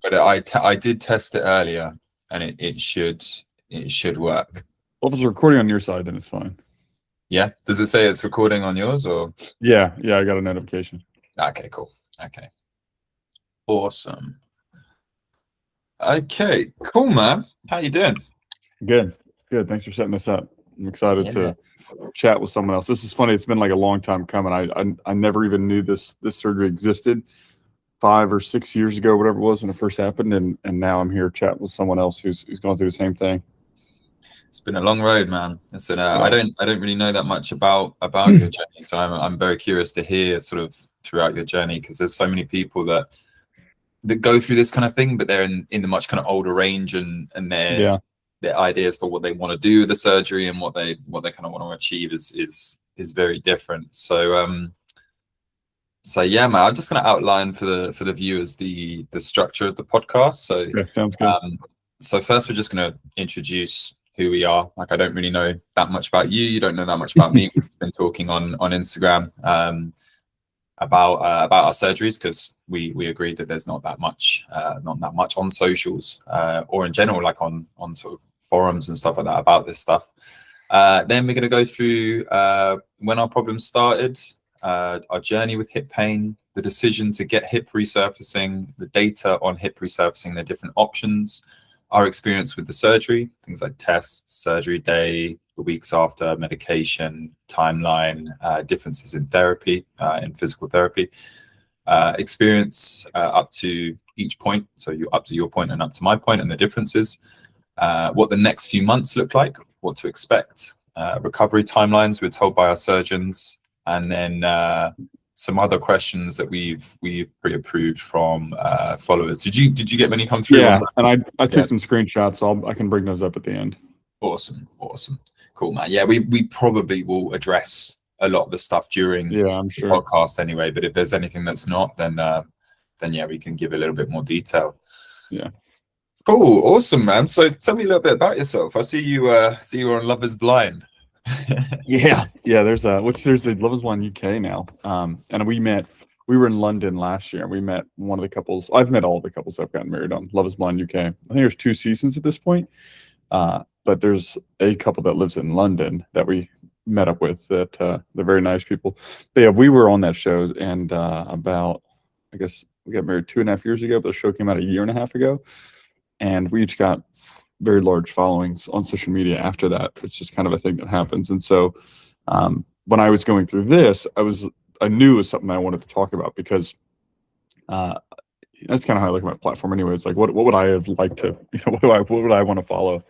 but I did test it earlier, and it should work. Well, if it's recording on your side, then it's fine. Yeah. Does it say it's recording on yours or? Yeah, I got a notification. Okay, cool. Okay. Awesome. Okay, cool, man. How you doing? Good. Thanks for setting this up. I'm excited to chat with someone else. This is funny. It's been like a long time coming. I never even knew this surgery existed 5 or 6 years ago, whatever it was when it first happened, and now I'm here chatting with someone else who's going through the same thing. It's been a long road, man. So I don't really know that much about your journey, so I'm very curious to hear sort of throughout your journey, because there's so many people that go through this kind of thing, but they're in the much kind of older range, and their ideas for what they want to do with the surgery and what they kind of want to achieve is very different. So yeah, man, I'm just going to outline for the viewers the structure of the podcast. So sounds good. So first, we're just going to introduce who we are. Like, I don't really know that much about you. You don't know that much about me. We've been talking on Instagram about our surgeries, because we agreed that there's not that much on socials or in general, like on sort of forums and stuff like that about this stuff. Then we're going to go through when our problem started, our journey with hip pain, the decision to get hip resurfacing, the data on hip resurfacing, the different options, our experience with the surgery, things like tests, surgery day, the weeks after, medication, timeline, differences in therapy, in physical therapy, experience up to each point, so you up to your point and up to my point, and the differences, what the next few months look like, what to expect, recovery timelines we're told by our surgeons, and then some other questions that we've pre-approved from followers. Did you get many come through? Yeah, and I took some screenshots, so I can bring those up at the end. Awesome, cool, man. Yeah, we probably will address a lot of the stuff during I'm sure. the podcast anyway. But if there's anything that's not, then yeah, we can give a little bit more detail. Yeah. Cool, awesome, man. So tell me a little bit about yourself. I see you on Love Is Blind. yeah. There's a Love Is Blind UK now. And we were in London last year, and we met one of the couples. I've met all the couples I've gotten married on Love Is Blind UK. I think there's 2 seasons at this point. But there's a couple that lives in London that we met up with that they're very nice people. But yeah, we were on that show, and about, I guess we got married 2.5 years ago, but the show came out 1.5 years ago, and we each got very large followings on social media after that. It's just kind of a thing that happens. And so when I was going through this, I knew it was something I wanted to talk about, because that's kind of how I look at my platform anyways. Like, what would I have liked to, what would I want to follow?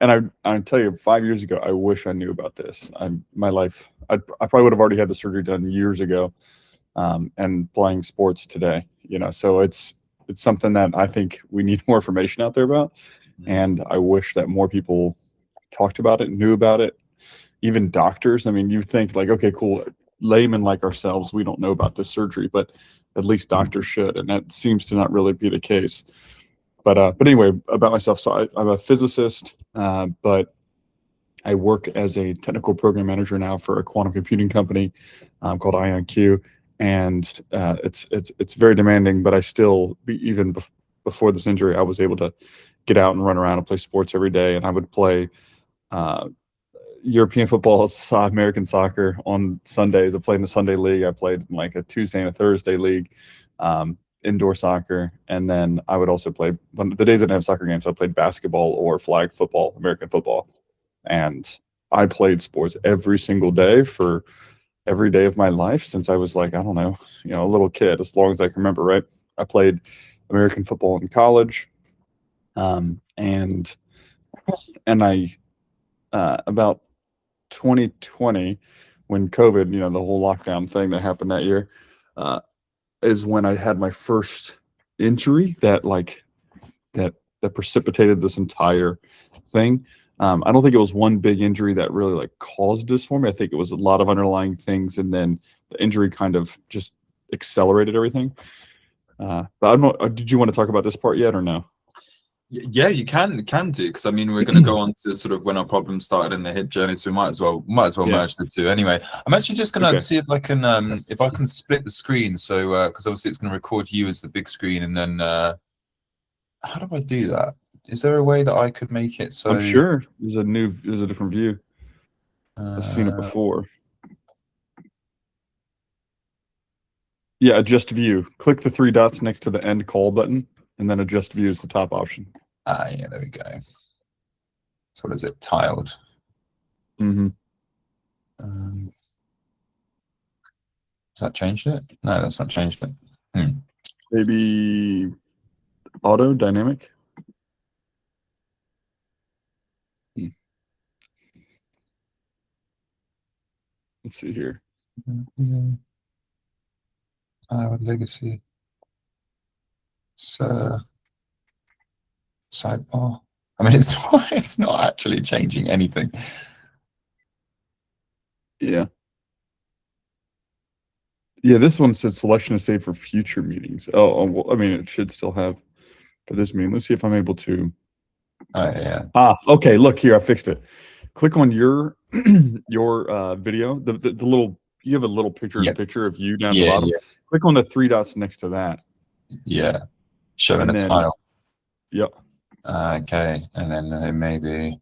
And I tell you, 5 years ago, I wish I knew about this. My life, I probably would have already had the surgery done years ago, and playing sports today. So it's something that I think we need more information out there about, and I wish that more people talked about it, knew about it. Even doctors. I mean, you think like, okay, cool, laymen like ourselves, we don't know about this surgery, but at least doctors should, and that seems to not really be the case. But anyway, about myself. So I'm a physicist, but I work as a technical program manager now for a quantum computing company called IonQ, and it's very demanding. But I still, even before this injury, I was able to get out and run around and play sports every day. And I would play European football, American soccer on Sundays. I played in the Sunday league. I played in like a Tuesday and a Thursday league. Indoor soccer, and then I would also play the days I didn't have soccer games. I played basketball or flag football, American football, and I played sports every single day for every day of my life since I was like, I don't know, a little kid, as long as I can remember. Right? I played American football in college, and I about 2020, when COVID, the whole lockdown thing that happened that year. Is when I had my first injury that precipitated this entire thing. I don't think it was one big injury that really like caused this for me. I think it was a lot of underlying things, and then the injury kind of just accelerated everything. But I don't know. Did you want to talk about this part yet or no? Yeah, you can do, because I mean, we're going to go on to sort of when our problem started in the hip journey, so we might as well merge the two. Anyway, I'm actually just going to see if I can split the screen, so because obviously it's going to record you as the big screen, and then how do I do that? Is there a way that I could make it so? I'm sure there's a different view. I've seen it before. Yeah, adjust view. Click the three dots next to the end call button, and then adjust view is the top option. Yeah, there we go. So what is it? Tiled. Mm-hmm. Has that changed it? No, that's not changed it. Maybe auto dynamic. Let's see here. Legacy. So sidebar. I mean, it's not actually changing anything. Yeah. Yeah, this one says selection is saved for future meetings. Oh, well, I mean, it should still have for this meeting. Let's see if I'm able to. Yeah. Okay. Look here, I fixed it. Click on your video. The little, you have a little picture of you down at the bottom. Yeah. Click on the three dots next to that. Yeah. Showing a tile. Yep. Okay, and then maybe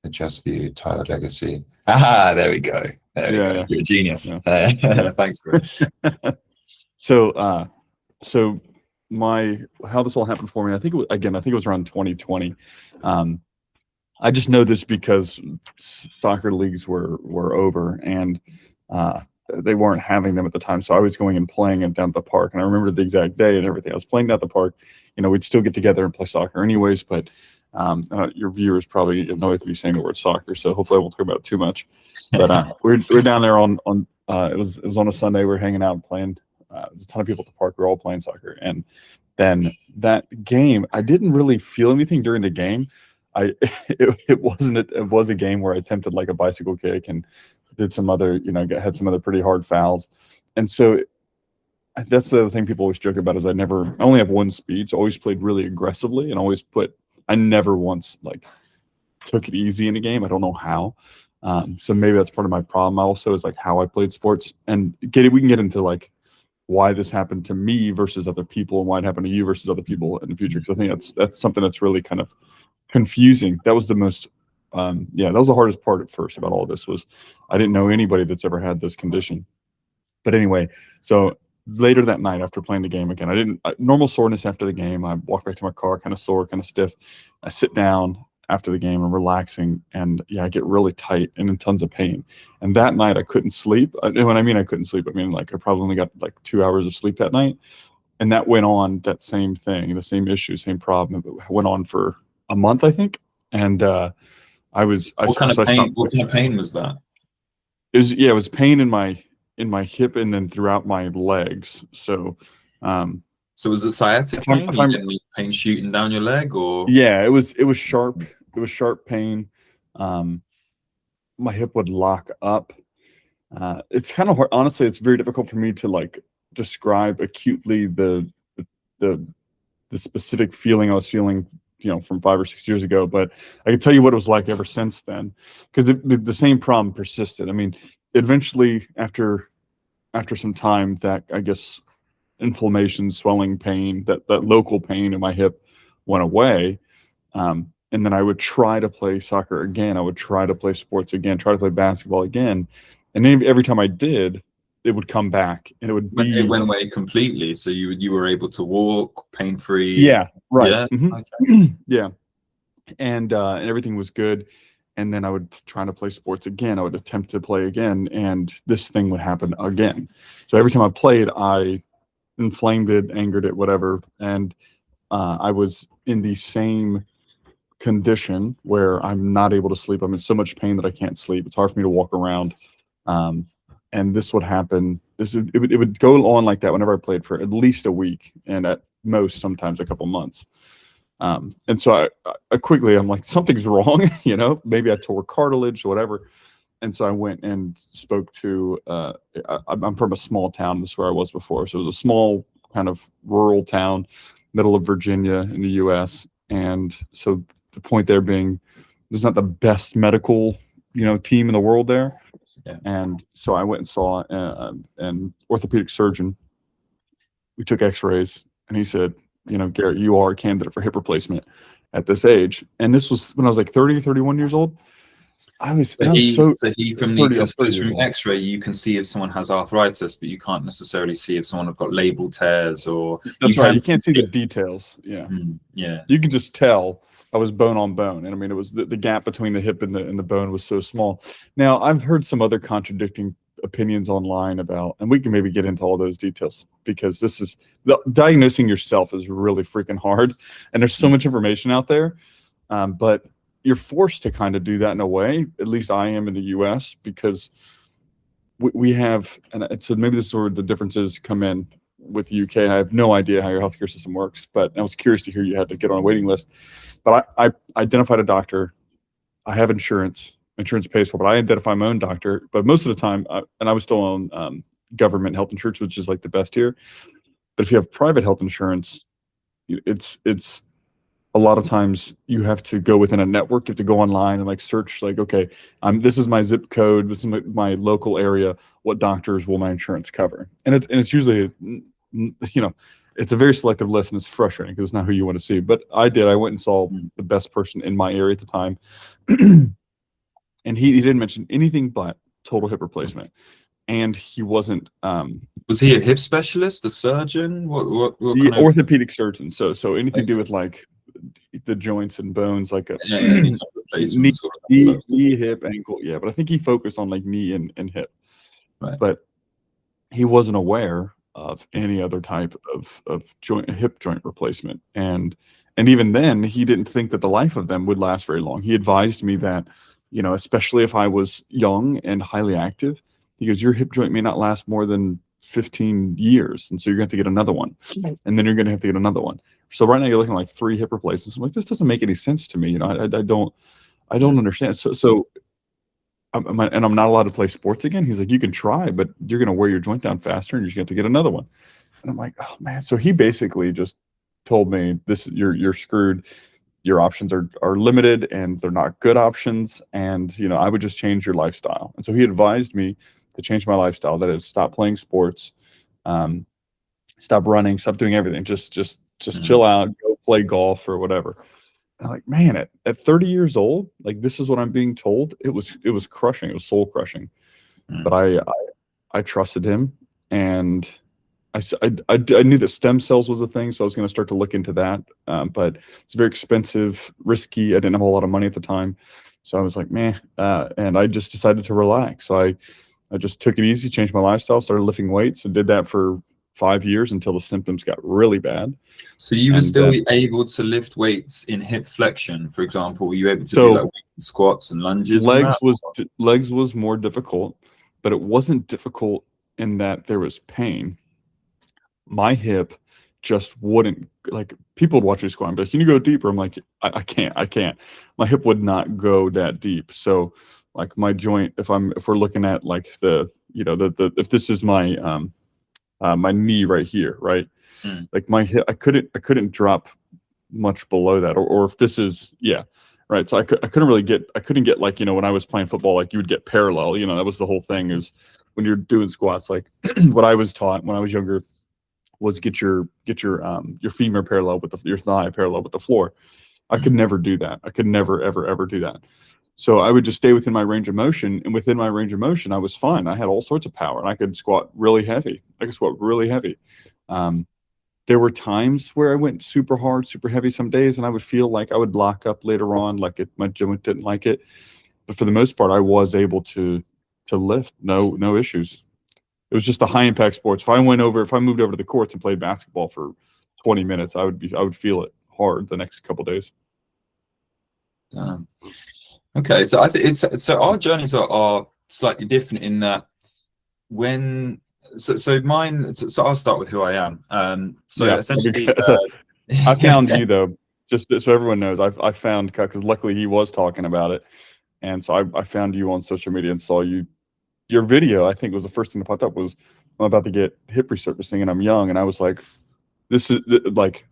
adjust view, tile legacy. Ah, there we go. There we go. Yeah. You're a genius. Yeah. Thanks for it. So how this all happened for me, I think it was around 2020. I just know this because soccer leagues were over, and they weren't having them at the time. So I was going and playing it down at the park, and I remember the exact day and everything. I was playing down at the park. We'd still get together and play soccer anyways, but your viewers probably annoyed to be saying the word soccer, so hopefully I won't talk about it too much. But we're down there on it was on a Sunday. We're hanging out and playing. There's a ton of people at the park. We're all playing soccer, and then that game, I didn't really feel anything during the game. It was a game where I attempted like a bicycle kick and did some other, had some other pretty hard fouls. And so that's the other thing people always joke about is I only have one speed. So I always played really aggressively and I never once like took it easy in a game. I don't know how. So maybe that's part of my problem also is like how I played sports, and we can get into like why this happened to me versus other people and why it happened to you versus other people in the future. Because I think that's something that's really kind of confusing. That was the most that was the hardest part at first about all of this was I didn't know anybody that's ever had this condition. But anyway, so later that night after playing the game again, normal soreness after the game. I walk back to my car, kind of sore, kind of stiff. I sit down after the game and relaxing, and I get really tight and in tons of pain. And that night I couldn't sleep. When I mean I couldn't sleep, I mean like I probably only got like 2 hours of sleep that night. And that went on, that same thing, the same issue, same problem. It went on for a month, I think. And what kind of pain was that? It was pain in my hip and then throughout my legs. So was it sciatic pain? You didn't need pain shooting down your leg, or? Yeah, it was sharp. It was sharp pain. My hip would lock up. It's kind of hard. Honestly, it's very difficult for me to like describe acutely the specific feeling I was feeling, from 5 or 6 years ago. But I can tell you what it was like ever since then, because the same problem persisted. I mean, eventually after some time, that I guess inflammation, swelling, pain, that local pain in my hip went away. And then I would try to play soccer again. I would try to play sports again, try to play basketball again. And then every time I did, it would come back, and it went away completely. So you were able to walk pain-free. Yeah, right. Yeah, mm-hmm. Okay. Yeah, and everything was good. And then I would try to play sports again. I would attempt to play again, and this thing would happen again. So every time I played, I inflamed it, angered it, whatever. And I was in the same condition where I'm not able to sleep. I'm in so much pain that I can't sleep. It's hard for me to walk around. And this would happen. It would go on like that whenever I played for at least a week, and at most sometimes a couple months. And so I quickly, I'm like, something's wrong, maybe I tore cartilage or whatever. And so I went and spoke to, I'm from a small town. This is where I was before. So it was a small kind of rural town, middle of Virginia in the US. And so the point there being, this is not the best medical, team in the world there. Yeah. And so I went and saw an orthopedic surgeon. We took x-rays, and he said, Garrett, you are a candidate for hip replacement at this age. And this was when I was like 30, 31 years old. I was So from 30, I was 30 years from old. X-ray, you can see if someone has arthritis, but you can't necessarily see if someone has got labral tears or. That's right. You can't see the details. Yeah. Yeah. You can just tell I was bone on bone, and I mean it was the gap between the hip and the bone was so small. Now I've heard some other contradicting opinions online about, and we can maybe get into all those details because diagnosing yourself is really freaking hard, and there's so much information out there, but you're forced to kind of do that in a way. At least I am in the U.S. because we have, and so maybe this is where the differences come in with the UK. I have no idea how your healthcare system works, but I was curious to hear you had to get on a waiting list. But I identified a doctor. I have insurance. Insurance pays for it, but I identify my own doctor. But most of the time, and I was still on government health insurance, which is like the best here. But if you have private health insurance, it's a lot of times you have to go within a network. You have to go online and like search, like, okay, this is my zip code. This is my local area. What doctors will my insurance cover? And it's usually, it's a very selective list, and it's frustrating because it's not who you want to see. But I went and saw the best person in my area at the time. And he didn't mention anything but total hip replacement. And he wasn't. Was he a hip specialist, a surgeon? What kind of orthopedic surgeon? So anything to do with like the joints and bones, like knee, hip, ankle. Yeah, but I think he focused on like knee and hip. Right. But he wasn't aware of any other type of hip joint replacement. And even then, he didn't think that the life of them would last very long. He advised me that, especially if I was young and highly active, he goes, your hip joint may not last more than 15 years. And so you're going to have to get another one. And then you're going to have to get another one. So right now you're looking at like 3 hip replacements. I'm like, this doesn't make any sense to me. I don't understand. So I'm not allowed to play sports again. He's like, you can try, but you're going to wear your joint down faster and you're just going to have to get another one. And I'm like, oh man. So he basically just told me, you're screwed. Your options are limited and they're not good options. And, I would just change your lifestyle. And so he advised me to change my lifestyle. That is, stop playing sports, stop running, stop doing everything. Just chill out, go play golf or whatever. And I'm like, man, at 30 years old, like this is what I'm being told. It was crushing. It was soul crushing. But I trusted him, and I knew that stem cells was a thing, so I was going to start to look into that. But it's very expensive, risky. I didn't have a lot of money at the time, so I was like, man. And I just decided to relax. So I just took it easy, changed my lifestyle, started lifting weights, and did that for 5 years until the symptoms got really bad. So you were still able to lift weights in hip flexion, for example? Were you able to do like squats and lunges? Legs was more difficult, but it wasn't difficult in that there was pain. My hip just wouldn't, like, people would watch me squat and be like, can you go deeper? I'm like, I can't. My hip would not go that deep. So like my joint, if we're looking at like if this is my my knee right here, right? Like my hip, I couldn't drop much below that, or if this is, right. So I couldn't get like, when I was playing football, like you would get parallel, that was the whole thing, is when you're doing squats, like what I was taught when I was younger was get your femur parallel with your thigh parallel with the floor. I could never do that. I could never, ever do that. So I would just stay within my range of motion, and within my range of motion, I was fine. I had all sorts of power, and I could squat really heavy. There were times where I went super hard, super heavy some days, and I would feel like I would lock up later on, like my joint didn't like it. But for the most part, I was able to lift, no issues. It was just a high impact sports. If I moved over to the courts and played basketball for 20 minutes, I would feel it hard the next couple of days. Okay, so I think so our journeys are slightly different in that so I'll start with who I am. Essentially, I found you though, just so everyone knows. I found, because luckily he was talking about it, and so I found you on social media and saw your video. I think was the first thing that popped up was, I'm about to get hip resurfacing and I'm young, and I was like, this is like,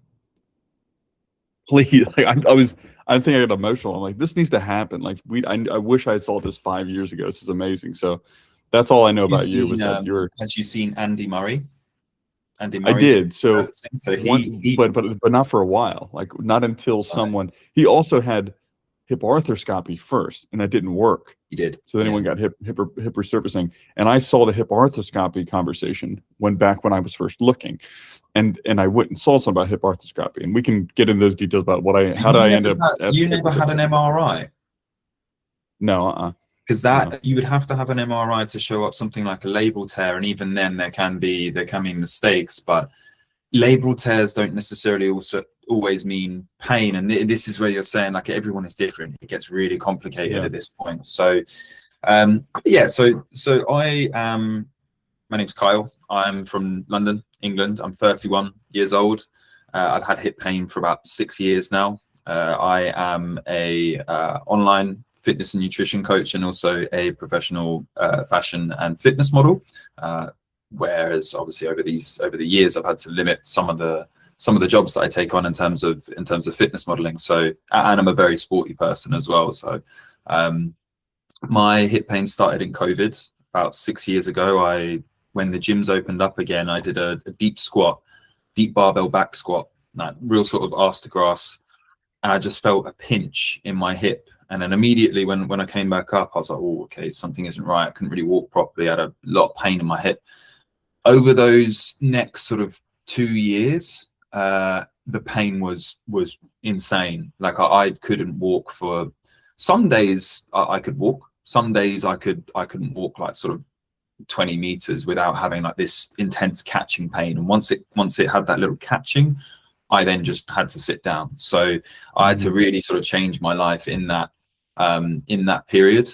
please, like I think I got emotional. I'm like, this needs to happen. Like I wish I saw this 5 years ago. This is amazing. So that's all I know about you was that you're. Had you seen Andy Murray? Andy I Murray's did. So so but not for a while. Like not until someone. He also had hip arthroscopy first, and that didn't work. he did. So then he went and got hip resurfacing, and I saw the hip arthroscopy conversation when I was first looking, and I went and saw something about hip arthroscopy, and we can get into those details about how did I end up. You never had an MRI? No, because that you would have to have an MRI to show up something like a labral tear, and even then there can be mistakes. But labral tears don't necessarily also always mean pain, and this is where you're saying like everyone is different. It gets really complicated at this point. So so I am, my name's Kyle. I'm from London, England. I'm 31 years old. I've had hip pain for about 6 years now. I am a online fitness and nutrition coach, and also a professional fashion and fitness model. Whereas obviously over the years, I've had to limit some of the jobs that I take on in terms of fitness modeling. So, and I'm a very sporty person as well. So, my hip pain started in COVID about 6 years ago. When the gyms opened up again, I did a deep squat, deep barbell back squat, that real sort of arse to grass, and I just felt a pinch in my hip. And then immediately when I came back up, I was like, oh, okay, something isn't right. I couldn't really walk properly. I had a lot of pain in my hip. Over those next sort of 2 years, the pain was insane. Like I couldn't walk for some days. I could walk. Some days I couldn't walk like sort of 20 meters without having like this intense catching pain. And once it had that little catching, I then just had to sit down. So I had to really sort of change my life in that period.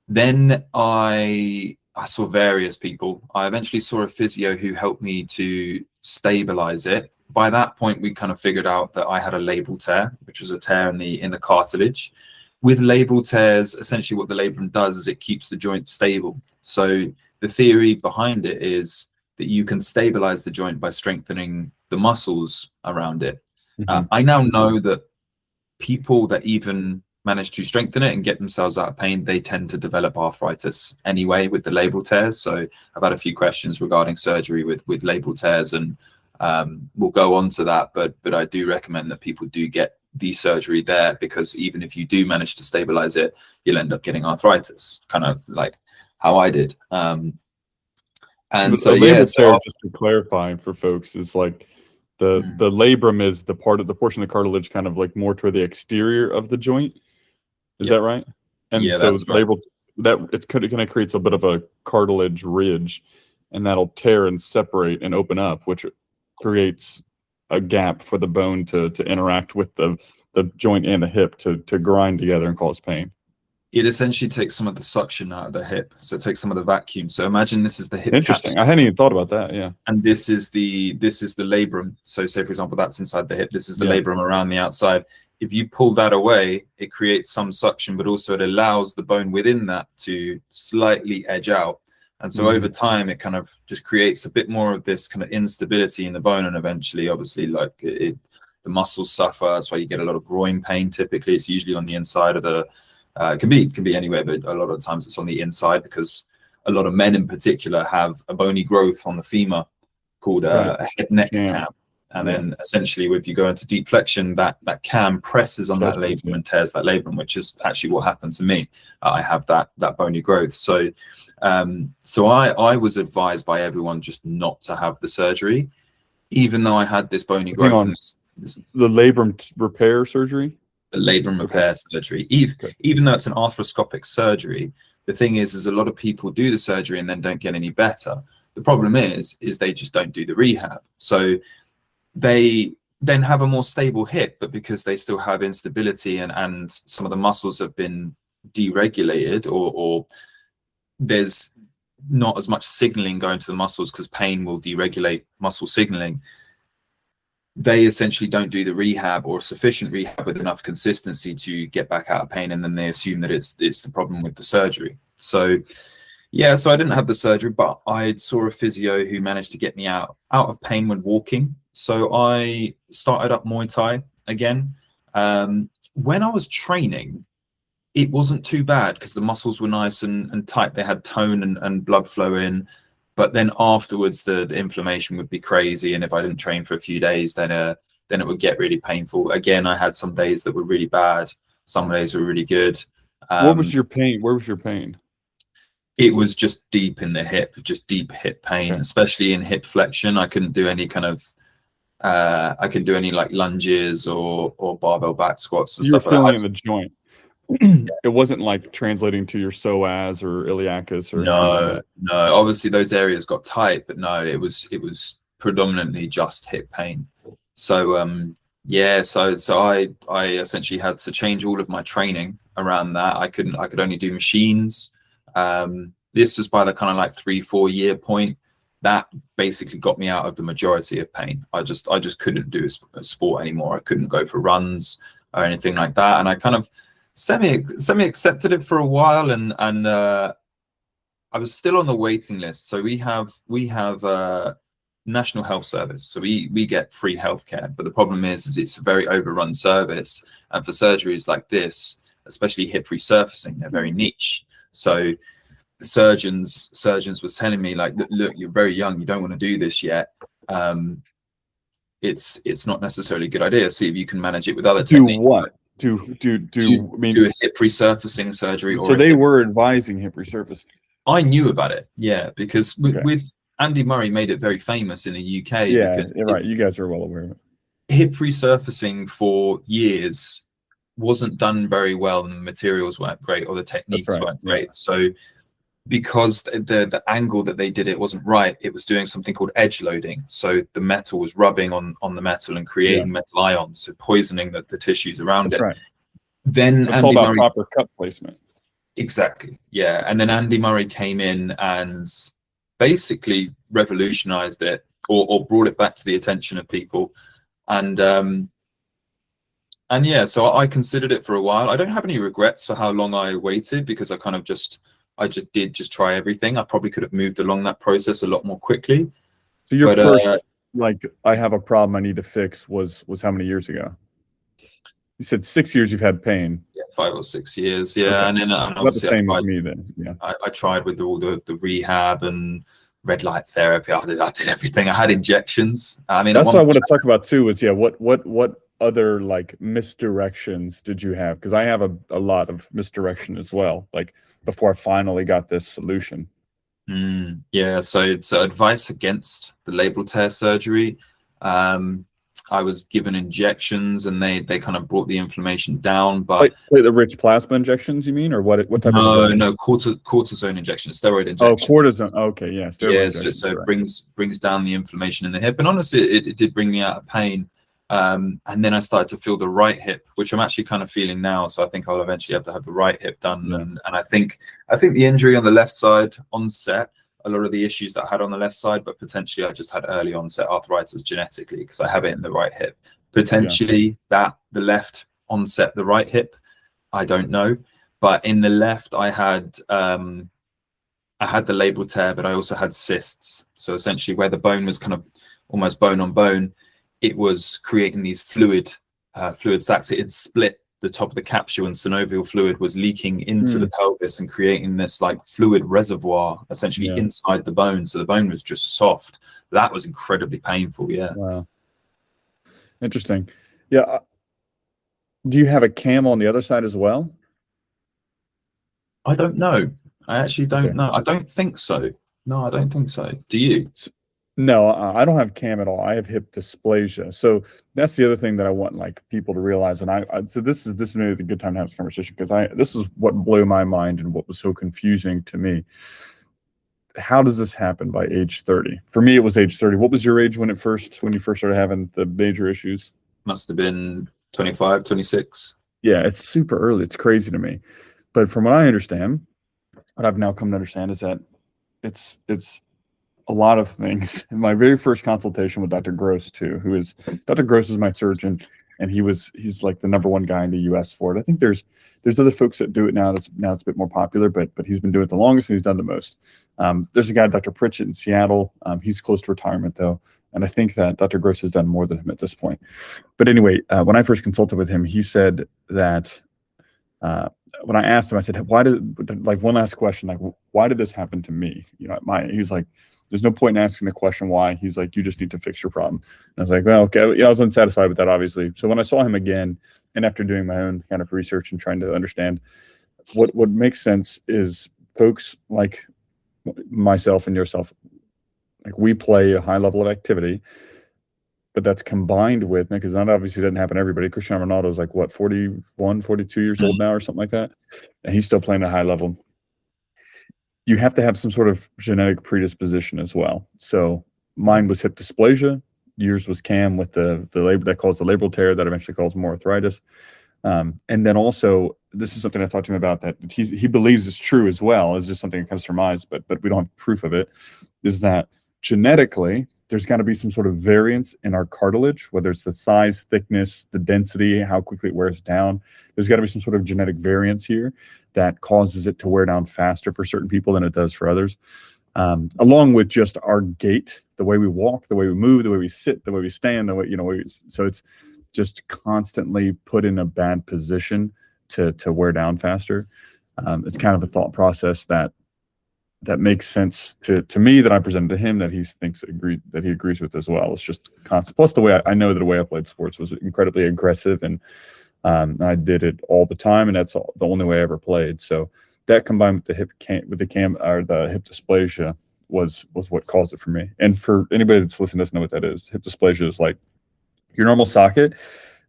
Then I saw various people. I eventually saw a physio who helped me to stabilize it. By that point, we kind of figured out that I had a labral tear, which was a tear in the cartilage. With labral tears, essentially what the labrum does is it keeps the joint stable. So the theory behind it is that you can stabilize the joint by strengthening the muscles around it. I now know that people that even manage to strengthen it and get themselves out of pain, they tend to develop arthritis anyway with the labral tears. So I've had a few questions regarding surgery with labral tears, and we'll go on to that. But I do recommend that people do get the surgery there, because even if you do manage to stabilize it, you'll end up getting arthritis, kind of like how I did. And so labral tear, just to clarify for folks, is like the labrum is the portion of the cartilage kind of like more toward the exterior of the joint. Is that right? And so labral, that it's kind of creates a bit of a cartilage ridge, and that'll tear and separate and open up, which creates a gap for the bone to interact with the joint and the hip to grind together and cause pain. It essentially takes some of the suction out of the hip, so it takes some of the vacuum. So imagine this is the hip. Interesting. I hadn't even thought about that. Yeah. And this is the labrum. So say for example that's inside the hip. This is the labrum around the outside. If you pull that away, it creates some suction, but also it allows the bone within that to slightly edge out. And so over time, it kind of just creates a bit more of this kind of instability in the bone, and eventually, obviously, like the muscles suffer. That's why you get a lot of groin pain. Typically, it's usually on the inside of the. It can be anywhere, but a lot of times it's on the inside, because a lot of men in particular have a bony growth on the femur called a head neck cam. And then essentially, if you go into deep flexion, that cam presses on that labrum and tears that labrum, which is actually what happened to me. I have that bony growth. So I was advised by everyone just not to have the surgery, even though I had this bony growth. The labrum repair surgery? The labrum repair surgery. Even though it's an arthroscopic surgery, the thing is a lot of people do the surgery and then don't get any better. The problem is they just don't do the rehab. So they then have a more stable hip, but because they still have instability and some of the muscles have been deregulated, or there's not as much signaling going to the muscles because pain will deregulate muscle signaling, they essentially don't do the rehab or sufficient rehab with enough consistency to get back out of pain, and then they assume that it's the problem with the surgery. So so I didn't have the surgery, but I saw a physio who managed to get me out of pain when walking. So I started up Muay Thai again. When I was training, it wasn't too bad because the muscles were nice and tight. They had tone and blood flow in. but then afterwards the inflammation would be crazy, and if I didn't train for a few days, then it would get really painful. Again, I had some days that were really bad, some days were really good. What was your pain? Where was your pain? It was just deep in the hip, just deep hip pain, Okay. especially in hip flexion. I couldn't do any kind of I couldn't do any like lunges or barbell back squats and You were stuff like feeling that. in the joint. It wasn't like translating to your psoas or iliacus or anything like that. No. Obviously, those areas got tight, but no, it was predominantly just hip pain. So yeah, so I essentially had to change all of my training around that. I could only do machines. This was by the kind of like 3-4 year point. That basically got me out of the majority of pain. I just couldn't do a sport anymore. I couldn't go for runs or anything like that. And I kind of semi accepted it for a while, and I was still on the waiting list. So we have National Health Service, so we get free healthcare. But the problem is it's a very overrun service, and for surgeries like this, especially hip resurfacing, they're very niche. So the surgeons were telling me, like, look, you're very young, you don't want to do this yet. It's not necessarily a good idea. See if you can manage it with other techniques. Do what? Do I mean, do a hip resurfacing surgery. So they were advising hip resurfacing. I knew about it, yeah, because with Andy Murray made it very famous in the UK. Yeah, because right. You guys are well aware of it. Hip resurfacing for years wasn't done very well, and the materials weren't great, or the techniques weren't great. Yeah. So because the angle that they did it wasn't right, it was doing something called edge loading. So the metal was rubbing on the metal and creating metal ions, so poisoning the tissues around it. Right. Then it's all about proper cup placement. Exactly. Yeah. And then Andy Murray came in and basically revolutionized it, or brought it back to the attention of people. And yeah, so I considered it for a while. I don't have any regrets for how long I waited, because I kind of just did try everything. I probably could have moved along that process a lot more quickly. So your first, like, I have a problem I need to fix was how many years ago? You said 6 years you've had pain. Yeah, 5 or 6 years. Yeah. Okay. And then not the same as me then. Yeah. I tried with all the rehab and red light therapy. I did everything. I had injections. I mean, that's what I want to talk about too, is what other like misdirections did you have? Because I have a lot of misdirection as well, like before I finally got this solution. Yeah, so advice against the labral tear surgery. I was given injections, and they kind of brought the inflammation down. But like the rich plasma injections, you mean, or what type of injection? No, cortisone injections, steroid injections. Oh, cortisone. Okay, yeah, steroid injections. So it brings down the inflammation in the hip, and honestly, it did bring me out of pain. And then I started to feel the right hip, which I'm actually kind of feeling now. So I think I'll eventually have to have the right hip done. Yeah. And I think the injury on the left side onset, a lot of the issues that I had on the left side, but potentially I just had early onset arthritis genetically because I have it in the right hip. Potentially that the left onset the right hip, I don't know. But in the left, I had the labral tear, but I also had cysts. So essentially where the bone was kind of almost bone on bone, it was creating these fluid sacs. It had split the top of the capsule, and synovial fluid was leaking into the pelvis and creating this like fluid reservoir essentially inside the bone. So the bone was just soft. That was incredibly painful. Yeah. Wow. Interesting. Yeah. Do you have a cam on the other side as well? I don't know. I actually don't know. I don't think so. No, I don't think so. Do you? No, I don't have cam at all. I have hip dysplasia. So that's the other thing that I want like people to realize. And so this is maybe a good time to have this conversation, because this is what blew my mind and what was so confusing to me. How does this happen by age 30? For me, it was age 30. What was your age when you first started having the major issues? Must have been 25, 26. Yeah, it's super early. It's crazy to me. But from what I understand, what I've now come to understand is that it's a lot of things. In my very first consultation with Dr. Gross too, Dr. Gross is my surgeon, and he's like the #1 guy in the US for it. I think there's other folks that do it now. It's a bit more popular, but he's been doing it the longest, and he's done the most. There's a guy, Dr. Pritchett in Seattle. He's close to retirement though, and I think that Dr. Gross has done more than him at this point. But anyway, when I first consulted with him, he said that when I asked him, I said, one last question, like, why did this happen to me? You know, he was like, There's no point in asking the question why. He's like, you just need to fix your problem. And I was like, well, okay. Yeah, I was unsatisfied with that, obviously. So when I saw him again, and after doing my own kind of research and trying to understand what makes sense is folks like myself and yourself, like we play a high level of activity, but that's combined with, because that obviously doesn't happen to everybody. Cristiano Ronaldo is like, what, 41, 42 years old now or something like that. And he's still playing at a high level. You have to have some sort of genetic predisposition as well. So mine was hip dysplasia. Yours was Cam with the labor that caused the labral tear that eventually caused more arthritis. And then also, this is something I talked to him about that he believes is true as well. It's just something that kind of surmised, but we don't have proof of it, is that genetically, there's got to be some sort of variance in our cartilage, whether it's the size, thickness, the density, how quickly it wears down. There's got to be some sort of genetic variance here that causes it to wear down faster for certain people than it does for others. Along with just our gait, the way we walk, the way we move, the way we sit, the way we stand, the way, so it's just constantly put in a bad position to wear down faster. It's kind of a thought process that makes sense to me, that I presented to him, that he agrees with as well. It's just constant. Plus, the way I know that the way I played sports was incredibly aggressive, and I did it all the time, and that's the only way I ever played. So that combined with the hip dysplasia was what caused it for me. And for anybody that's listening, doesn't know what that is. Hip dysplasia is like your normal socket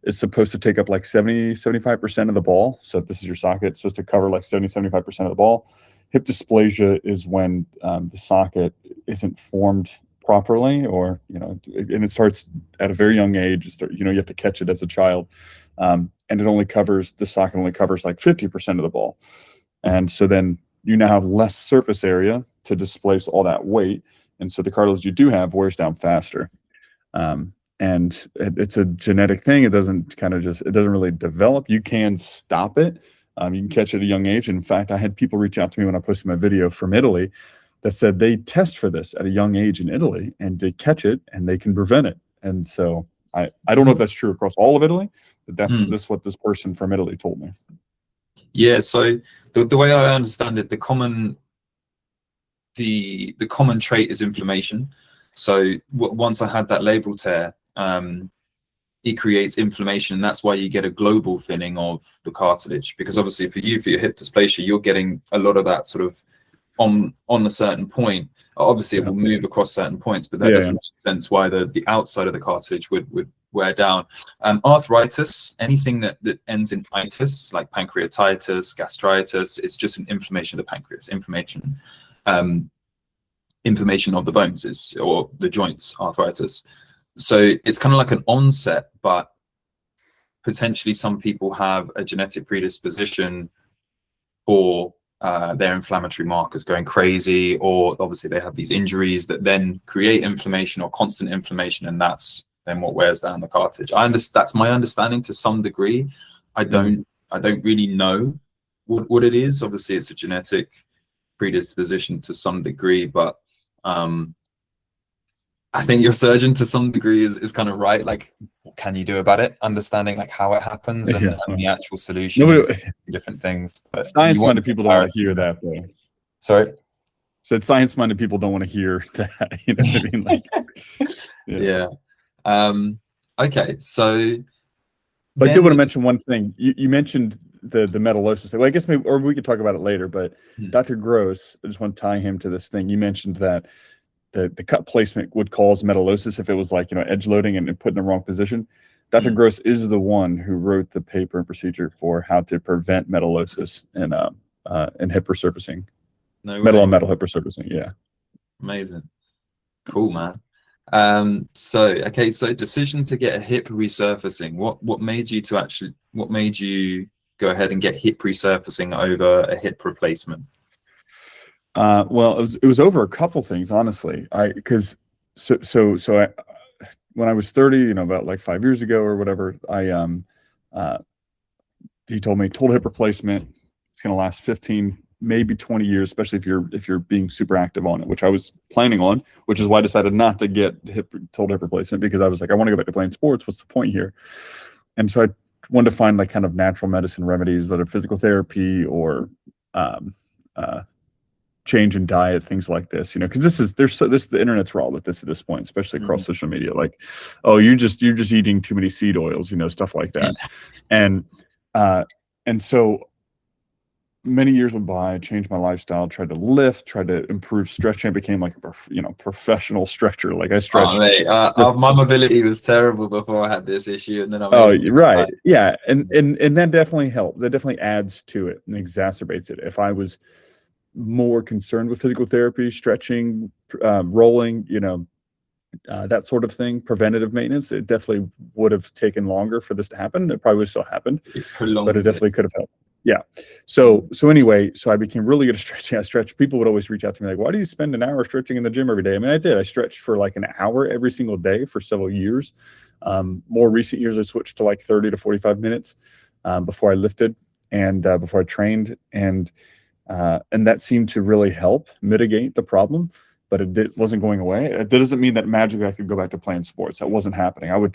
is supposed to take up like 75% of the ball. So if this is your socket, it's supposed to cover like 75% of the ball. Hip dysplasia is when the socket isn't formed properly, or, and it starts at a very young age. You have to catch it as a child. And the socket only covers like 50% of the ball. And so then you now have less surface area to displace all that weight. And so the cartilage you do have wears down faster. And it's a genetic thing. It doesn't really develop. You can stop it. You can catch it at a young age. In fact, I had people reach out to me when I posted my video from Italy that said they test for this at a young age in Italy, and they catch it and they can prevent it. And so I don't know if that's true across all of Italy, but that's what this person from Italy told me. Yeah. So the way I understand it, the common trait is inflammation. So once I had that labral tear, it creates inflammation, and that's why you get a global thinning of the cartilage, because obviously for your hip dysplasia, you're getting a lot of that sort of on a certain point. Obviously it will move across certain points, but that doesn't make sense why the outside of the cartilage would wear down. Arthritis, anything that ends in itis, like pancreatitis, gastritis, it's just an inflammation of the pancreas. Inflammation of the bones or the joints, arthritis. So it's kind of like an onset, but potentially some people have a genetic predisposition for their inflammatory markers going crazy, or obviously they have these injuries that then create inflammation or constant inflammation, and that's then what wears down the cartilage. That's my understanding to some degree. I don't really know what it is. Obviously it's a genetic predisposition to some degree, but I think your surgeon to some degree is kind of right. Like, what can you do about it? Understanding like how it happens and the actual solutions, different things. But science-minded people don't want to hear that, though. Sorry? Said science-minded people don't want to hear that. You know what I mean? Like, Okay, so. But I did want to mention one thing. You mentioned the metallosis. Well, I guess maybe, or we could talk about it later. But Dr. Gross, I just want to tie him to this thing. You mentioned that the cut placement would cause metallosis if it was like, edge loading and put in the wrong position. Dr. Gross is the one who wrote the paper and procedure for how to prevent metallosis in hip resurfacing. Metal on metal hip resurfacing. Yeah. Amazing. Cool, man. So decision to get a hip resurfacing. What made you go ahead and get hip resurfacing over a hip replacement? Well, it was over a couple things, honestly. When I was 30, about like 5 years ago or whatever, he told me total hip replacement. It's going to last 15, maybe 20 years, especially if you're being super active on it, which I was planning on, which is why I decided not to get total hip replacement, because I was like, I want to go back to playing sports. What's the point here? And so I wanted to find like kind of natural medicine remedies, whether physical therapy or change in diet, things like this, because the internet's raw with this at this point, especially across social media. Like, oh, you're just eating too many seed oils, stuff like that. And so many years went by, I changed my lifestyle, tried to lift, tried to improve stretching. I became like a professional stretcher. Like I stretched. Oh, mate, my mobility was terrible before I had this issue, and then right. Yeah. And that definitely helped. That definitely adds to it and exacerbates it. If I was more concerned with physical therapy, stretching, rolling, that sort of thing, preventative maintenance, it definitely would have taken longer for this to happen. It probably would have still happened, but it definitely could have helped. Yeah. So anyway, I became really good at stretching. I stretched. People would always reach out to me like, why do you spend an hour stretching in the gym every day? I mean, I did. I stretched for like an hour every single day for several years. More recent years, I switched to like 30 to 45 minutes before I lifted and before I trained. And that seemed to really help mitigate the problem, but it wasn't going away. That doesn't mean that magically I could go back to playing sports. That wasn't happening. I would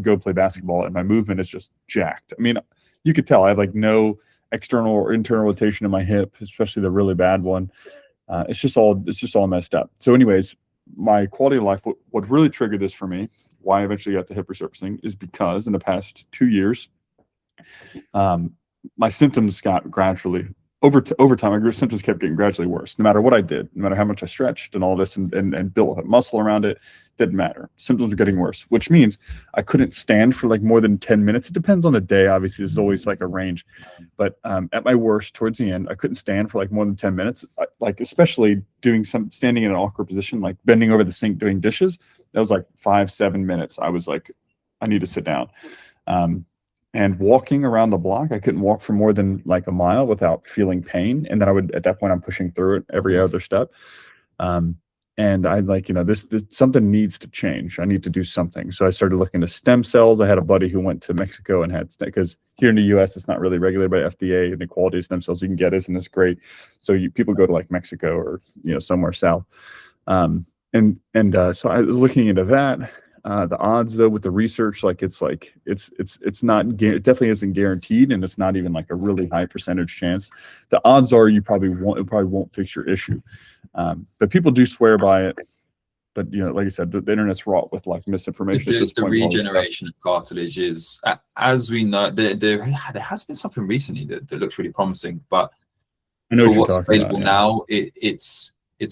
go play basketball, and my movement is just jacked. I mean, you could tell I have like no external or internal rotation in my hip, especially the really bad one. It's just all messed up. So anyways, my quality of life, what really triggered this for me, why I eventually got the hip resurfacing, is because in the past 2 years, my symptoms got gradually over time. My symptoms kept getting gradually worse. No matter what I did, no matter how much I stretched and all this and built up muscle around it, didn't matter. Symptoms were getting worse, which means I couldn't stand for like more than 10 minutes. It depends on the day. Obviously, there's always like a range, but at my worst, towards the end, I couldn't stand for like more than 10 minutes. Like especially standing in an awkward position, like bending over the sink doing dishes. That was like 5-7 minutes. I was like, I need to sit down. And walking around the block, I couldn't walk for more than like a mile without feeling pain. And then at that point, I'm pushing through it every other step. And I like, this something needs to change. I need to do something. So I started looking to stem cells. I had a buddy who went to Mexico and because here in the US, it's not really regulated by FDA, and the quality of stem cells you can get isn't as great. So people go to like Mexico or, somewhere south. So I was looking into that. The odds though with the research, it definitely isn't guaranteed, and it's not even like a really high percentage chance. The odds are it probably won't fix your issue. But people do swear by it. But like I said, the internet's wrought with like misinformation. The regeneration of cartilage is, as we know, there has been something recently that looks really promising, but I know for what's available now, it's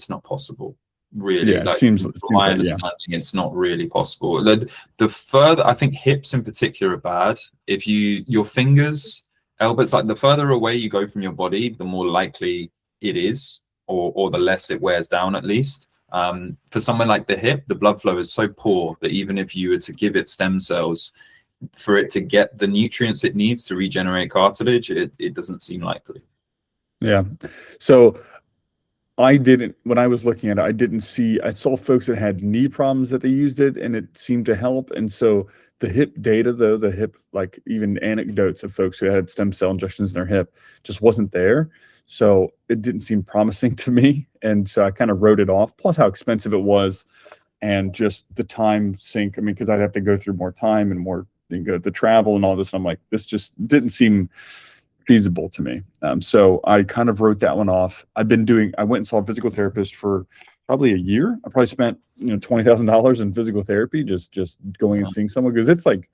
not possible. Really, yeah, from my understanding, it's not really possible. The further, I think hips in particular are bad. If your fingers, elbows, like the further away you go from your body, the more likely it is, or the less it wears down at least. For someone like the hip, the blood flow is so poor that even if you were to give it stem cells, for it to get the nutrients it needs to regenerate cartilage, it doesn't seem likely. Yeah. So when I was looking at it, I saw folks that had knee problems that they used it and it seemed to help. And so the hip data though, like even anecdotes of folks who had stem cell injections in their hip just wasn't there. So it didn't seem promising to me. And so I kind of wrote it off, plus how expensive it was and just the time sink. I mean, because I'd have to go through more time and more, the travel and all this. And I'm like, this just didn't seem feasible to me. So I kind of wrote that one off. I went and saw a physical therapist for probably a year. I probably spent, $20,000 in physical therapy, just going and seeing someone, because it's like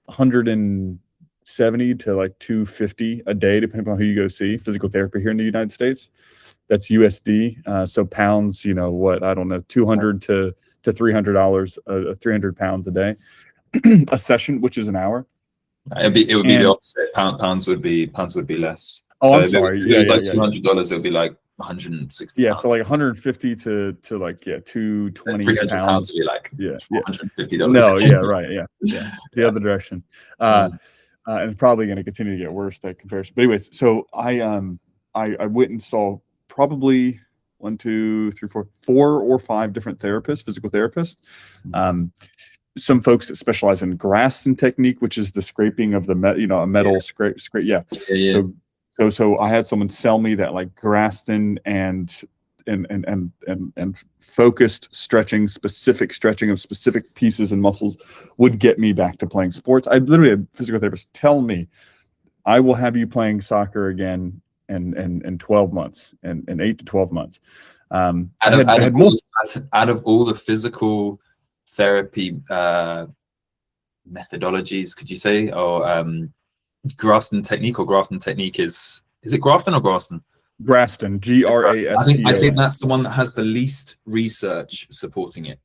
170 to like 250 a day, depending on who you go see physical therapy here in the United States. That's USD. So pounds, I don't know, $200 to $300, 300 pounds a day, a session, which is an hour. It would be the opposite. Pounds would be less. Oh, so I'm sorry. If it was like $200, it would be like 160. Yeah, so like 150 to like 220 pounds would be like $150. No, yeah, right, yeah. The other direction. And it's probably going to continue to get worse, that comparison. But anyways, so I went and saw probably 1, 2, 3, 4 or 5 different therapists, physical therapists. Some folks that specialize in Graston technique, which is the scraping of the a metal scrape. Yeah. So I had someone sell me that like Graston and focused stretching, specific stretching of specific pieces and muscles would get me back to playing sports. I literally had physical therapists tell me, I will have you playing soccer again and 12 months and 8 to 12 months. Out of all the physical therapy methodologies, could you say, or Graston technique is it Grafton or Graston? Graston, Graston. I think that's the one that has the least research supporting it.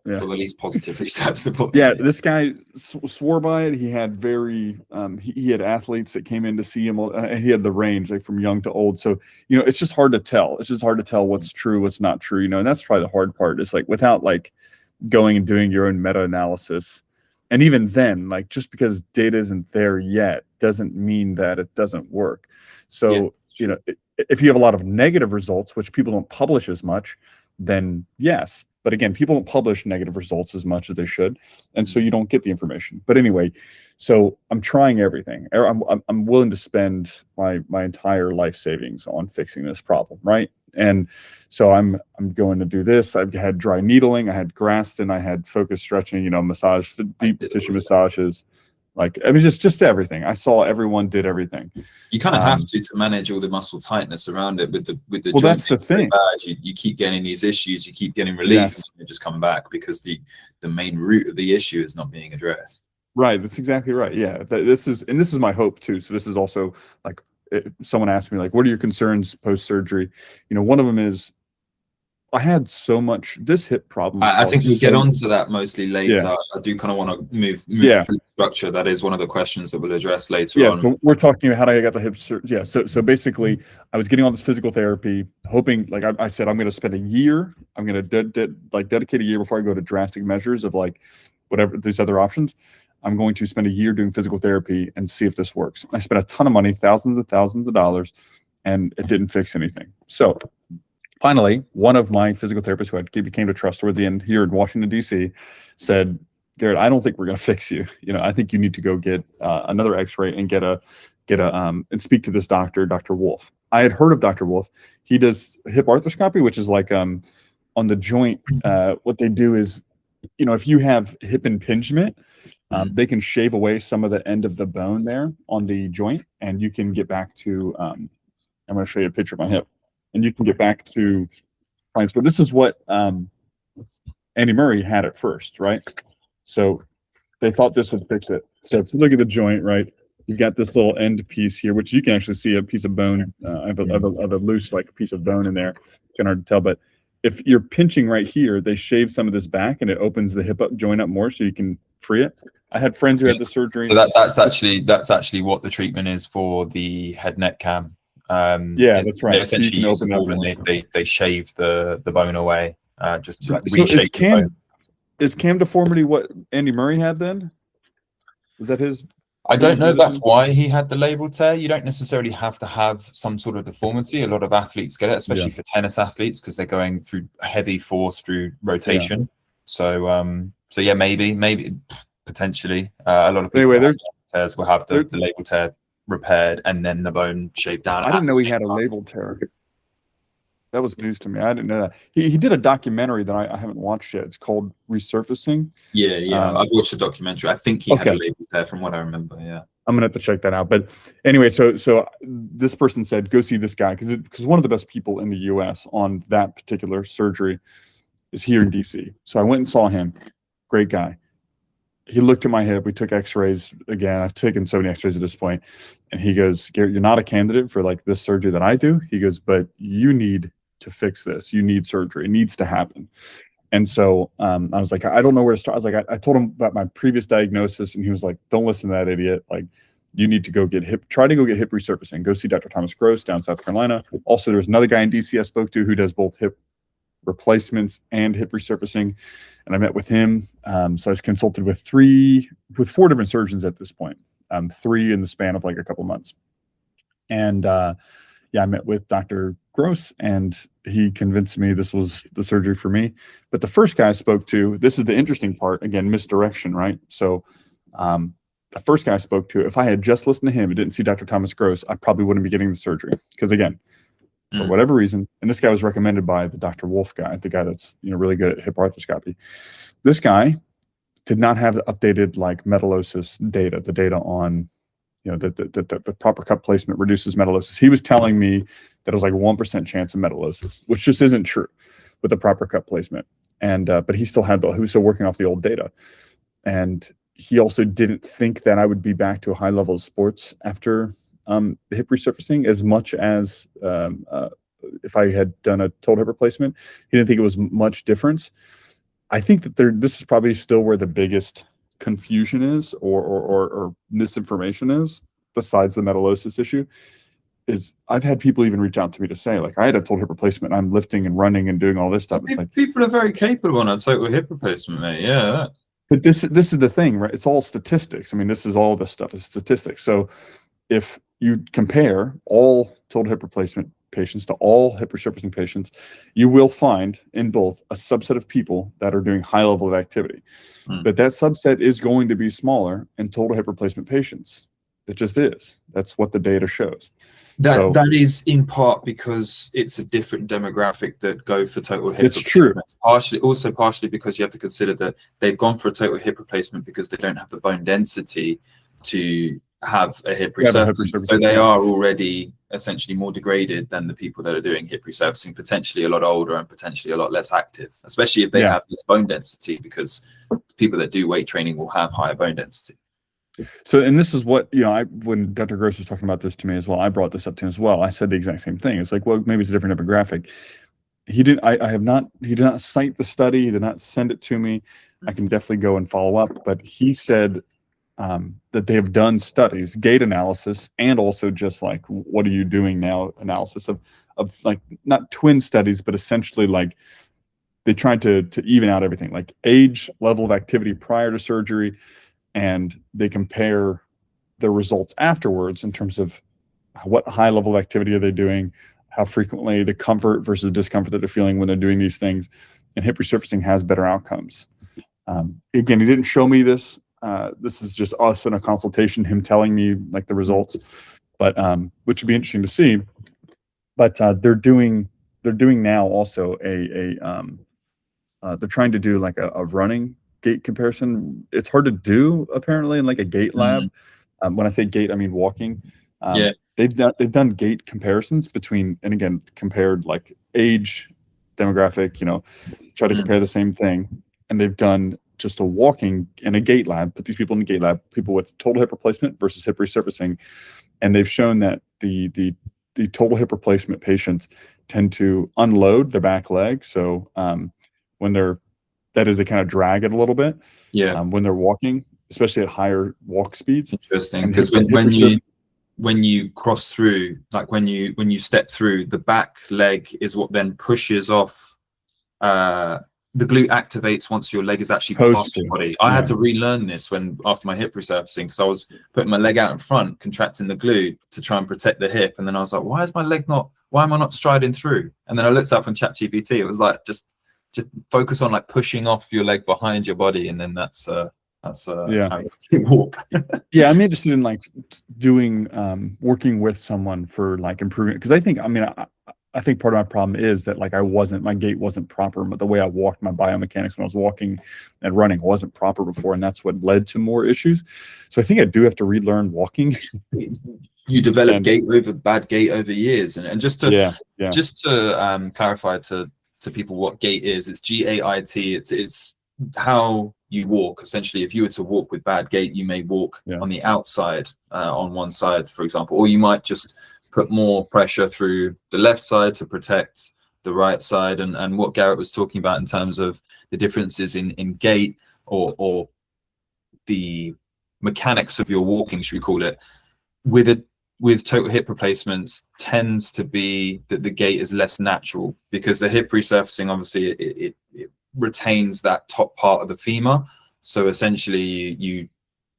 Yeah. Or the least positive research supporting Yeah, it. this guy swore by it. He had he had athletes that came in to see him, and he had the range like from young to old. So, it's just hard to tell. It's just hard to tell what's true, what's not true, and that's probably the hard part. It's like without like going and doing your own meta-analysis. And even then, like just because data isn't there yet doesn't mean that it doesn't work. So, if you have a lot of negative results, which people don't publish as much, then yes. But again, people don't publish negative results as much as they should. And so you don't get the information. But anyway, so I'm trying everything. I'm willing to spend my entire life savings on fixing this problem, right? And so I'm going to do this. I've had dry needling, I had Graston, I had focus stretching, massage, deep tissue massages. Like, I mean, just everything. I saw everyone did everything. You kind of have to manage all the muscle tightness around it with the well, that's the thing. You keep getting these issues, you keep getting relief, Yes. and they just come back because the main root of the issue is not being addressed. Right. That's exactly right. Yeah. This is my hope too. So this is also like, someone asked me like, what are your concerns post-surgery? One of them is I had so much this hip problem. I think we'll get onto that mostly later. Yeah. I do kind of want to move Yeah. through the structure. That is one of the questions that we'll address later Yes, on. but we're talking about how I got the hip surgery. Yeah, so basically, I was getting all this physical therapy, hoping, like I said, I'm going to spend a year. I'm going to dedicate a year before I go to drastic measures of like whatever these other options. I'm going to spend a year doing physical therapy and see if this works. I spent a ton of money, thousands of dollars, and it didn't fix anything. So finally, one of my physical therapists who I became a trustworthy in here in Washington, D.C. said, Garrett, I don't think we're going to fix you. I think you need to go get another X-ray and get a and speak to this doctor, Dr. Wolf. I had heard of Dr. Wolf. He does hip arthroscopy, which is like on the joint. What they do is, if you have hip impingement, they can shave away some of the end of the bone there on the joint, and you can get back to. I'm going to show you a picture of my hip, and you can get back to. So this is what Andy Murray had at first, right? So they thought this would fix it. So if you look at the joint, right, you've got this little end piece here, which you can actually see a piece of bone. I have a loose like piece of bone in there. Kind of hard to tell, but if you're pinching right here, they shave some of this back and it opens the hip joint up more so you can free it. I had friends who had the surgery. So that's actually what the treatment is for the head neck cam. Yeah, that's right. They essentially use a ball and they shave the bone away. Reshape the bone. Is cam deformity what Andy Murray had then? Is that his? I don't know. That's why he had the labral tear. You don't necessarily have to have some sort of deformity. A lot of athletes get it, especially for tennis athletes, because they're going through heavy force through rotation. Yeah. So yeah, maybe potentially a lot of people tears will have the labral tear repaired and then the bone shaved down. I didn't know he had a labral tear. That was news to me. I didn't know that. He did a documentary that I haven't watched yet. It's called Resurfacing. Yeah. I've watched the documentary. I think he had a label there from what I remember. Yeah. I'm gonna have to check that out. But anyway, so this person said, go see this guy because one of the best people in the US on that particular surgery is here in DC. So I went and saw him. Great guy. He looked at my hip. We took x-rays again. I've taken so many x-rays at this point. And he goes, Garrett, you're not a candidate for like this surgery that I do. He goes, but you need to fix this. You need surgery. It needs to happen. And so I was like, I don't know where to start. I was like, I told him about my previous diagnosis, and he was like, don't listen to that idiot. Like, you need to go get try to go get hip resurfacing. Go see Dr. Thomas Gross down South Carolina. Also, there's another guy in DC I spoke to who does both hip replacements and hip resurfacing. And I met with him. So I was consulted with 4 different surgeons at this point, 3 in the span of like a couple months. And I met with Dr. Gross, and he convinced me this was the surgery for me. But the first guy I spoke to, this is the interesting part, again, misdirection, right? So the first guy I spoke to, if I had just listened to him and didn't see Dr. Thomas Gross, I probably wouldn't be getting the surgery. Because again, for whatever reason, and this guy was recommended by the Dr. Wolf guy, the guy that's really good at hip arthroscopy. This guy did not have the updated like metallosis data, the data on the proper cup placement reduces metallosis. He was telling me that it was like 1% chance of metallosis, which just isn't true with the proper cup placement. And but he was still working off the old data, and he also didn't think that I would be back to a high level of sports after hip resurfacing as much as if I had done a total hip replacement. He didn't think it was much difference. I think that this is probably still where the biggest confusion is, or misinformation is, besides the metallosis issue. Is I've had people even reach out to me to say, like, I had a total hip replacement, I'm lifting and running and doing all this stuff. It's like, people are very capable on a total hip replacement, mate. Yeah. But this is the thing, right? It's all statistics. I mean, this is all this stuff is statistics. So if you compare all total hip replacement patients to all hip resurfacing patients, you will find in both a subset of people that are doing high level of activity. But that subset is going to be smaller in total hip replacement patients. It just is. That's what the data shows. That is in part because it's a different demographic that go for total hip replacement. It's true. Partially because you have to consider that they've gone for a total hip replacement because they don't have the bone density to have a hip resurfacing. So they are already essentially more degraded than the people that are doing hip resurfacing, potentially a lot older and potentially a lot less active, especially if they have less bone density, because people that do weight training will have higher bone density. So, and this is what, when Dr. Gross was talking about this to me as well, I brought this up to him as well. I said the exact same thing. It's like, well, maybe it's a different demographic. He did not cite the study. He did not send it to me. I can definitely go and follow up, but he said that they have done studies, gait analysis, and also just like, what are you doing now analysis of like, not twin studies, but essentially like they tried to even out everything, like age, level of activity prior to surgery, and they compare the results afterwards in terms of what high level of activity are they doing, how frequently, the comfort versus discomfort that they're feeling when they're doing these things, and hip resurfacing has better outcomes. Again, he didn't show me this. This is just us in a consultation, him telling me like the results, but which would be interesting to see. But they're doing now also they're trying to do like a running gait comparison. It's hard to do apparently in like a gait lab. When I say gait, I mean walking. They've done gait comparisons between, and again, compared like age, demographic, try to compare the same thing. And they've done just a walking in a gait lab, put these people in a gait lab, people with total hip replacement versus hip resurfacing. And they've shown that the total hip replacement patients tend to unload their back leg. So when they kind of drag it a little bit. When they're walking, especially at higher walk speeds. Interesting, because when you cross through, like when you step through, the back leg is what then pushes off. The glute activates once your leg is actually past your body. I had to relearn this after my hip resurfacing, because I was putting my leg out in front, contracting the glute to try and protect the hip, and then I was like, why am I not striding through? And then I looked up on ChatGPT. It was like just focus on like pushing off your leg behind your body, and then that's how you walk. I'm interested in like doing working with someone for like improving, because I think part of my problem is that like my gait wasn't proper. The way I walked, my biomechanics when I was walking and running wasn't proper before, and that's what led to more issues. So I think I do have to relearn walking. You develop bad gait over years, and just to clarify to people what gait is, it's GAIT. It's how you walk. Essentially, if you were to walk with bad gait, you may walk on the outside, on one side, for example, or you might just put more pressure through the left side to protect the right side. And what Garrett was talking about in terms of the differences in gait or the mechanics of your walking, should we call it, with total hip replacements, tends to be that the gait is less natural, because the hip resurfacing, obviously it retains that top part of the femur. So essentially you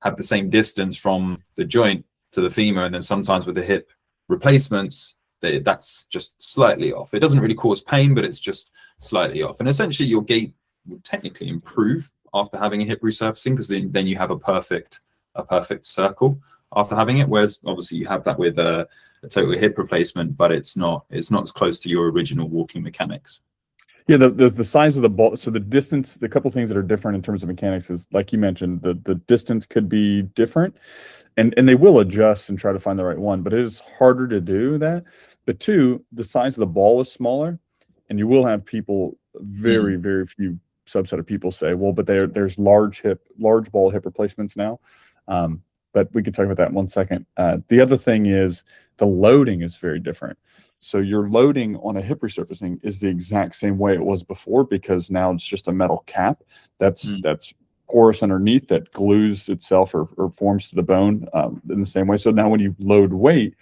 have the same distance from the joint to the femur, and then sometimes with the hip replacements, that's just slightly off. It doesn't really cause pain, but it's just slightly off. And essentially your gait would technically improve after having a hip resurfacing, because then you have a perfect circle after having it, whereas obviously you have that with a total hip replacement, but it's not as close to your original walking mechanics. Yeah, the size of the ball, so the distance, the couple things that are different in terms of mechanics is, like you mentioned, the distance could be different, and they will adjust and try to find the right one, but it is harder to do that. But two, the size of the ball is smaller, and you will have people, very, Mm. very few subset of people say, well, but there's large ball hip replacements now. But we can talk about that in 1 second. The other thing is the loading is very different. So your loading on a hip resurfacing is the exact same way it was before, because now it's just a metal cap that's porous underneath that glues itself or forms to the bone in the same way. So now when you load weight,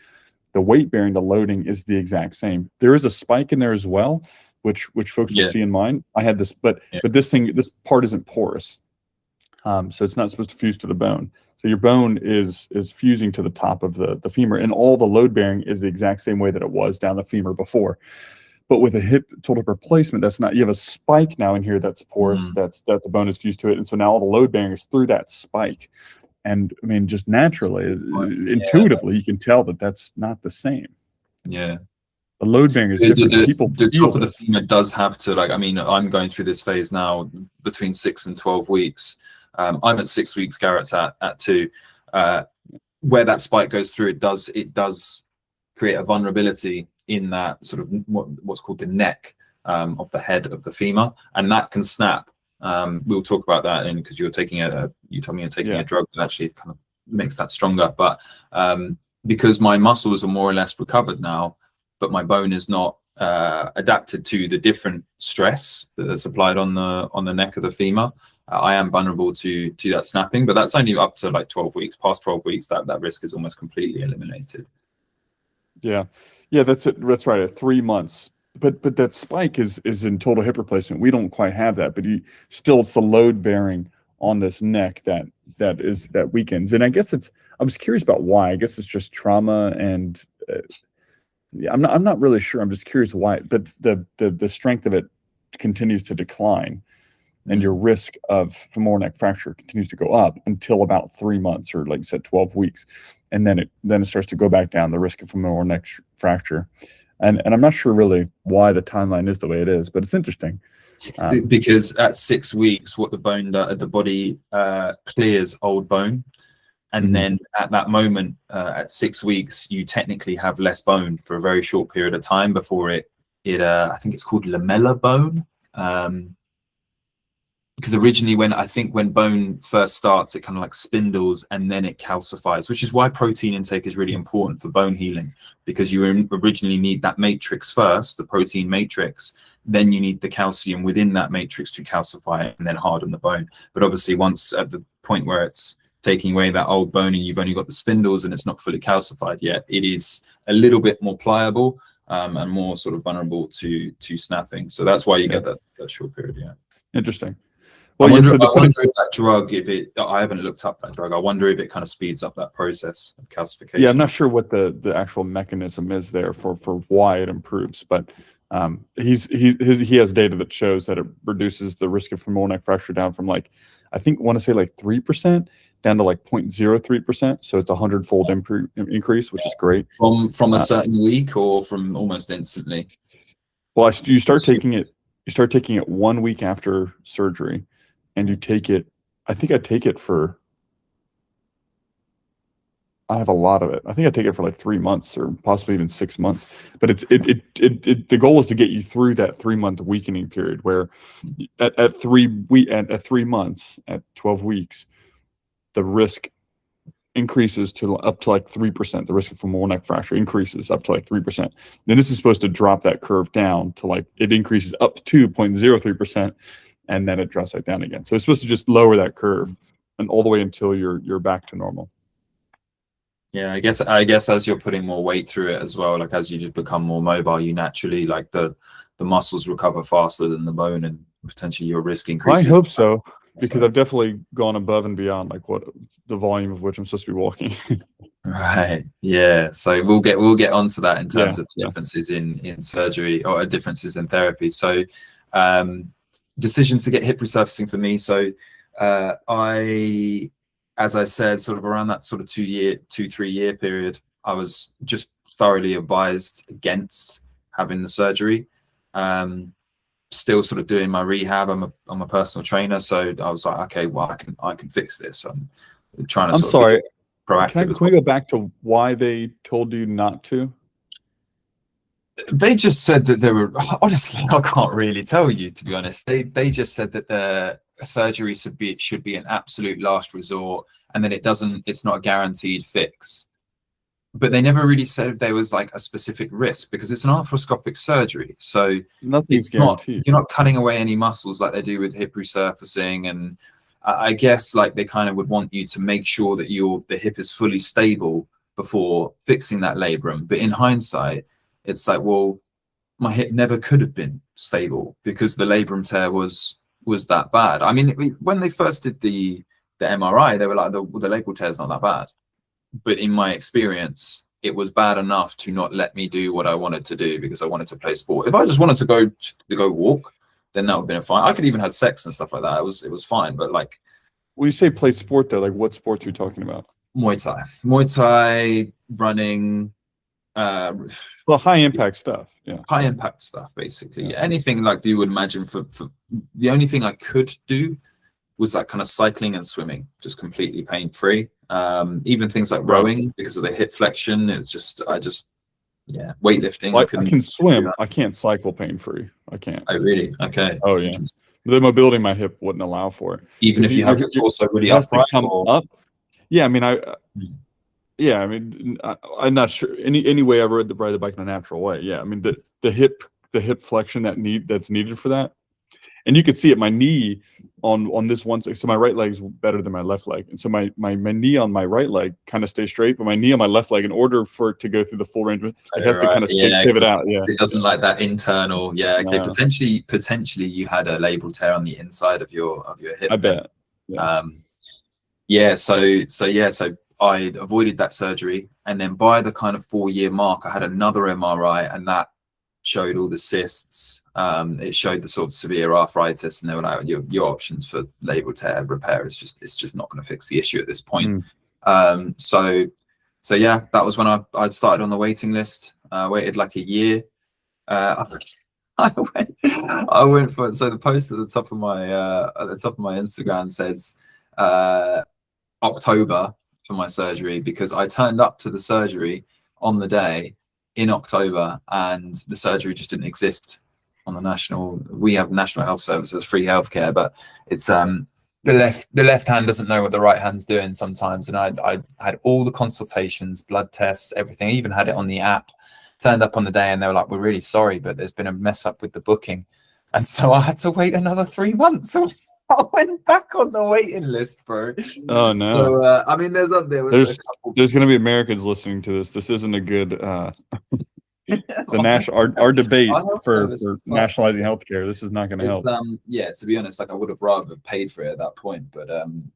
the weight bearing, the loading is the exact same. There is a spike in there as well, which folks will see in mine. I had this, but this part isn't porous. So it's not supposed to fuse to the bone. So your bone is fusing to the top of the femur, and all the load bearing is the exact same way that it was down the femur before. But with a total hip replacement, that's not. You have a spike now in here that's porous, that the bone is fused to it, and so now all the load bearing is through that spike. And I mean, just naturally, intuitively, you can tell that that's not the same. Yeah. The load bearing is different. The top of the femur does have to, like, I mean, I'm going through this phase now between 6 and 12 weeks. I'm at 6 weeks, Garrett's at 2. Where that spike goes through, it does create a vulnerability in that sort of what's called the neck of the head of the femur, and that can snap. We'll talk about that, because you told me you're taking a drug that actually kind of makes that stronger. But because my muscles are more or less recovered now, but my bone is not adapted to the different stress that's applied on the neck of the femur, I am vulnerable to that snapping. But that's only up to like 12 weeks. Past 12 weeks, that risk is almost completely eliminated. Yeah, that's it. That's right. At 3 months, but that spike is in total hip replacement. We don't quite have that, but it's the load bearing on this neck that weakens. And I guess I was curious about why. I guess it's just trauma, and I'm not really sure. I'm just curious why. But the strength of it continues to decline, and your risk of femoral neck fracture continues to go up until about 3 months, or like you said, 12 weeks. And then it starts to go back down, the risk of femoral neck fracture. And I'm not sure really why the timeline is the way it is, but it's interesting. Because at 6 weeks, what the body clears old bone. And then at that moment, at 6 weeks, you technically have less bone for a very short period of time before I think it's called lamella bone. Because originally when bone first starts, it kind of like spindles and then it calcifies, which is why protein intake is really important for bone healing, because you originally need that matrix first, the protein matrix, then you need the calcium within that matrix to calcify and then harden the bone. But obviously once at the point where it's taking away that old bone and you've only got the spindles and it's not fully calcified yet, it is a little bit more pliable and more sort of vulnerable to snapping. So that's why you get that short period. Yeah. Interesting. Well, I wonder if that drug, I haven't looked up that drug. I wonder if it kind of speeds up that process of calcification. Yeah, I'm not sure what the actual mechanism is there for why it improves, but he has data that shows that it reduces the risk of femoral neck fracture down from like, I want to say like 3% down to like 0.03%. So it's 100-fold increase, which is great. From a certain week, or from almost instantly? Well, you start taking it 1 week after surgery, and you take it. I think I take it for. I have a lot of it. I think I take it for like 3 months, or possibly even 6 months. But the goal is to get you through that 3-month weakening period, where at 3 months, at 12 weeks, the risk increases to up to like 3%. The risk of femoral neck fracture increases up to like 3%. Then this is supposed to drop that curve down to like, it increases up to 0.03%, and then it drops right down again. So it's supposed to just lower that curve and all the way until you're back to normal. Yeah, I guess as you're putting more weight through it as well, like as you just become more mobile, you naturally, like the muscles recover faster than the bone, and potentially your risk increases. I hope so, because I've definitely gone above and beyond like what the volume of which I'm supposed to be walking. Right. Yeah. So we'll get onto that in terms of differences in surgery, or differences in therapy. So decision to get hip resurfacing for me. So as I said, sort of around that sort of 2-3 year period, I was just thoroughly advised against having the surgery. still sort of doing my rehab. I'm a personal trainer, so I was like, okay, well, I can fix this. I'm trying to I'm sort of sorry. be proactive Can as we possible. go back to why they told you not to? They just said that they were, honestly, I can't really tell you, to be honest. They just said that the surgery should be an absolute last resort, and then it's not a guaranteed fix. But they never really said if there was like a specific risk, because it's an arthroscopic surgery. So Nothing's guaranteed. you're not cutting away any muscles like they do with hip resurfacing. And I guess like they kind of would want you to make sure that the hip is fully stable before fixing that labrum. But in hindsight, it's like, well, my hip never could have been stable because the labrum tear was that bad. I mean, when they first did the MRI, they were like, the labral tear is not that bad. But in my experience, it was bad enough to not let me do what I wanted to do because I wanted to play sport. If I just wanted to go walk, then that would have been fine. I could even have sex and stuff like that. It was fine. But like, when you say play sport, though, like what sports are you talking about? Muay Thai, running, well, high impact stuff. Yeah, high impact stuff, basically. Yeah. Anything like you would imagine. For the only thing I could do was like kind of cycling and swimming, just completely pain free. Even things like rowing, because of the hip flexion, yeah, weightlifting. Well, I can swim. I can't cycle pain free. I can't. Oh, really? Okay. Oh, yeah. The mobility in my hip wouldn't allow for it. Even if you have your torso really upright, up. Yeah, I mean, yeah, I mean, I'm not sure any way I rode the bike in a natural way. Yeah, I mean the hip flexion that's needed for that. And you could see it, my knee on this one side. So my right leg is better than my left leg. And so my knee on my right leg kind of stays straight, but my knee on my left leg, in order for it to go through the full range, it has to kind of pivot out. Yeah. It doesn't like that internal. Yeah. Okay. No. Potentially you had a labral tear on the inside of your hip. I bet. Yeah. So I avoided that surgery. And then by the kind of 4-year mark, I had another MRI, and that showed all the cysts. It showed the sort of severe arthritis, and they were like, your options for labral tear repair it's just not going to fix the issue at this point. So yeah, that was when I started on the waiting list. Waited like a year. I went for, so the post at the top of my Instagram says October for my surgery, because I turned up to the surgery on the day in October, and the surgery just didn't exist on the national. We have National Health Services, free healthcare, but it's the left hand doesn't know what the right hand's doing sometimes. And I had all the consultations, blood tests, everything. I even had it on the app. Turned up on the day, and they were like, "We're really sorry, but there's been a mess up with the booking." And so I had to wait another 3 months. So I went back on the waiting list, bro. Oh no! So I mean, there's going to be Americans listening to this. This isn't a good. Our debate for nationalizing healthcare. This is not going to help. Yeah, to be honest, like I would have rather paid for it at that point, but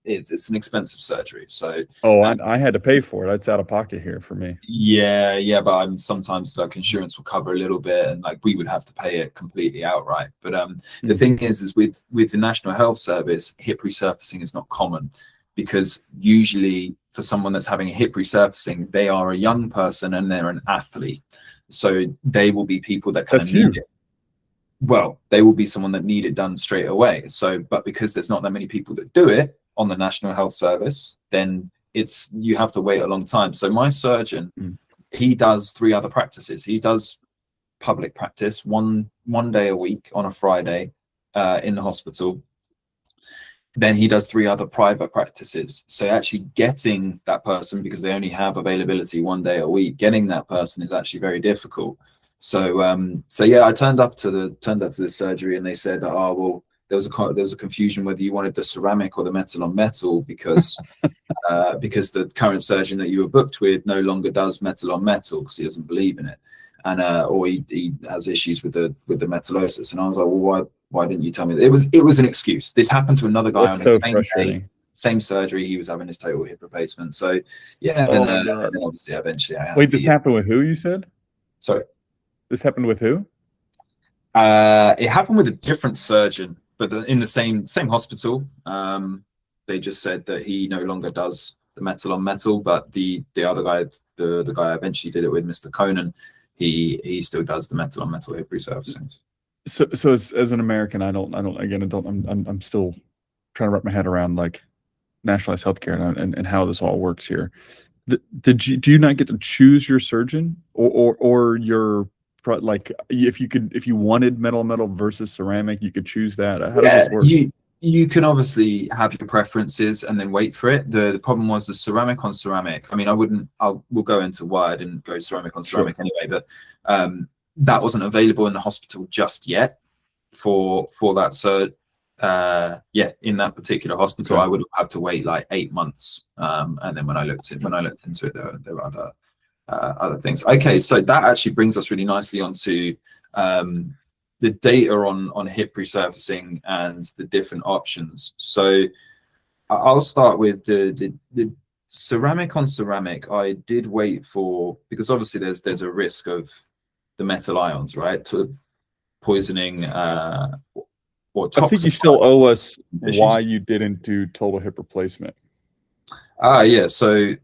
it's an expensive surgery. So I had to pay for it. It's out of pocket here for me. Yeah, but sometimes like insurance will cover a little bit, and like we would have to pay it completely outright. But the thing is with the National Health Service, hip resurfacing is not common, because usually for someone that's having a hip resurfacing, they are a young person and they're an athlete. So they will be people that kind of need it. Well, they will be someone that need it done straight away. So, but because there's not that many people that do it on the National Health Service, then you have to wait a long time. So my surgeon, he does 3 other practices. He does public practice one day a week on a Friday in the hospital. Then he does 3 other private practices. So actually getting that person, because they only have availability 1 day a week, getting that person is actually very difficult. So yeah, I turned up to the surgery, and they said, oh well, there was a confusion whether you wanted the ceramic or the metal on metal, because the current surgeon that you were booked with no longer does metal on metal because he doesn't believe in it, and or he has issues with the metallosis. And I was like, well, why didn't you tell me that? It was an excuse. This happened to another guy on the same day, same surgery. He was having his total hip replacement. So yeah, and then obviously eventually I had. Wait, this happened with who, you said? Sorry, this happened with who? It happened with a different surgeon, but in the same hospital. They just said that he no longer does the metal on metal, but the other guy, the guy I eventually did it with, Mr. Conan, he still does the metal on metal hip resurfacing. So as an American, I'm still trying to wrap my head around like nationalized healthcare and how this all works here. Do you not get to choose your surgeon or your like if you wanted metal versus ceramic, you could choose that? How does Yeah, this work? you can obviously have your preferences and then wait for it. The problem was the ceramic on ceramic. I mean, we'll go into why I didn't go ceramic on ceramic anyway, but that wasn't available in the hospital just yet for that. So yeah, in that particular hospital, I would have to wait like 8 months. And then when I looked into it, there were other things. Okay, so that actually brings us really nicely onto the data on hip resurfacing and the different options. So I'll start with the ceramic on ceramic. I did wait for, because obviously there's a risk of the metal ions, right, to poisoning or I think you still owe us why you didn't do total hip replacement. Yeah, so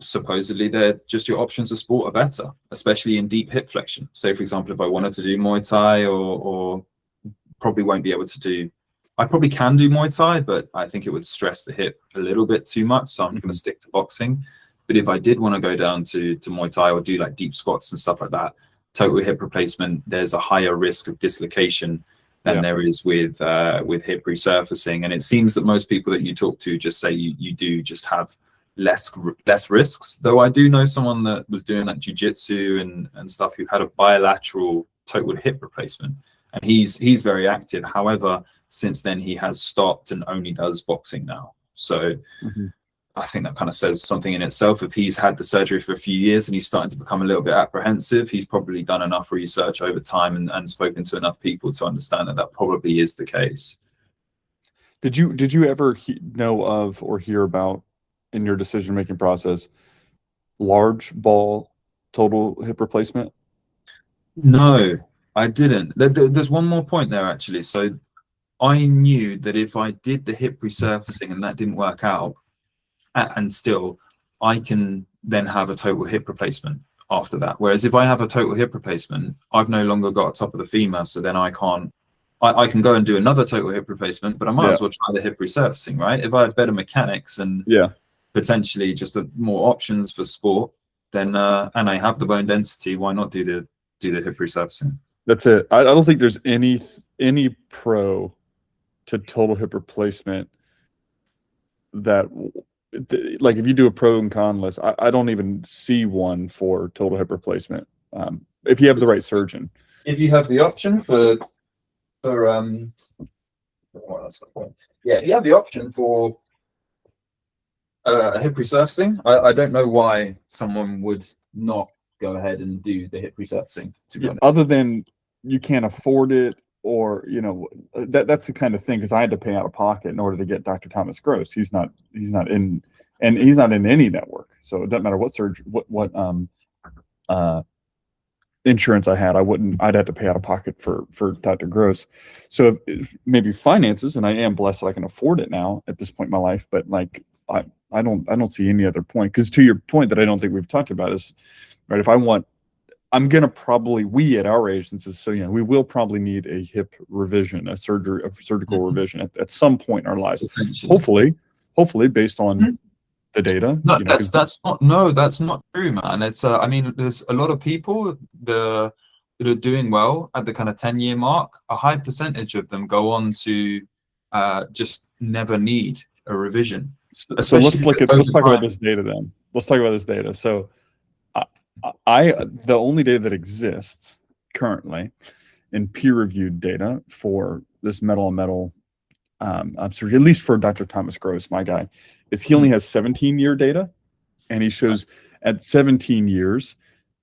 supposedly they're just your options of sport are better, especially in deep hip flexion. Say, for example, if I wanted to do Muay Thai or probably won't be able to do, I probably can do Muay Thai, but I think it would stress the hip a little bit too much. So I'm going to stick to boxing. But if I did want to go down to Muay Thai or do like deep squats and stuff like that, total hip replacement, there's a higher risk of dislocation than there is with hip resurfacing. And it seems that most people that you talk to just say you do just have less risks. Though I do know someone that was doing like jiu-jitsu and stuff who had a bilateral total hip replacement, and he's very active. However, since then he has stopped and only does boxing now. So I think that kind of says something in itself. If he's had the surgery for a few years and he's starting to become a little bit apprehensive, he's probably done enough research over time and spoken to enough people to understand that probably is the case. Did you ever know of or hear about, in your decision-making process, large ball total hip replacement? No, I didn't. There's one more point there, actually. So I knew that if I did the hip resurfacing and that didn't work out, and still I can then have a total hip replacement after that. Whereas if I have a total hip replacement, I've no longer got a top of the femur, so then I can't, I can go and do another total hip replacement, but I might as well try the hip resurfacing, right? If I have better mechanics and potentially just more options for sport, then and I have the bone density, why not do the hip resurfacing? That's it. I don't think there's any pro to total hip replacement that, like, if you do a pro and con list, I don't even see one for total hip replacement. If you have the right surgeon, if you have the option for yeah, if you have the option for hip resurfacing, I don't know why someone would not go ahead and do the hip resurfacing, to be honest. Other than you can't afford it, or that's the kind of thing, because I had to pay out of pocket in order to get Dr. Thomas Gross. He's not in any network, so it doesn't matter what insurance I had, I'd have to pay out of pocket for Dr. Gross. So if maybe finances, and I am blessed that I can afford it now at this point in my life, but like I don't see any other point. Because to your point that I don't think we've talked about is, right, if I'm gonna probably, we at our age, since it's so young, we will probably need a hip revision, a surgical revision at some point in our lives. Hopefully based on the data. No, that's not true, man. It's I mean, there's a lot of people that are doing well at the kind of 10-year mark. A high percentage of them go on to just never need a revision. So let's talk about this data then. Let's talk about this data. So the only data that exists currently in peer-reviewed data for this metal surgery, at least for Dr. Thomas Gross, my guy, is he only has 17-year data, and he shows at 17 years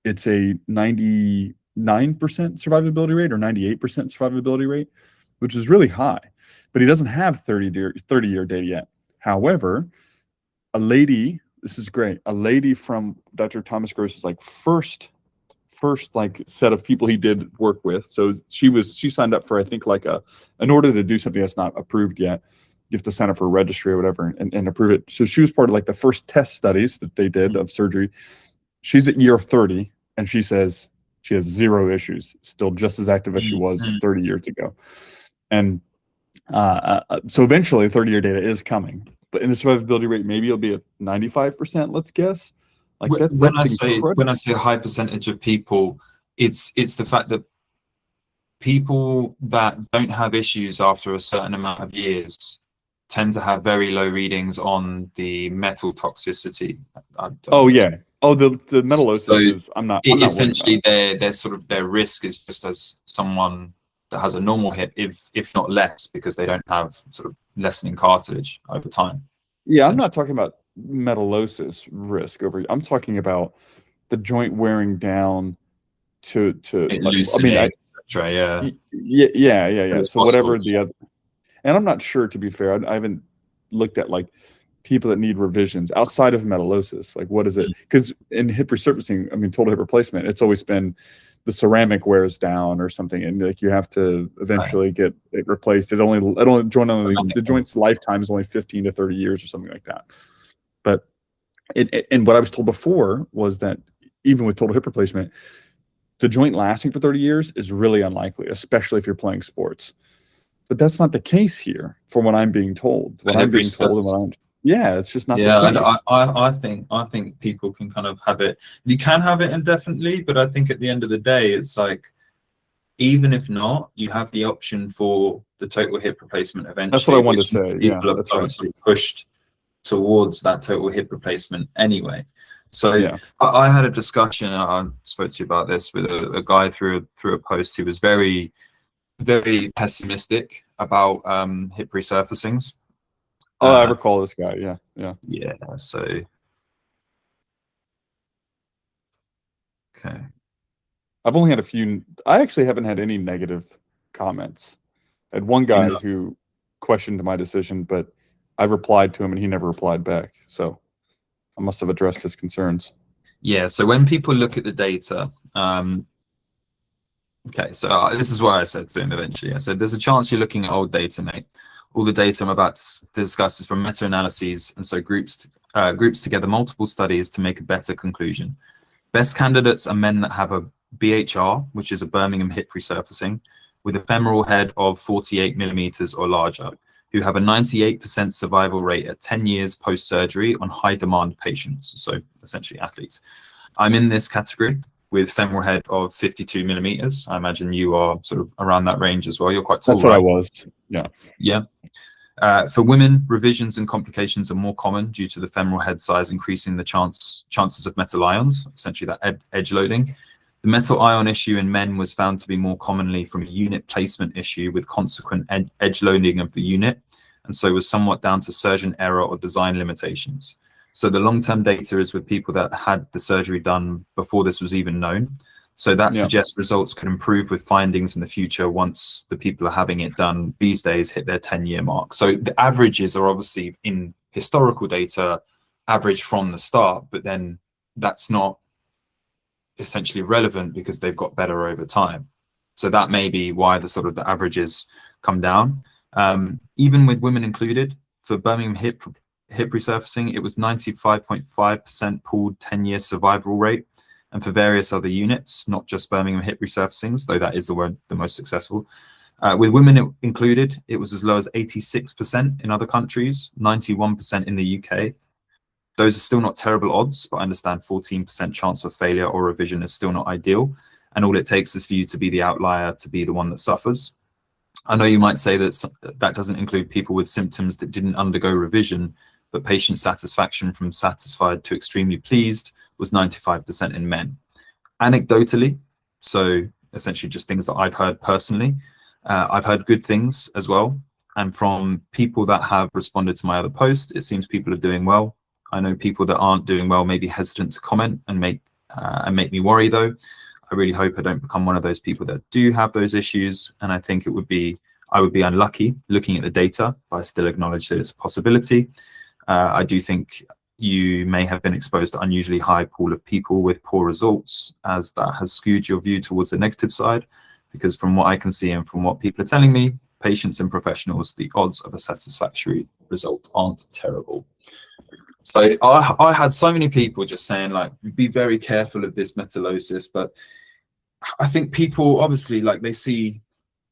it's a 99% survivability rate or 98% survivability rate, which is really high. But he doesn't have 30-year data yet. However, this is great. A lady from Dr. Thomas Gross's like first like set of people he did work with. So she signed up for, I think, like in order to do something that's not approved yet, you have to sign up for a registry or whatever and approve it. So she was part of like the first test studies that they did of surgery. She's at year 30 and she says, She has zero issues, still just as active as she was 30 years ago. And so eventually 30-year data is coming, but in the survivability rate, maybe it'll be at 95%, let's guess. Like when I incredible. say a high percentage of people, it's the fact that people that don't have issues after a certain amount of years tend to have very low readings on the metal toxicity. Oh yeah. Oh, the metallosis So is. I'm not essentially worried their sort of their risk is just as someone that has a normal hip, if not less, because they don't have sort of lessening cartilage over time. Yeah, I'm not talking about metallosis risk over. I'm talking about the joint wearing down to like, I mean, yeah. So whatever the other, and I'm not sure, to be fair. I haven't looked at like people that need revisions outside of metallosis. Like, what is it? Because in hip resurfacing, I mean, total hip replacement, it's always been the ceramic wears down or something, and like you have to eventually get it replaced. The joint's lifetime is only 15 to 30 years or something like that. But and what I was told before was that even with total hip replacement, the joint lasting for 30 years is really unlikely, especially if you're playing sports. But that's not the case here, from what I'm being told. Yeah, it's just not the case. And I think people can kind of have it. You can have it indefinitely, but I think at the end of the day, it's like, even if not, you have the option for the total hip replacement eventually. That's what I wanted to say. People are sort of pushed towards that total hip replacement anyway. So yeah. I had a discussion. I spoke to you about this with a guy through a post who was very, very pessimistic about hip resurfacings. Oh, I recall this guy. Yeah. So, okay. I've only had a few. I actually haven't had any negative comments. I had one guy who questioned my decision, but I replied to him and he never replied back. So I must have addressed his concerns. Yeah. So when people look at the data, okay, so this is what I said to him eventually. I said, there's a chance you're looking at old data, mate. All the data I'm about to discuss is from meta-analyses, and so groups together multiple studies to make a better conclusion. Best candidates are men that have a BHR, which is a Birmingham hip resurfacing, with a femoral head of 48 millimeters or larger, who have a 98% survival rate at 10 years post-surgery on high-demand patients, so essentially athletes. I'm in this category with femoral head of 52 millimeters. I imagine you are sort of around that range as well. You're quite tall. That's what I was. Yeah. Yeah. For women, revisions and complications are more common due to the femoral head size increasing the chances of metal ions, essentially that edge loading. The metal ion issue in men was found to be more commonly from a unit placement issue with consequent edge loading of the unit, and so was somewhat down to surgeon error or design limitations. So the long-term data is with people that had the surgery done before this was even known. So that suggests results could improve with findings in the future once the people are having it done these days hit their 10-year mark. So the averages are obviously in historical data average from the start, but then that's not essentially relevant because they've got better over time. So that may be why the sort of the averages come down. Even with women included, for Birmingham hip resurfacing, it was 95.5% pooled 10-year survival rate. And for various other units, not just Birmingham hip resurfacings, though that is the most successful. With women included, it was as low as 86% in other countries, 91% in the UK. Those are still not terrible odds, but I understand 14% chance of failure or revision is still not ideal. And all it takes is for you to be the outlier, to be the one that suffers. I know you might say that that doesn't include people with symptoms that didn't undergo revision, but patient satisfaction from satisfied to extremely pleased was 95% in men. Anecdotally, so essentially just things that I've heard personally, I've heard good things as well. And from people that have responded to my other post, it seems people are doing well. I know people that aren't doing well may be hesitant to comment and make me worry though. I really hope I don't become one of those people that do have those issues. And I think I would be unlucky looking at the data, but I still acknowledge that it's a possibility. I do think you may have been exposed to unusually high pool of people with poor results, as that has skewed your view towards the negative side, because from what I can see and from what people are telling me, patients and professionals, the odds of a satisfactory result aren't terrible. So I had so many people just saying, like, be very careful of this metallosis, but I think people obviously, like, they see,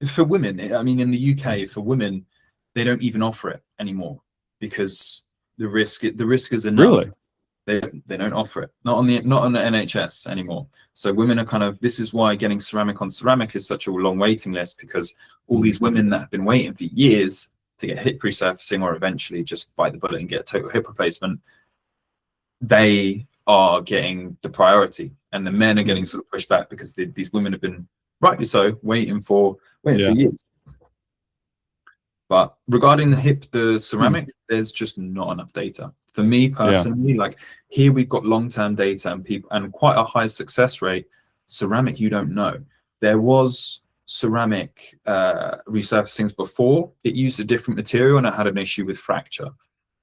for women, I mean, in the UK, for women, they don't even offer it anymore because the risk is enough. Really? They don't offer it, not on the NHS anymore. So women are kind of, this is why getting ceramic on ceramic is such a long waiting list, because all these women that have been waiting for years to get hip resurfacing, or eventually just bite the bullet and get a total hip replacement, they are getting the priority, and the men are getting sort of pushed back because these women have been, rightly so, waiting for years. But regarding the ceramic, there's just not enough data. For me personally, like, here we've got long-term data and quite a high success rate. Ceramic, you don't know. There was ceramic resurfacings before. It used a different material and it had an issue with fracture.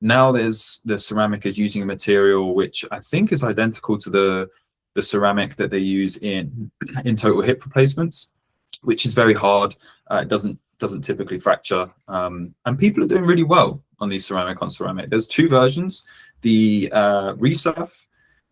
Now the ceramic is using a material which I think is identical to the ceramic that they use in total hip replacements, which is very hard. It doesn't typically fracture, and people are doing really well on these ceramic on ceramic. There's two versions, the Resurf,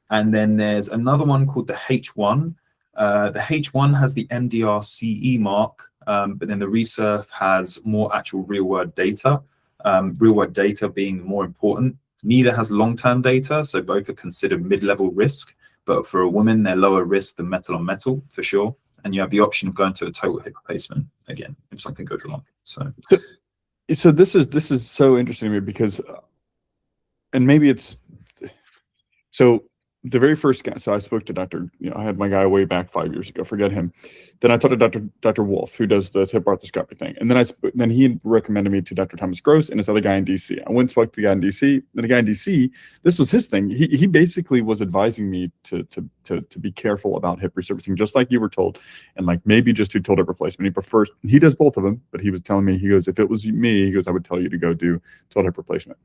and then there's another one called the H1. The H1 has the MDR CE mark, but then the Resurf has more actual real-world data. Real-world data being more important. Neither has long-term data, so both are considered mid-level risk, but for a woman, they're lower risk than metal on metal, for sure. And you have the option of going to a total hip replacement again if something goes wrong. So this is so interesting to me because, and maybe it's so. The very first guy, so I spoke to Dr. I had my guy way back 5 years ago, forget him. Then I talked to Dr. Wolf, who does the hip arthroscopy thing. And then he recommended me to Dr. Thomas Gross and this other guy in DC. I went and spoke to the guy in DC. And the guy in DC, this was his thing. He basically was advising me to be careful about hip resurfacing, just like you were told, and like maybe just do total hip replacement. He does both of them, but he was telling me, he goes, if it was me, he goes, I would tell you to go do total hip replacement.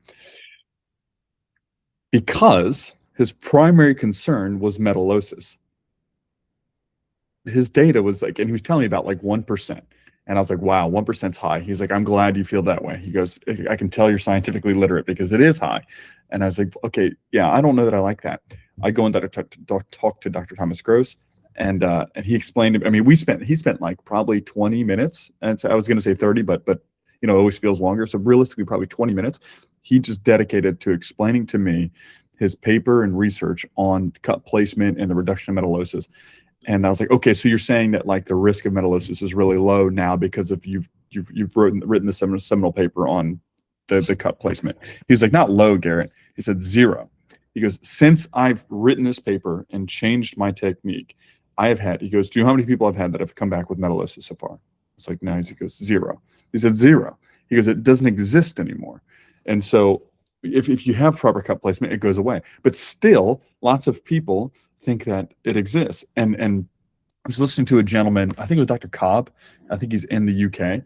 Because his primary concern was metallosis. His data was like, and he was telling me about like 1%. And I was like, wow, 1%'s high. He's like, I'm glad you feel that way. He goes, I can tell you're scientifically literate because it is high. And I was like, okay, yeah, I don't know that I like that. I go and talk to Dr. Thomas Gross, and he explained it. I mean, he spent like probably 20 minutes. And so I was going to say 30, but it always feels longer. So realistically, probably 20 minutes. He just dedicated to explaining to me his paper and research on cut placement and the reduction of metallosis. And I was like, okay, so you're saying that like the risk of metallosis is really low now because of you've written the seminal paper on the cut placement. He was like, not low, Garrett. He said 0. He goes, since I've written this paper and changed my technique, he goes, do you know how many people I've had that have come back with metallosis so far? It's like, no. He goes, 0. He said 0. He goes, it doesn't exist anymore. And so if you have proper cut placement, it goes away. But still, lots of people think that it exists. And I was listening to a gentleman, I think it was Dr. Cobb. I think he's in the UK.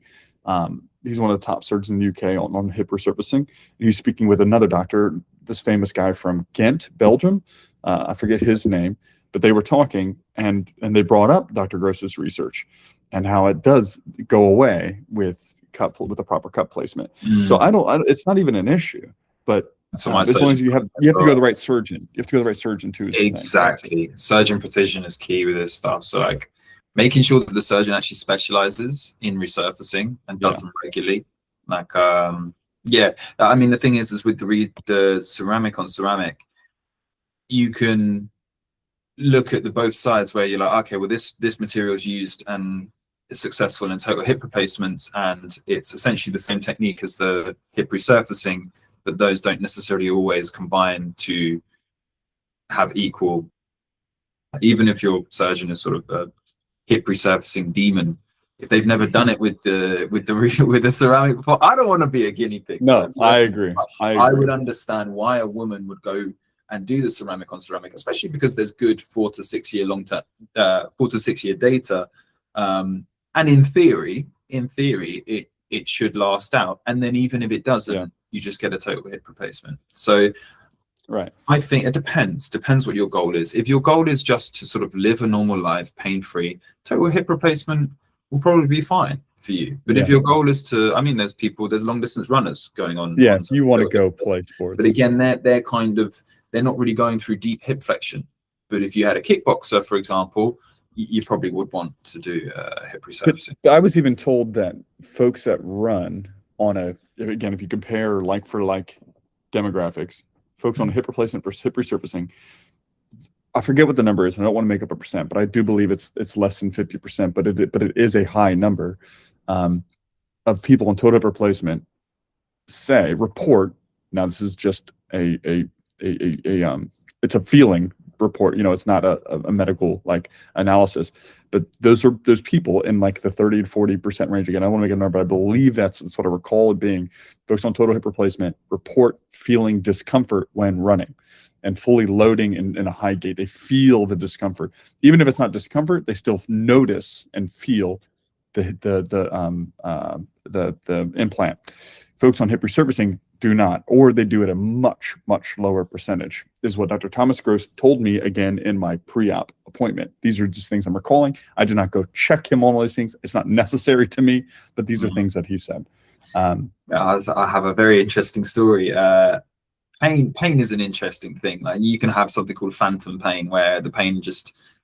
He's one of the top surgeons in the UK on hip resurfacing. He's speaking with another doctor, this famous guy from Ghent, Belgium. I forget his name, but they were talking and they brought up Dr. Gross's research and how it does go away with the proper cut placement. So it's not even an issue. But as long as you have to go to the right surgeon. You have to go to the right surgeon too. Exactly. Surgeon precision is key with this stuff. So like making sure that the surgeon actually specializes in resurfacing and does them regularly. Like I mean, the thing is with the ceramic on ceramic, you can look at both sides where you're like, okay, well this material is used and is successful in total hip replacements, and it's essentially the same technique as the hip resurfacing. But those don't necessarily always combine to have equal. Even if your surgeon is sort of a hip resurfacing demon, if they've never done it with the ceramic before, I don't want to be a guinea pig. No, I agree. I would understand why a woman would go and do the ceramic on ceramic, especially because there's good 4 to 6 year long-term, 4 to 6 year data, and in theory, it should last out. And then even if it doesn't, you just get a total hip replacement. So right, I think it depends what your goal is. If your goal is just to sort of live a normal life pain-free, total hip replacement will probably be fine for you. But if your goal is to, I mean, there's long distance runners going on. Yeah, you want to go play sports. But again, they're not really going through deep hip flexion. But if you had a kickboxer, for example, you probably would want to do hip resurfacing. But I was even told that folks that run on again, if you compare like for like demographics, folks on hip replacement versus hip resurfacing, I forget what the number is, and I don't want to make up a percent, but I do believe it's less than 50%, but it is a high number of people on total hip replacement report. Now this is just it's a feeling report, it's not a medical like analysis, but those people in like the 30 to 40% range. Again, I want to make a number, but I believe that's what I recall it being. Folks on total hip replacement report feeling discomfort when running and fully loading in a high gait. They feel the discomfort. Even if it's not discomfort, they still notice and feel the implant. Folks on hip resurfacing do not, or they do at a much, much lower percentage, is what Dr. Thomas Gross told me again in my pre-op appointment. These are just things I'm recalling. I did not go check him on all these things. It's not necessary to me, but these are things that he said. I have a very interesting story. Pain is an interesting thing. Like, you can have something called phantom pain, where the pain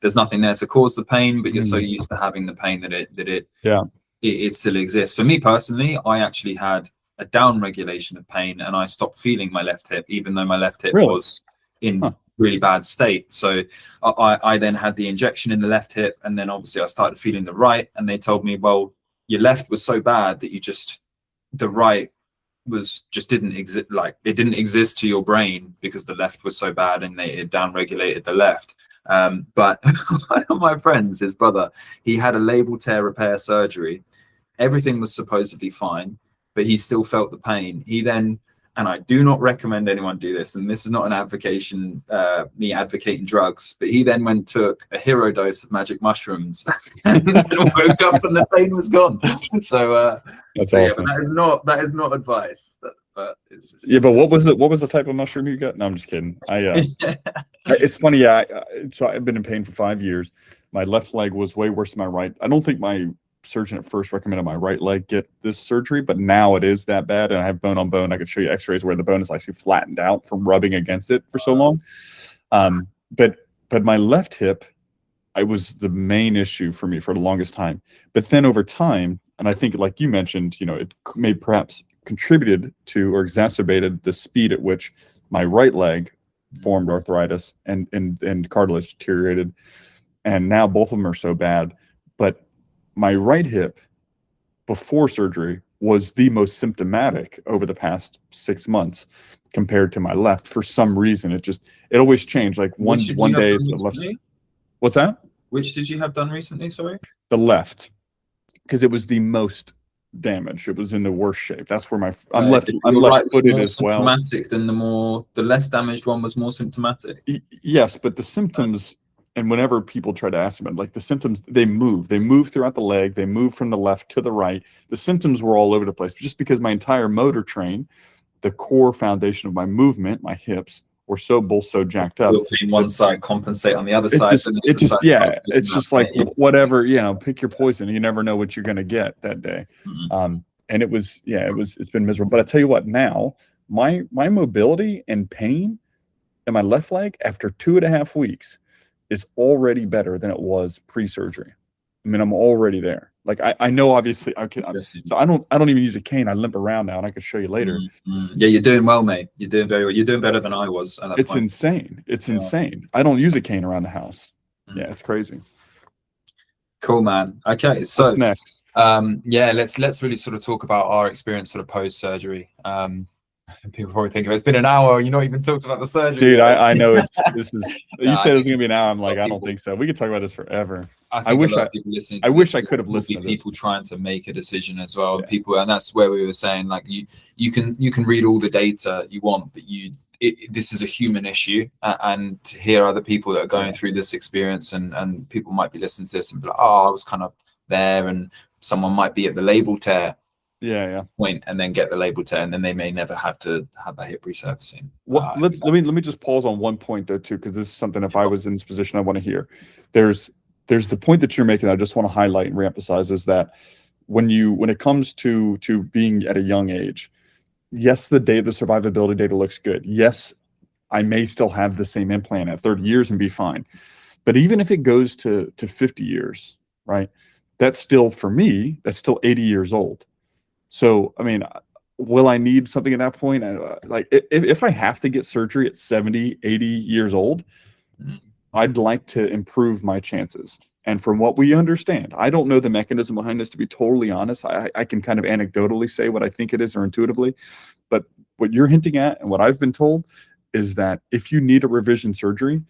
there's nothing there to cause the pain, but you're so used to having the pain that it still exists. For me personally, I actually had a down regulation of pain, and I stopped feeling my left hip, even though my left hip was in really bad state. So I then had the injection in the left hip, and then obviously I started feeling the right, and they told me, well, your left was so bad that the right didn't exist. Like, it didn't exist to your brain because the left was so bad, and it down regulated the left. But one of my friends, his brother, he had a labral tear repair surgery. Everything was supposedly fine, but he still felt the pain. He then, and I do not recommend anyone do this, and this is not an me advocating drugs, but he then took a hero dose of magic mushrooms and woke up and the pain was gone. So that's awesome. Yeah, that is not advice. But it's just, but what was the type of mushroom you got? No, I'm just kidding. It's funny. So I've been in pain for 5 years. My left leg was way worse than my right. I don't think my surgeon at first recommended my right leg get this surgery, but now it is that bad, and I have bone on bone. I could show you x-rays where the bone is actually flattened out from rubbing against it for so long. But my left hip, I was the main issue for me for the longest time. But then over time, and I think like you mentioned, it may perhaps contributed to or exacerbated the speed at which my right leg formed arthritis and cartilage deteriorated, and now both of them are so bad. But my right hip before surgery was the most symptomatic over the past 6 months compared to my left. For some reason, it always changed. Like one day it's the left. What's that? Which did you have done recently? Sorry, the left, because it was the most damaged. It was in the worst shape. That's where I'm left-footed as well. Symptomatic than the less damaged one was more symptomatic. Yes, but the symptoms. And whenever people try to ask about, like, the symptoms, they move throughout the leg. They move from the left to the right. The symptoms were all over the place, just because my entire motor train, the core foundation of my movement, my hips, were both so jacked up. One side compensate on the other side. It's just like whatever, pick your poison. You never know what you're going to get that day. And it's been miserable. But I tell you what, now my mobility and pain in my left leg after 2.5 weeks is already better than it was pre-surgery. I mean, I'm already there. Like, I know, obviously, so I don't even use a cane. I limp around now, and I can show you later. Yeah, you're doing well, mate. You're doing very well. You're doing better than I was at that It's point. insane. It's insane. I don't use a cane around the house. Yeah, it's crazy. Cool, man. Okay, so what's next? Let's really sort of talk about our experience sort of post-surgery. People probably think it's been an hour. You're not even talking about the surgery. Dude, I know you said it was gonna be an hour. I'm like, I don't think so. We could talk about this forever. I wish I could have listened to people trying to make a decision as well. Yeah. People, and that's where we were saying, like, you can read all the data you want, but this is a human issue, and to hear other people that are going through this experience, and people might be listening to this and be like, oh, I was kind of there, and someone might be at the labral tear point and then get the labral tear, and then they may never have to have that hip resurfacing. Well, let me just pause on one point though too, because this is something, if I was in this position, I want to hear. There's the point that you're making, I just want to highlight and reemphasize, is that when it comes to being at a young age, yes, the survivability data looks good. Yes, I may still have the same implant at 30 years and be fine. But even if it goes to 50 years, right? That's still, for me, that's still 80 years old. So, I mean, will I need something at that point? Like, if I have to get surgery at 70, 80 years old, I'd like to improve my chances. And from what we understand, I don't know the mechanism behind this, to be totally honest. I can kind of anecdotally say what I think it is, or intuitively. But what you're hinting at, and what I've been told, is that if you need a revision surgery,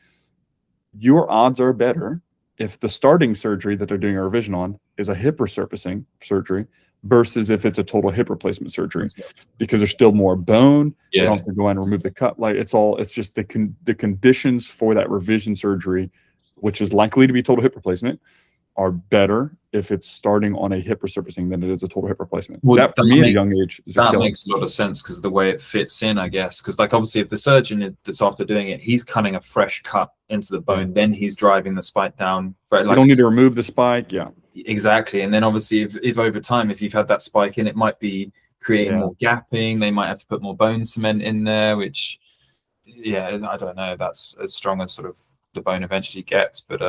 your odds are better if the starting surgery that they're doing a revision on is a hip resurfacing surgery versus if it's a total hip replacement surgery, because there's still more bone. You don't have to go in and remove the cut. Like, it's just the conditions for that revision surgery, which is likely to be total hip replacement, are better if it's starting on a hip resurfacing than it is a total hip replacement. Well, that for me at a young age is a that killer. makes a lot of sense, because the way it fits in, I guess, because like obviously if the surgeon that's after doing it, he's cutting a fresh cut into the bone, then he's driving the spike down. Like, you don't need to remove the spike. Yeah, exactly. And then obviously if over time, if you've had that spike in, it might be creating more gapping. They might have to put more bone cement in there, which, I don't know. That's as strong as sort of the bone eventually gets. But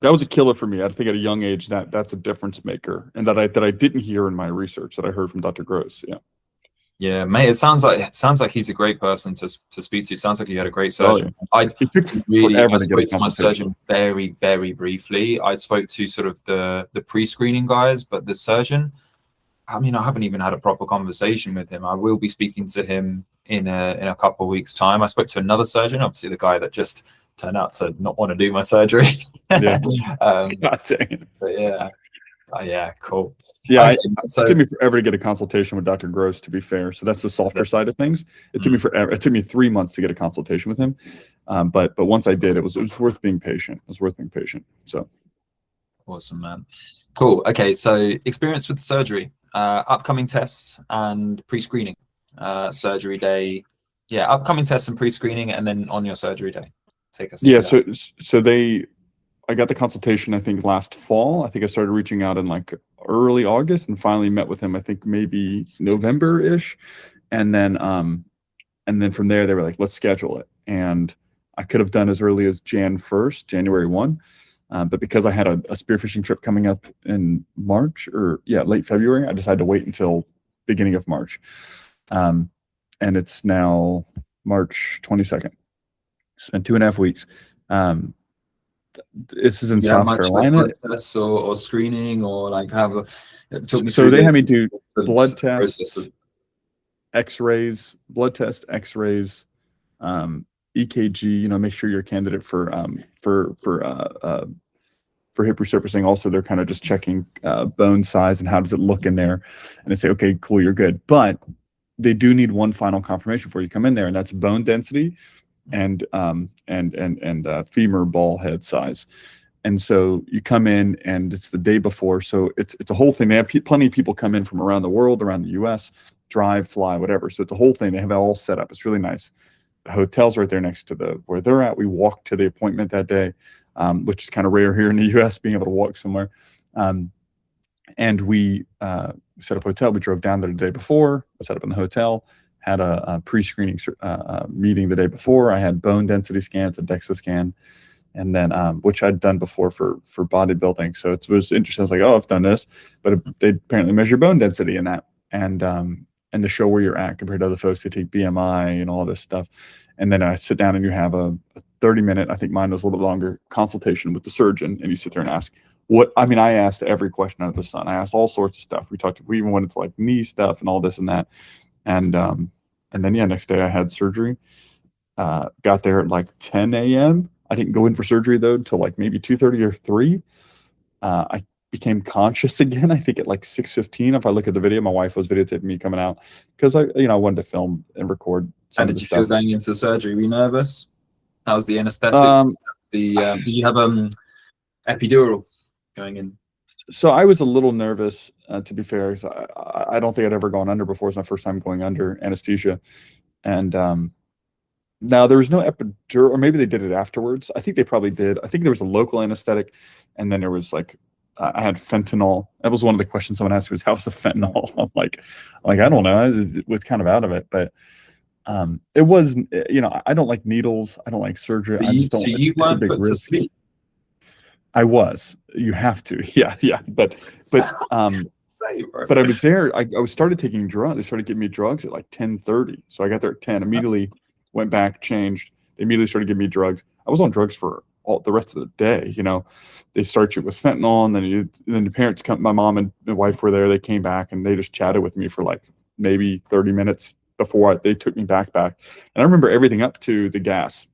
that was a killer for me. I think at a young age that's a difference maker, and that I didn't hear in my research, that I heard from Dr. Gross. Yeah, mate. It sounds like he's a great person to speak to. Sounds like you had a great surgeon. It took forever to get to my surgeon very, very briefly. I spoke to sort of the pre-screening guys, but the surgeon, I mean, I haven't even had a proper conversation with him. I will be speaking to him in a couple of weeks' time. I spoke to another surgeon, obviously the guy that just turned out to not want to do my surgery. God dang. But cool. Okay, so it took me forever to get a consultation with Dr. Gross, to be fair. So that's the softer side of things. It took me forever. It took me 3 months to get a consultation with him. But once I did, it was worth being patient. It was worth being patient. So awesome, man. Cool. Okay, so experience with the surgery, upcoming tests and pre-screening, surgery day. Yeah, upcoming tests and pre-screening, and then on your surgery day. Take us. Yeah, so I got the consultation, I think, last fall. I think I started reaching out in like early August, and finally met with him, I think maybe November-ish. And then from there, they were like, let's schedule it. And I could have done as early as January 1. But because I had a spearfishing trip coming up in March, or late February, I decided to wait until beginning of March. And it's now March 22nd. It's been 2.5 weeks. This is in South Carolina. Like tests or screening, or like so they had me do blood tests, X-rays, EKG. Make sure you're a candidate for hip resurfacing. Also, they're kind of just checking bone size and how does it look in there, and they say, okay, cool, you're good. But they do need one final confirmation before you come in there, and that's bone density and femur ball head size. And so you come in, and it's the day before, so it's a whole thing. They have plenty of people come in from around the world, around the US, drive, fly, whatever. So it's a whole thing. They have it all set up. It's really nice. The hotel's right there next to where they're at. We walked to the appointment that day, which is kind of rare here in the US, being able to walk somewhere. And we set up a hotel. We drove down there the day before, set up in the hotel, had a pre-screening meeting the day before. I had bone density scans, a DEXA scan, and then which I'd done before for bodybuilding. So it was interesting. I was like, oh, I've done this, but they apparently measure bone density in that, and to show where you're at compared to other folks who take BMI and all this stuff. And then I sit down, and you have a 30-minute, I think mine was a little bit longer, consultation with the surgeon, and you sit there and ask I asked every question under the sun. I asked all sorts of stuff. We even went into like knee stuff and all this and that. And then next day I had surgery. Got there at like 10 a.m. I didn't go in for surgery though until like maybe 2:30 or 3. I became conscious again, I think at like 6:15. If I look at the video, my wife was videotaping me coming out, because I wanted to film and record some How of did the you stuff. feel going into surgery? Were you nervous? How was the anesthetic? Did you have epidural going in? So I was a little nervous, to be fair, because I don't think I'd ever gone under before. It's my first time going under anesthesia. And now there was no epidural, or maybe they did it afterwards. I think they probably did. I think there was a local anesthetic, and then there was like, I had fentanyl. That was one of the questions someone asked me, was, how was the fentanyl? I'm like, I don't know. I was kind of out of it, but it was, I don't like needles. I don't like surgery. So I just don't. you weren't put to sleep I was. You have to. Yeah, yeah. But I was there. I was started taking drugs. They started giving me drugs at like 10:30. So I got there at 10. Immediately went back, changed. They immediately started giving me drugs. I was on drugs for all the rest of the day. They start you with fentanyl, and then the parents come. My mom and my wife were there. They came back and they just chatted with me for like maybe 30 minutes before they took me back. And I remember everything up to the gas.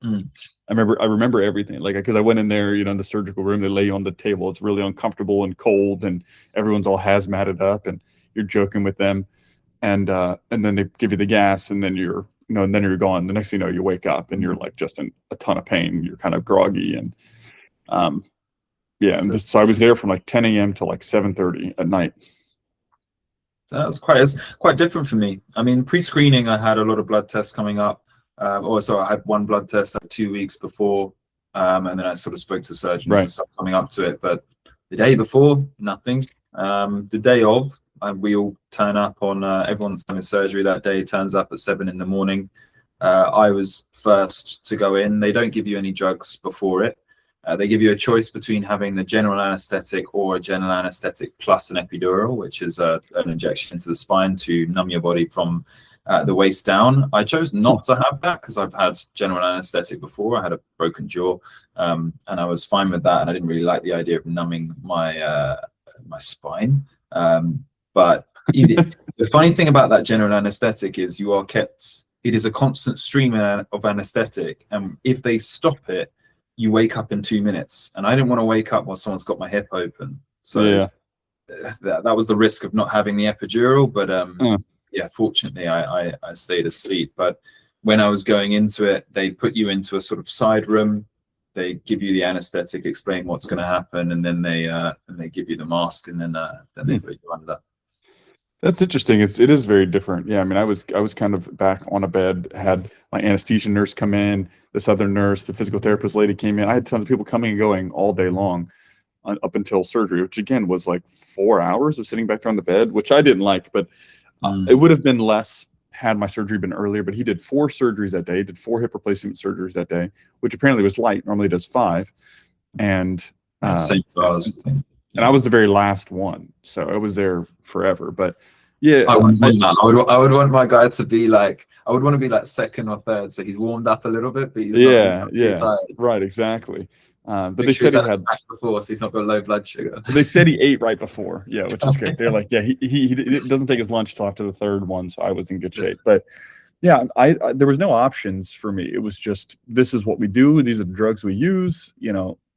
Mm. I remember everything, like, because I went in there, in the surgical room. They lay you on the table. It's really uncomfortable and cold, and everyone's all hazmated up, and you're joking with them, and then they give you the gas, and then you're gone. The next thing you know, you wake up and you're like just in a ton of pain. You're kind of groggy, and yeah. And so I was there from like 10 a.m. to like 7:30 at night. So that was quite different for me. I mean, pre-screening, I had a lot of blood tests coming up. Also, I had one blood test 2 weeks before, and then I sort of spoke to surgeons and stuff coming up to it. But the day before, nothing. The day of, we all turn up on, everyone's having surgery that day, turns up at 7 in the morning. I was first to go in. They don't give you any drugs before it. They give you a choice between having the general anesthetic or a general anesthetic plus an epidural, which is an injection into the spine to numb your body from the waist down. I chose not to have that because I've had general anesthetic before. I had a broken jaw, and I was fine with that. And I didn't really like the idea of numbing my my spine. But the funny thing about that general anesthetic is you are kept. It is a constant stream of anesthetic, and if they stop it, you wake up in 2 minutes. And I didn't want to wake up while someone's got my hip open. So yeah. That was the risk of not having the epidural, but yeah, fortunately I stayed asleep. But when I was going into it, they put you into a sort of side room. They give you the anesthetic, explain what's going to happen, and then they give you the mask, and then they put you under that. That's interesting. It is very different. Yeah, I mean, I was kind of back on a bed, had my anesthesia nurse come in, this other nurse, the physical therapist lady came in. I had tons of people coming and going all day long up until surgery, which again was like 4 hours of sitting back there on the bed, which I didn't like, but it would have been less had my surgery been earlier. But he did 4 surgeries that day, did 4 hip replacement surgeries that day, which apparently was light. Normally does 5. And same for us. And I was the very last one, so I was there forever. But yeah, I would want my guy to be like, I would want to be like second or third, so he's warmed up a little bit, but he's not right, exactly. But they said he had snack before, so he's not got low blood sugar. They said he ate right before, yeah, which is great. They're like, yeah, he doesn't take his lunch till after the 3rd one, so I was in good shape. But yeah, I there was no options for me. It was just, this is what we do. These are the drugs we use.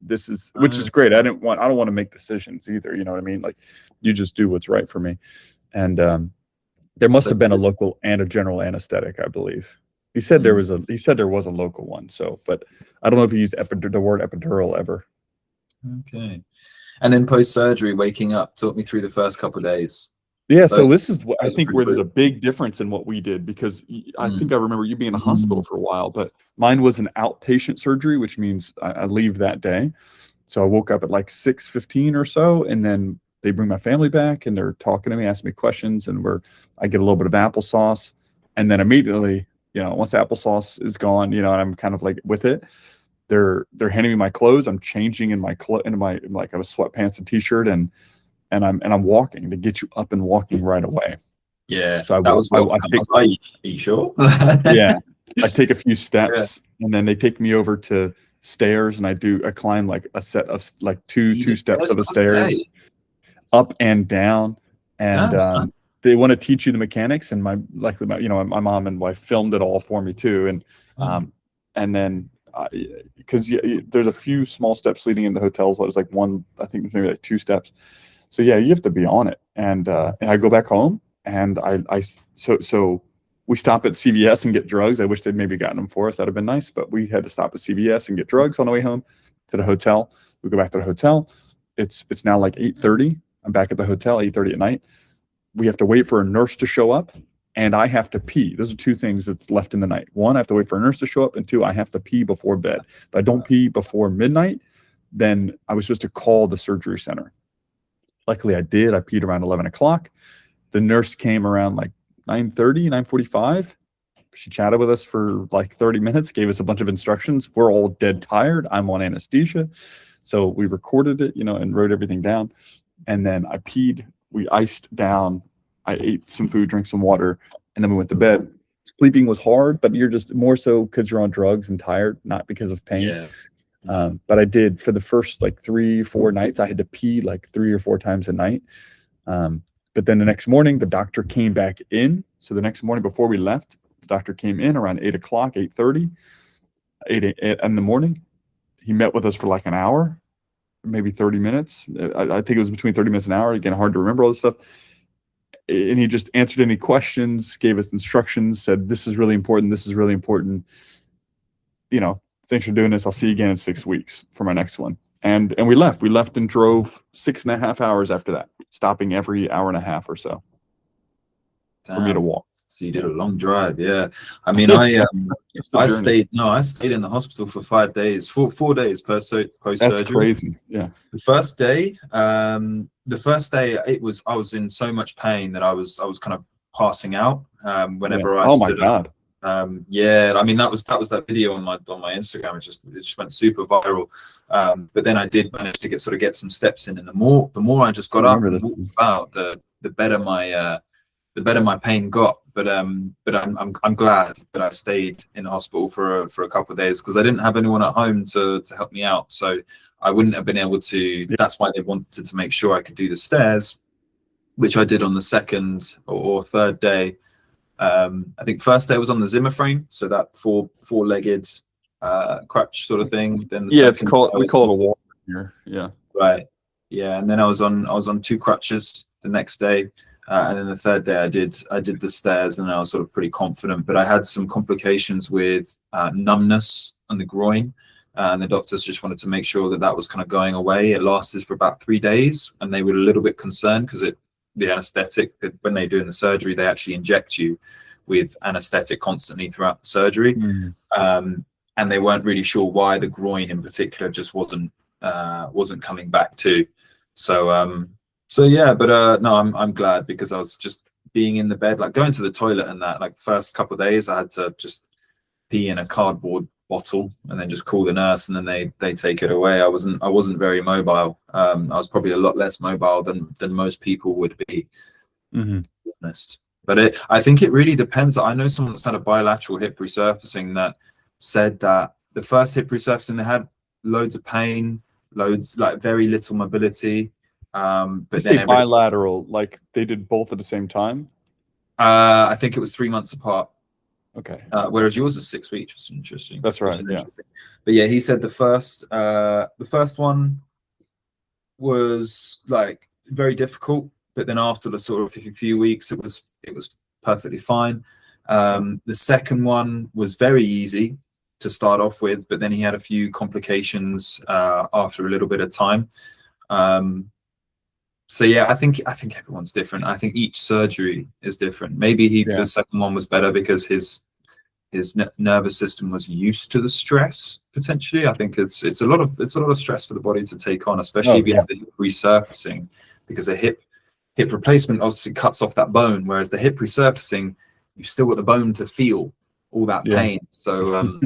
This is, which is great. I don't want to make decisions either. You know what I mean? Like, you just do what's right for me. And there must have been a local and a general anesthetic, I believe. He said there was a local one. So, but I don't know if he used the word epidural ever. Okay. And then post-surgery, waking up, talk me through the first couple of days. Yeah, so this is what I think where there's a big difference in what we did, because I think I remember you being in a hospital for a while, but mine was an outpatient surgery, which means I leave that day. So I woke up at like 6:15 or so, and then they bring my family back and they're talking to me, asking me questions, and I get a little bit of applesauce, and then immediately, once the applesauce is gone, and I'm kind of like with it, they're handing me my clothes. I'm changing in my like I have sweatpants and t-shirt, and I'm walking to get you up and walking right away. Yeah. So are you sure? Yeah. I take a few steps, and then they take me over to stairs, and I climb like a set of like two steps of the stairs, up and down. And they want to teach you the mechanics, and my mom and wife filmed it all for me too. And then because there's a few small steps leading into hotels. What is like one, I think maybe like 2 steps. So yeah, you have to be on it. And I go back home, and so we stop at CVS and get drugs. I wish they'd maybe gotten them for us. That'd have been nice, but we had to stop at CVS and get drugs on the way home to the hotel. We go back to the hotel. It's now like 8:30. I'm back at the hotel, 8:30 at night. We have to wait for a nurse to show up, and I have to pee. Those are 2 things that's left in the night. 1, I have to wait for a nurse to show up, and 2, I have to pee before bed. If I don't pee before midnight, then I was supposed to call the surgery center. Luckily, I did. I peed around 11 o'clock. The nurse came around like 9:30, 9:45. She chatted with us for like 30 minutes, gave us a bunch of instructions. We're all dead tired. I'm on anesthesia. So we recorded it, and wrote everything down. And then I peed, we iced down, I ate some food, drank some water, and then we went to bed. Sleeping was hard, but you're just more so because you're on drugs and tired, not because of pain. Yeah. But I did for the first like 3-4 nights, I had to pee like 3 or 4 times a night. But then the next morning, the doctor came back in. So the next morning before we left, the doctor came in around 8 o'clock, 8:30, 8 in the morning. He met with us for like an hour, maybe 30 minutes. I think it was between 30 minutes and an hour. Again, hard to remember all this stuff. And he just answered any questions, gave us instructions, said, this is really important. This is really important. Thanks for doing this. I'll see you again in 6 weeks for my next one. And we left. We left and drove 6.5 hours after that, stopping every hour and a half or so for me to walk. So you did a long drive, yeah. I mean, I stayed in the hospital for 5 days, 4 days post-surgery. That's crazy. Yeah. The first day, I was in so much pain that I was kind of passing out whenever I stood up. Yeah, I mean that was that video on my Instagram. It just went super viral. But then I did manage to get some steps in, and the more I just got up and walked about, the better my pain got. But I'm glad that I stayed in the hospital for a couple of days, because I didn't have anyone at home to help me out. So I wouldn't have been able to. Yeah. That's why they wanted to make sure I could do the stairs, which I did on the second or third day. I think first day was on the Zimmer frame, so that four-legged crutch sort of thing. Then we call it a walker here. Yeah. Right. Yeah, and then I was on 2 crutches the next day, and then the third day I did the stairs, and I was sort of pretty confident. But I had some complications with numbness on the groin, and the doctors just wanted to make sure that was kind of going away. It lasted for about 3 days, and they were a little bit concerned because the anesthetic, that when they're doing the surgery, they actually inject you with anesthetic constantly throughout the surgery. And they weren't really sure why the groin in particular just wasn't coming back too. So yeah, but no, I'm glad, because I was just being in the bed, like going to the toilet and that, like first couple of days I had to just pee in a cardboard bottle and then just call the nurse, and then they take it away. I wasn't very mobile. I was probably a lot less mobile than most people would be, to be honest. But I think it really depends. I know someone that's had a bilateral hip resurfacing that said that the first hip resurfacing, they had loads of pain, like very little mobility. But then bilateral, like they did both at the same time. I think it was 3 months apart. Okay. Whereas yours is 6 weeks, which is interesting. That's right. Yeah. But yeah, he said the first one was like very difficult, but then after the sort of a few weeks, it was perfectly fine. The second one was very easy to start off with, but then he had a few complications after a little bit of time. So yeah, I think everyone's different. I think each surgery is different. Maybe the second one was better because his nervous system was used to the stress. Potentially, I think it's a lot of stress for the body to take on, especially if you have the hip resurfacing, because a hip replacement obviously cuts off that bone, whereas the hip resurfacing, you've still got the bone to feel all that pain. So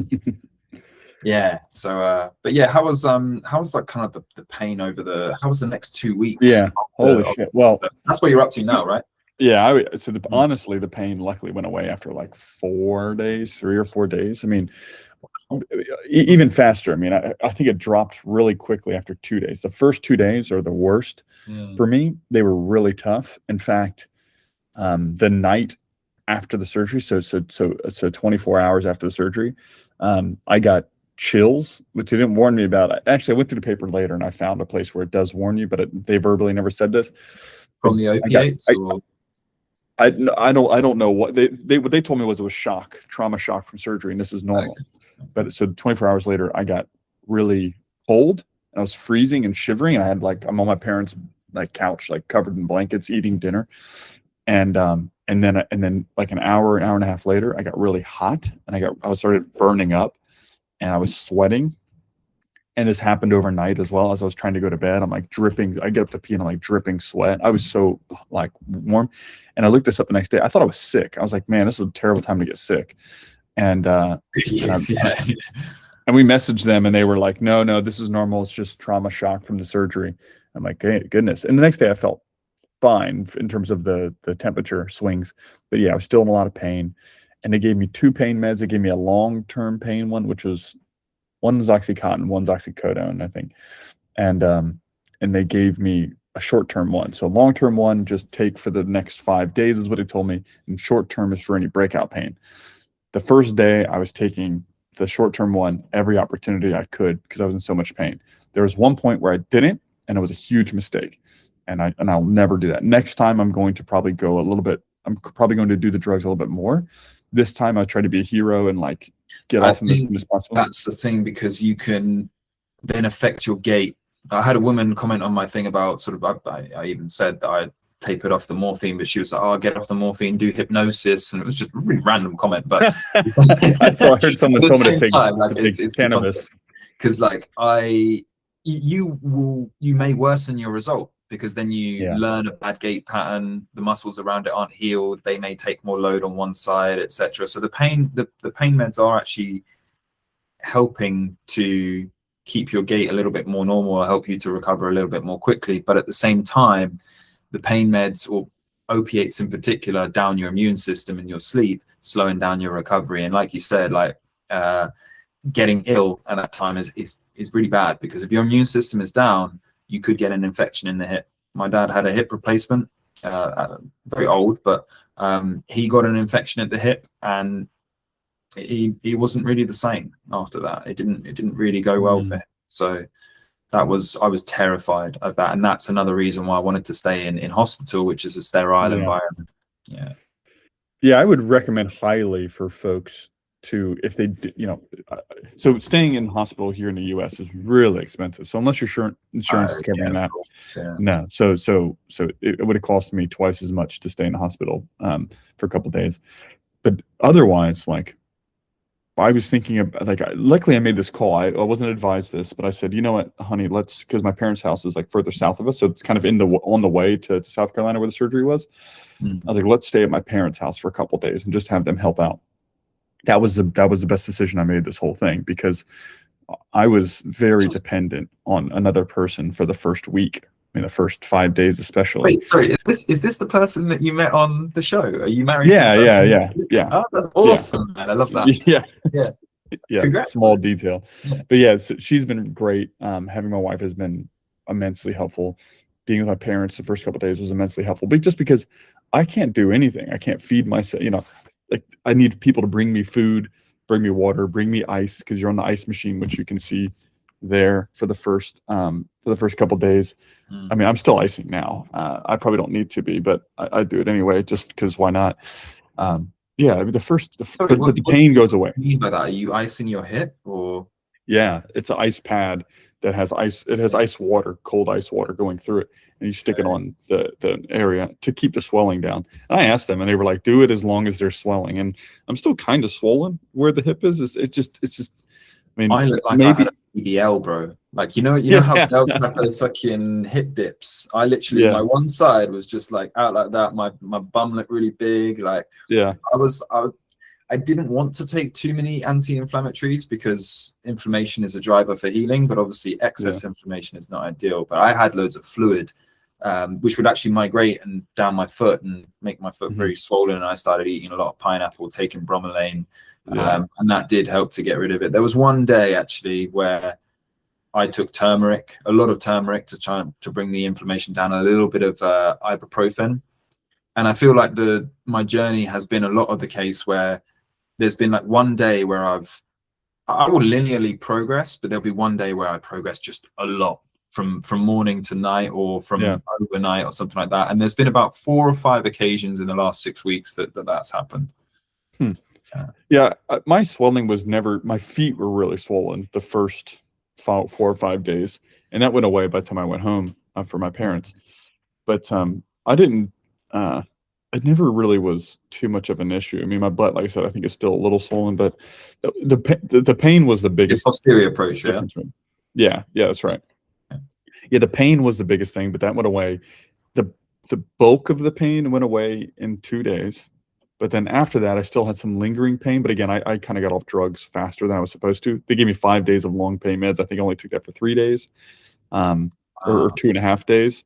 yeah. So but yeah, how was like kind of the pain over how was the next 2 weeks? Yeah. Holy shit. Well, that's what you're up to now, right? Yeah. Honestly, the pain luckily went away after like 4 days, 3 or 4 days. I mean, even faster. I mean, I think it dropped really quickly after 2 days. The first 2 days are the worst for me. They were really tough. In fact, the night after the surgery, so 24 hours after the surgery, I got chills, which they didn't warn me about. Actually, I went through the paper later and I found a place where it does warn you, but they verbally never said this. From the opiates? I don't know what they told me was it was trauma shock from surgery, and this is normal. Okay. But so 24 hours later, I got really cold and I was freezing and shivering, and I'm on my parents' couch, covered in blankets, eating dinner, and then like an hour and a half later, I got really hot and I started burning up, and I was sweating. And this happened overnight as well. As I was trying to go to bed, I'm like dripping. I get up to pee and I'm like dripping sweat. I was so warm. And I looked this up the next day. I thought I was sick. I was like, man, this is a terrible time to get sick. And And we messaged them and they were like, no, this is normal. It's just trauma shock from the surgery. I'm like, hey, goodness. And the next day I felt fine in terms of the temperature swings. But yeah, I was still in a lot of pain. And they gave me 2 pain meds. They gave me a long-term pain one, which was one was Oxycontin, one's oxycodone, I think. And they gave me a short-term one. So long-term one, just take for the next 5 days is what they told me. And short-term is for any breakout pain. The first day I was taking the short-term one every opportunity I could because I was in so much pain. There was one point where I didn't, and it was a huge mistake. And I'll never do that. Next time I'm going to probably go a little bit, I'm probably going to do the drugs a little bit more. This time I try to be a hero and like get off them as soon as possible. That's the thing, because you can then affect your gait. I had a woman comment on my thing about sort of, I even said that I tapered off the morphine, but she was like, oh, get off the morphine, do hypnosis. And it was just a really random comment. But so I heard someone told me to take cannabis. Because like you may worsen your result, because then you learn a bad gait pattern, the muscles around it aren't healed, they may take more load on one side, etc. So the pain meds are actually helping to keep your gait a little bit more normal, or help you to recover a little bit more quickly. But at the same time, the pain meds, or opiates in particular, down your immune system in your sleep, slowing down your recovery. And like you said, like getting ill at that time is really bad, because if your immune system is down, you could get an infection in the hip. My dad had a hip replacement, very old, but he got an infection at the hip, and he wasn't really the same after that. It didn't really go well for him. So I was terrified of that, and that's another reason why I wanted to stay in hospital, which is a sterile environment. Yeah, I would recommend highly for folks to, if they, so staying in hospital here in the U.S. is really expensive. So unless your insurance is covering that, no. So it would have cost me twice as much to stay in the hospital for a couple of days. But otherwise, like, I was thinking of, like, luckily I made this call. I wasn't advised this, but I said, you know what, honey, because my parents' house is like further south of us, so it's kind of on the way to South Carolina where the surgery was. I was like, let's stay at my parents' house for a couple of days and just have them help out. That was the best decision I made this whole thing, because I was very dependent on another person for the first week. I mean, the first 5 days especially. Wait, sorry, is this the person that you met on the show? Are you married? Yeah. Oh, that's awesome, man. I love that. Yeah. Congrats, small detail. But yeah, so she's been great. Having my wife has been immensely helpful. Being with my parents the first couple of days was immensely helpful. But just because I can't do anything, I can't feed myself. Like, I need people to bring me food, bring me water, bring me ice, because you're on the ice machine, which you can see there for the first couple of days. I mean, I'm still icing now. I probably don't need to be, but I do it anyway, just because why not? I mean, the pain goes away. What do you mean by that? Are you icing your hip, or? Yeah, it's an ice pad that has ice. It has ice water, cold ice water going through it, and you stick it on the area to keep the swelling down. And I asked them, and they were like, "Do it as long as there's swelling." And I'm still kind of swollen where the hip is. It's just. I mean, I look like I had a PDL, bro. Like, you know how girls have those fucking hip dips. I literally, my one side was just like out like that. My bum looked really big. Like, I didn't want to take too many anti-inflammatories, because inflammation is a driver for healing, but obviously excess inflammation is not ideal. But I had loads of fluid, which would actually migrate and down my foot and make my foot very swollen. And I started eating a lot of pineapple, taking bromelain. And that did help to get rid of it. There was one day actually where I took a lot of turmeric to try to bring the inflammation down, a little bit of ibuprofen. And I feel like my journey has been a lot of the case where there's been like one day where I will linearly progress, but there'll be one day where I progress just a lot from morning to night, or from overnight or something like that. And there's been about 4 or 5 occasions in the last 6 weeks that's happened. My swelling was never, my feet were really swollen the first 4 or 5 days, and that went away by the time I went home for my parents. But I didn't, it never really was too much of an issue. I mean, my butt, like I said, I think is still a little swollen, but the pain was the biggest. The posterior approach, yeah, that's right. Yeah, the pain was the biggest thing, but that went away. The bulk of the pain went away in 2 days. But then after that, I still had some lingering pain. But again, I kind of got off drugs faster than I was supposed to. They gave me 5 days of long pain meds. I think I only took that for 3 days, or 2.5 days.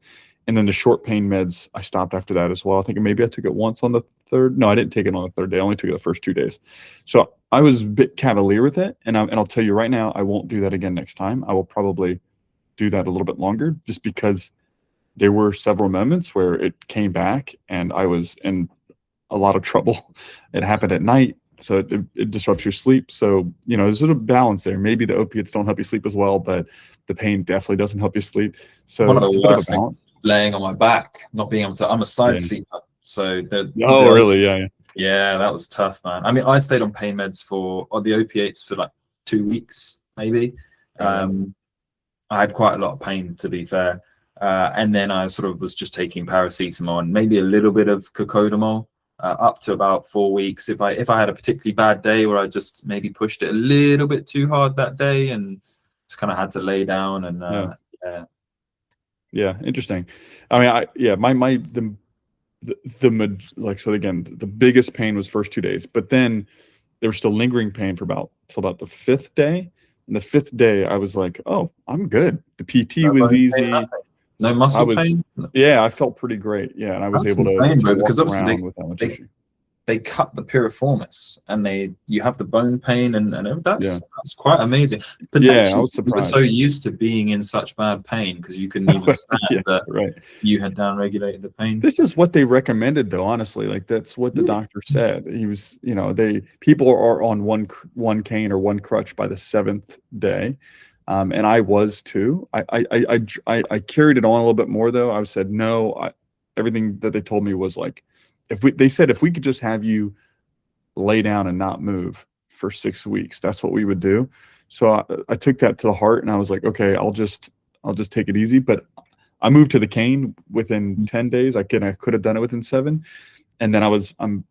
And then the short pain meds, I stopped after that as well. I think maybe I took it once on the third. No, I didn't take it on the third day. I only took it the first 2 days. So I was a bit cavalier with it. And I'll tell you right now, I won't do that again next time. I will probably do that a little bit longer, just because there were several moments where it came back and I was in a lot of trouble. It happened at night, so it disrupts your sleep. So, there's a little balance there. Maybe the opiates don't help you sleep as well, but the pain definitely doesn't help you sleep. So one of it's the a bit of a worst balance. things, laying on my back, not being able to. I'm a side Yeah. sleeper, so Really? Yeah. yeah, that was tough, man. I mean, I stayed on pain meds or the opiates for like 2 weeks, maybe. I had quite a lot of pain, to be fair. And then I sort of was just taking paracetamol and maybe a little bit of cocodamol, up to about 4 weeks. If I had a particularly bad day where I just maybe pushed it a little bit too hard that day and just kind of had to lay down and Yeah, interesting. I mean, so again, the biggest pain was first 2 days, but then there was still lingering pain for till about the 5th day. And the 5th day, I was like, "Oh, I'm good." The PT was easy. No muscle pain. Yeah, I felt pretty great. Yeah, and I was able to bro, walk because obviously around without much issue. they cut the piriformis and you have the bone pain and that's quite amazing. Potentially, I was you were surprised. so used to being in such bad pain because you couldn't even stand that. Right. You had downregulated the pain. This is what they recommended, though. Honestly, like that's what the doctor said. He was, people are on one cane or one crutch by the 7th day, and I was too. I carried it on a little bit more though. I said no. Everything that they told me was like, they said if we could just have you lay down and not move for 6 weeks, that's what we would do. So I took that to the heart, and I was like, okay, I'll just take it easy. But I moved to the cane within 10 days. I could have done it within 7, and then I'm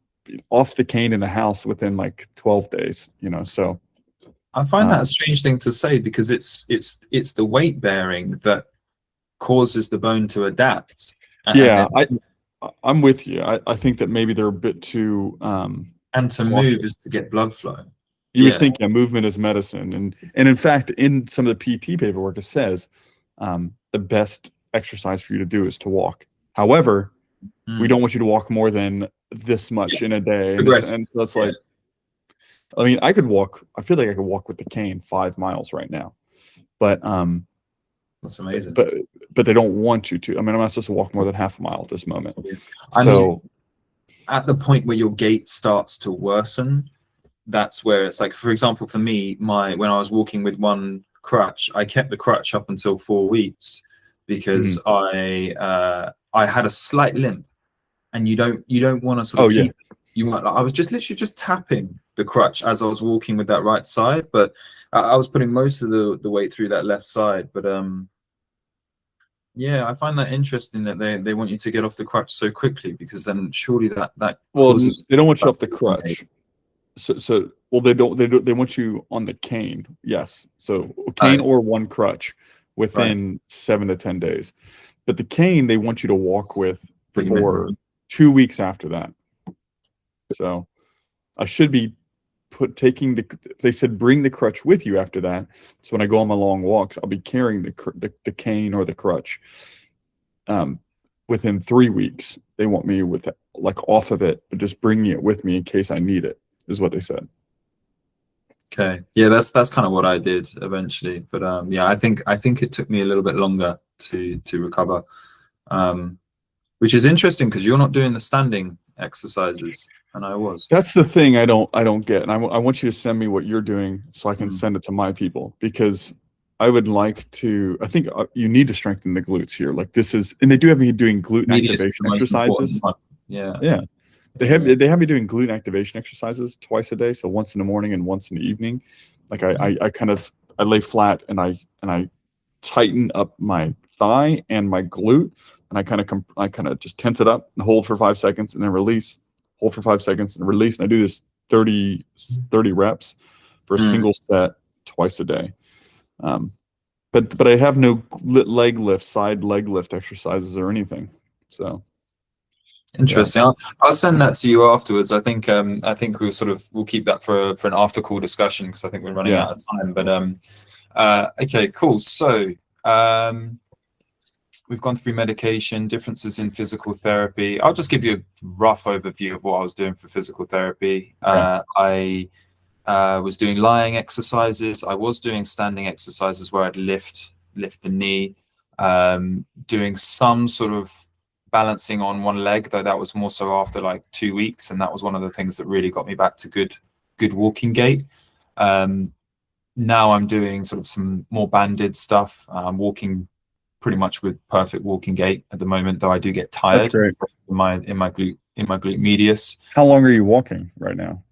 off the cane in the house within like 12 days. So I find that a strange thing to say, because it's the weight bearing that causes the bone to adapt. I'm with you. I think that maybe they're a bit too and to move is to get blood flow. You would think movement is medicine, and in fact, in some of the PT paperwork, it says the best exercise for you to do is to walk. However, we don't want you to walk more than this much in a day, and so it's like, I mean, I feel like I could walk with the cane 5 miles right now, but that's amazing. But they don't want you to. I mean, I'm not supposed to walk more than half a mile at this moment. I mean, at the point where your gait starts to worsen, that's where it's like, for example, for me, when I was walking with one crutch, I kept the crutch up until 4 weeks because I had a slight limp, and you don't want to sort of keep. You might. I was just literally just tapping the crutch as I was walking with that right side, but I was putting most of the weight through that left side. But I find that interesting that they want you to get off the crutch so quickly, because then surely that causes. They don't want you off the crutch. So they want you on the cane. Yes. So cane or one crutch within 7 to 10 days. But the cane they want you to walk with for 2 weeks after that. So I should be they said bring the crutch with you after that. So when I go on my long walks, I'll be carrying the cane or the crutch. Within 3 weeks, they want me with off of it, but just bringing it with me in case I need it, is what they said. Okay. Yeah, that's kind of what I did eventually. But I think it took me a little bit longer to recover. Which is interesting, because you're not doing the standing exercises, and I was. That's the thing I don't get, and I want you to send me what you're doing so I can send it to my people, because I would like to. I think you need to strengthen the glutes here. Like this is, and they do have me doing glute activation exercises. Yeah. They have me doing glute activation exercises twice a day, so once in the morning and once in the evening. Like I lay flat and I tighten up my thigh and my glute, and I kind of just tense it up and hold for 5 seconds and then release. Hold for 5 seconds and release. And I do this 30 reps for a single set twice a day. But I have no side leg lift exercises or anything. So Interesting. I'll send that to you afterwards. I think we'll keep that for an after call discussion because I think we're running out of time. But okay, cool. So we've gone through medication, differences in physical therapy. I'll just give you a rough overview of what I was doing for physical therapy. I was doing lying exercises. I was doing standing exercises where I'd lift the knee, doing some sort of balancing on one leg, though that was more so after like 2 weeks, and that was one of the things that really got me back to good walking gait. Now I'm doing sort of some more banded stuff. I'm walking pretty much with perfect walking gait at the moment, though I do get tired. That's great. in my glute medius. How long are you walking right now?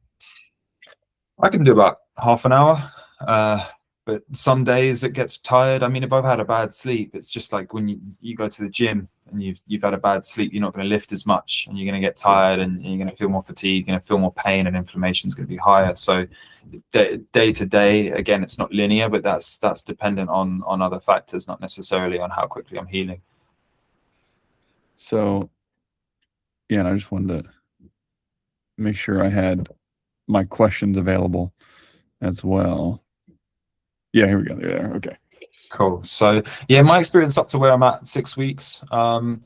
I can do about half an hour, but some days it gets tired. I mean, if I've had a bad sleep, it's just like when you go to the gym and you've had a bad sleep, you're not going to lift as much, and you're going to get tired, and you're going to feel more fatigue, you're going to feel more pain, and inflammation is going to be higher. So day to day, again, it's not linear, but that's dependent on other factors, not necessarily on how quickly I'm healing. So, yeah, and I just wanted to make sure I had my questions available as well. Yeah, here we go. They're there. Okay. Cool. So yeah, my experience up to where I'm at 6 weeks, my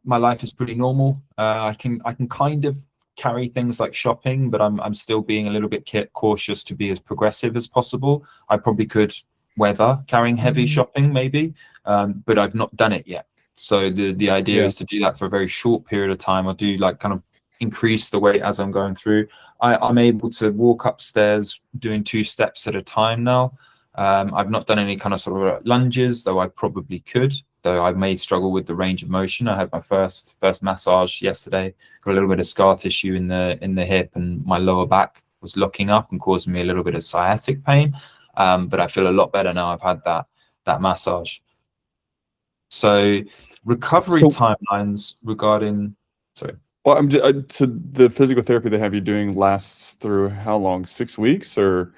life is pretty normal. I can kind of carry things like shopping, but I'm still being a little bit cautious to be as progressive as possible. I probably could weather carrying heavy shopping maybe, but I've not done it yet. So the idea is to do that for a very short period of time. I'll do like kind of increase the weight as I'm going through. I'm able to walk upstairs doing 2 steps at a time now. I've not done any kind of sort of lunges, though I probably could, though I may struggle with the range of motion. I had my first massage yesterday, got a little bit of scar tissue in the hip, and my lower back was locking up and causing me a little bit of sciatic pain. But I feel a lot better now I've had that massage. So recovery timelines regarding, sorry. Well, so the physical therapy they have you doing lasts through how long? 6 weeks or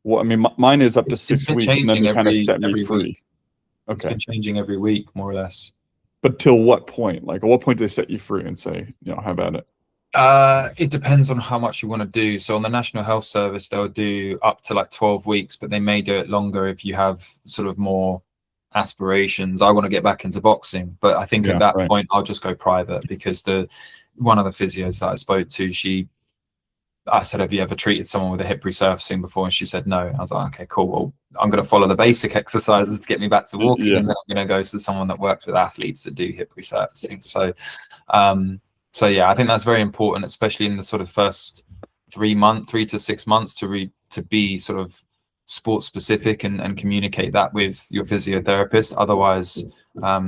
what? I mean, mine is up to 6 weeks, and then they kind of set me free. Week. Okay. It's been changing every week, more or less. But till what point? Like, at what point do they set you free and say, how about it? It depends on how much you want to do. So on the National Health Service, they'll do up to like 12 weeks, but they may do it longer if you have sort of more aspirations. I want to get back into boxing, but I think at that point I'll just go private, because one of the physios that I spoke to, I said, have you ever treated someone with a hip resurfacing before? And she said no. I was like, okay, cool. Well, I'm going to follow the basic exercises to get me back to walking, and then I'm going to go to someone that works with athletes that do hip resurfacing. So yeah, I think that's very important, especially in the sort of first 3 to 6 months, to be sort of sport specific and communicate that with your physiotherapist. Otherwise,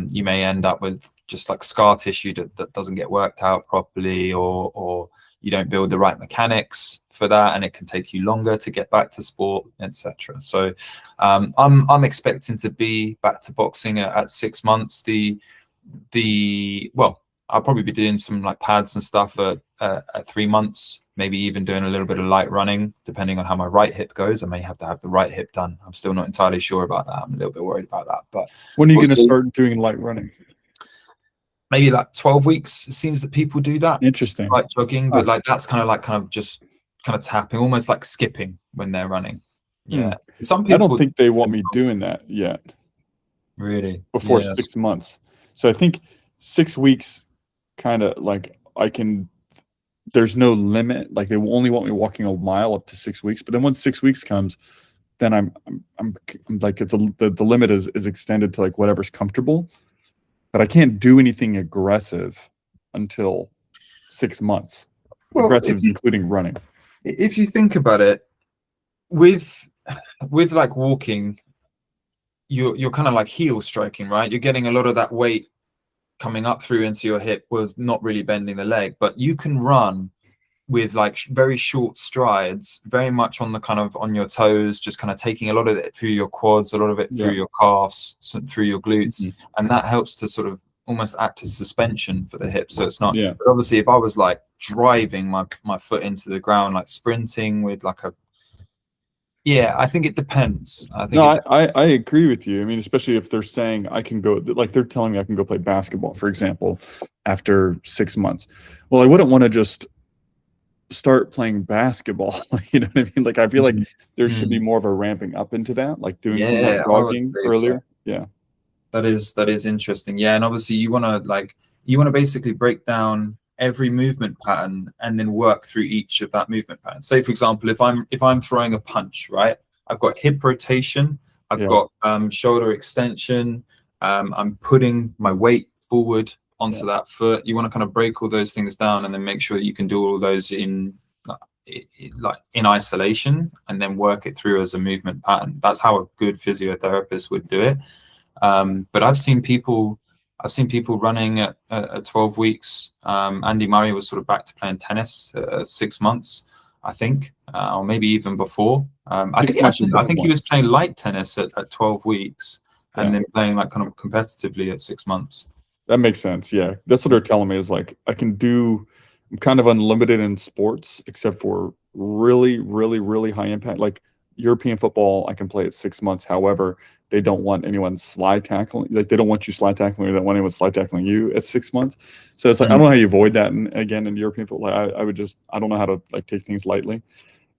you may end up with just like scar tissue that doesn't get worked out properly, or you don't build the right mechanics for that, and it can take you longer to get back to sport, etc. So I'm expecting to be back to boxing at 6 months. Well, I'll probably be doing some like pads and stuff at 3 months, maybe even doing a little bit of light running, depending on how my right hip goes. I may have to have the right hip done. I'm still not entirely sure about that. I'm a little bit worried about that. But when are you going to start doing light running? Maybe like 12 weeks. It seems that people do that. Interesting. Light jogging, but like that's kind of just tapping, almost like skipping when they're running. Yeah. Some people, I don't think they want me doing that yet. Really? Before 6 months. So I think 6 weeks kind of like there's no limit. Like they will only want me walking a mile up to 6 weeks. But then once 6 weeks comes, then I'm like, the limit is extended to like whatever's comfortable. But I can't do anything aggressive until 6 months. Well, aggressive, including running. If you think about it, with like walking, you're kind of like heel striking, right? You're getting a lot of that weight coming up through into your hip was not really bending the leg, but you can run with like very short strides, very much on the kind of on your toes, just kind of taking a lot of it through your quads, a lot of it through your calves, through your glutes, and that helps to sort of almost act as suspension for the hip. So it's not, but obviously if I was like driving my foot into the ground, like sprinting with like Yeah, I think it depends. I think No, it I agree with you. I mean, especially if they're saying I can go, like they're telling me I can go play basketball, for example, after 6 months. Well, I wouldn't want to just start playing basketball. You know what I mean? Like, I feel like there should be Mm. more of a ramping up into that, like doing some kind of Yeah, I would jogging say so. earlier. Yeah. That is interesting. Yeah, and obviously you want to basically break down every movement pattern and then work through each of that movement pattern. Say for example, if I'm throwing a punch, right? I've got hip rotation, I've Yeah. got shoulder extension, I'm putting my weight forward Yeah. onto that foot. You want to kind of break all those things down and then make sure that you can do all those like in isolation and then work it through as a movement pattern. That's how a good physiotherapist would do it. But I've seen people running at 12 weeks. Andy Murray was sort of back to playing tennis at 6 months, I think, or maybe even before. I think 6 months is actually, I about think he one. was playing light tennis at 12 weeks and Yeah. then playing like kind of competitively at 6 months. That makes sense. Yeah. That's what they're telling me is like I'm kind of unlimited in sports except for really, really, really high impact. Like European football, I can play at 6 months. However, they don't want anyone slide tackling. Like they don't want you slide tackling or they don't want anyone slide tackling you at 6 months. So it's like, I don't know how you avoid that. And again, in European football, I don't know how to like take things lightly.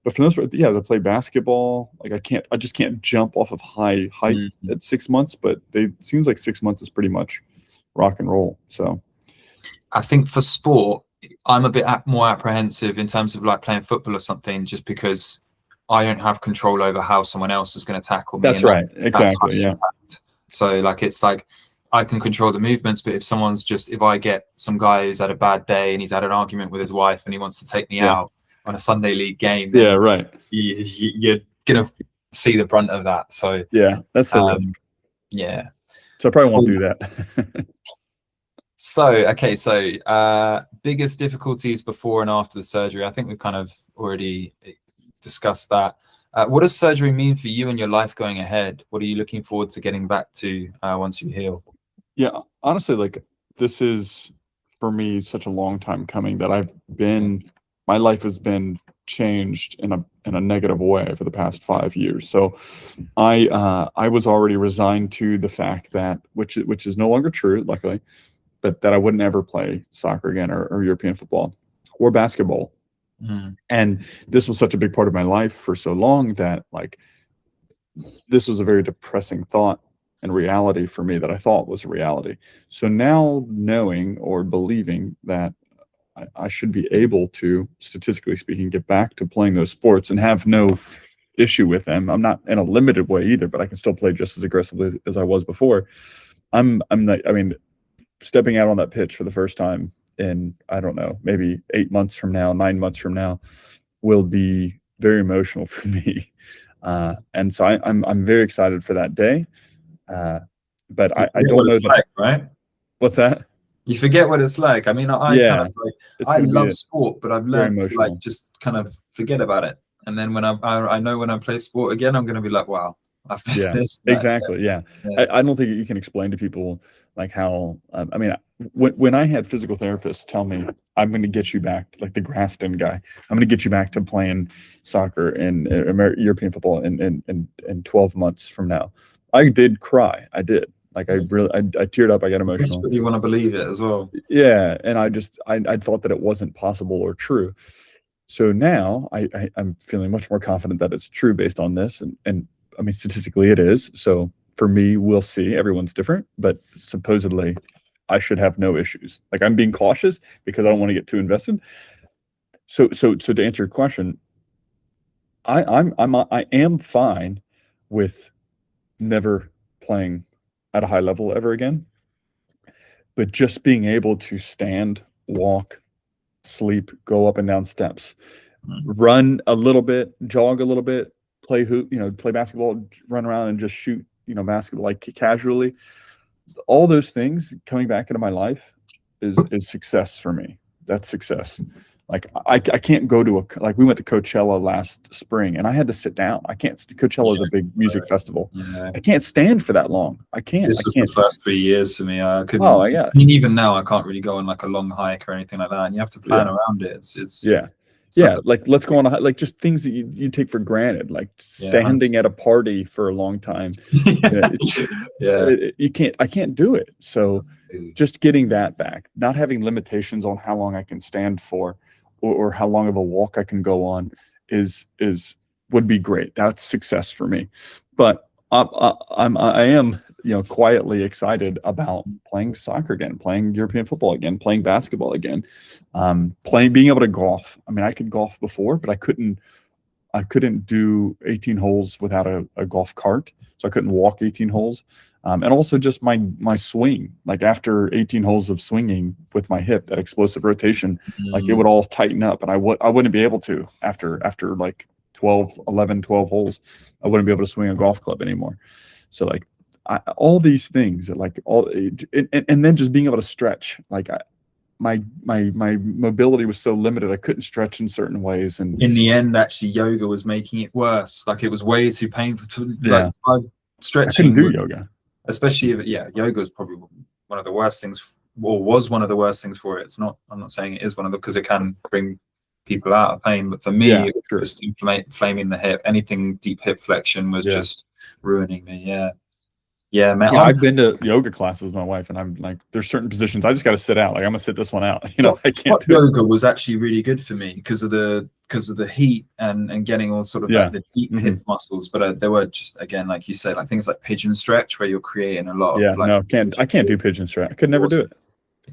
But for the most part, yeah, to play basketball, like I just can't jump off of high heights Mhm. at 6 months. But it seems like 6 months is pretty much rock and roll. So I think for sport, I'm a bit more apprehensive in terms of like playing football or something, just because I don't have control over how someone else is going to tackle me, that's and right. that's high Exactly. Yeah. impact. So like it's like I can control the movements, but if I get some guy who's had a bad day and he's had an argument with his wife and he wants to take me Yeah. out on a Sunday league game, Yeah. then Right. you're gonna see the brunt of that. So Yeah. That's the risk. yeah. So I probably won't do that. So biggest difficulties before and after the surgery. I think we've kind of already discussed that. What does surgery mean for you and your life going ahead? What are you looking forward to getting back to once you heal? Yeah. Honestly, like this is for me such a long time coming that my life has been changed in a negative way for the past 5 years. So I was already resigned to the fact that which is no longer true, luckily, but that I would never play soccer again or European football or basketball. Mm. And this was such a big part of my life for so long that like this was a very depressing thought and reality for me that I thought was a reality. So now knowing or believing that I should be able to, statistically speaking, get back to playing those sports and have no issue with them. I'm not in a limited way either, but I can still play just as aggressively as I was before. I'm not, I mean, stepping out on that pitch for the first time in, I don't know, maybe 8 months from now, 9 months from now, will be very emotional for me. And so I'm very excited for that day. But I don't know that. Like, right? What's that? You forget what it's like. I mean, I kind Yeah, of like it's I going to be love sport, but I've very learned to like emotional. just kind of forget about it. And then when I know when I play sport again, I'm going to be like, wow, I've missed Yeah, this. That. exactly. Yeah. Yeah. I don't think you can explain to people like how, I mean, when I had physical therapists tell me, I'm going to get you back, like the Graston guy, I'm going to get you back to playing soccer and European football in 12 months from now. I did cry. I did. Like I teared up. I got emotional. You want to believe it as well. Yeah. And I thought that it wasn't possible or true. So now I'm feeling much more confident that it's true based on this. And I mean, statistically it is. So for me, we'll see. Everyone's different, but supposedly I should have no issues. Like I'm being cautious because I don't want to get too invested. So to answer your question, I am fine with never playing at a high level ever again. But just being able to stand, walk, sleep, go up and down steps, run a little bit, jog a little bit, play hoop, play basketball, run around and just shoot, basketball like casually. All those things coming back into my life is success for me. That's success. Like I can't go to like we went to Coachella last spring and I had to sit down. I can't. Coachella is a big music festival. Yeah. I can't stand for that long. I can't. This was the first 3 years for me. I couldn't. Oh yeah. I mean, even now I can't really go on like a long hike or anything like that. And you have to plan around it. It's yeah. Yeah, like let's go on like just things that you take for granted, like standing at a party for a long time. I can't do it. So just getting that back, not having limitations on how long I can stand for or how long of a walk I can go on is would be great. That's success for me. But I am quietly excited about playing soccer again, playing European football again, playing basketball again, being able to golf. I mean, I could golf before, but I couldn't do 18 holes without a golf cart, so I couldn't walk 18 holes. And also just my swing, like after 18 holes of swinging with my hip, that explosive rotation, like it would all tighten up, and I wouldn't be able to after like 12 holes. I wouldn't be able to swing a golf club anymore. So like all these things that like and then just being able to stretch, like my mobility was so limited, I couldn't stretch in certain ways, and in the end actually yoga was making it worse. Like it was way too painful like stretching. I couldn't do yoga, especially if, yoga is probably one of the worst things, or was one of the worst things for it. I'm not saying it is one of them, because it can bring people out of pain, but for me it was just inflaming the hip. Anything deep hip flexion was just ruining me. Man. I've been to yoga classes with my wife, and I'm like, there's certain positions I just got to sit out. Like I'm gonna sit this one out. I can't do yoga was actually really good for me because of the heat and getting all sort of like the deep hip muscles. But there were just, again, like you said, like things like pigeon stretch where you're creating a lot of I can't do pigeon stretch. I could never do it.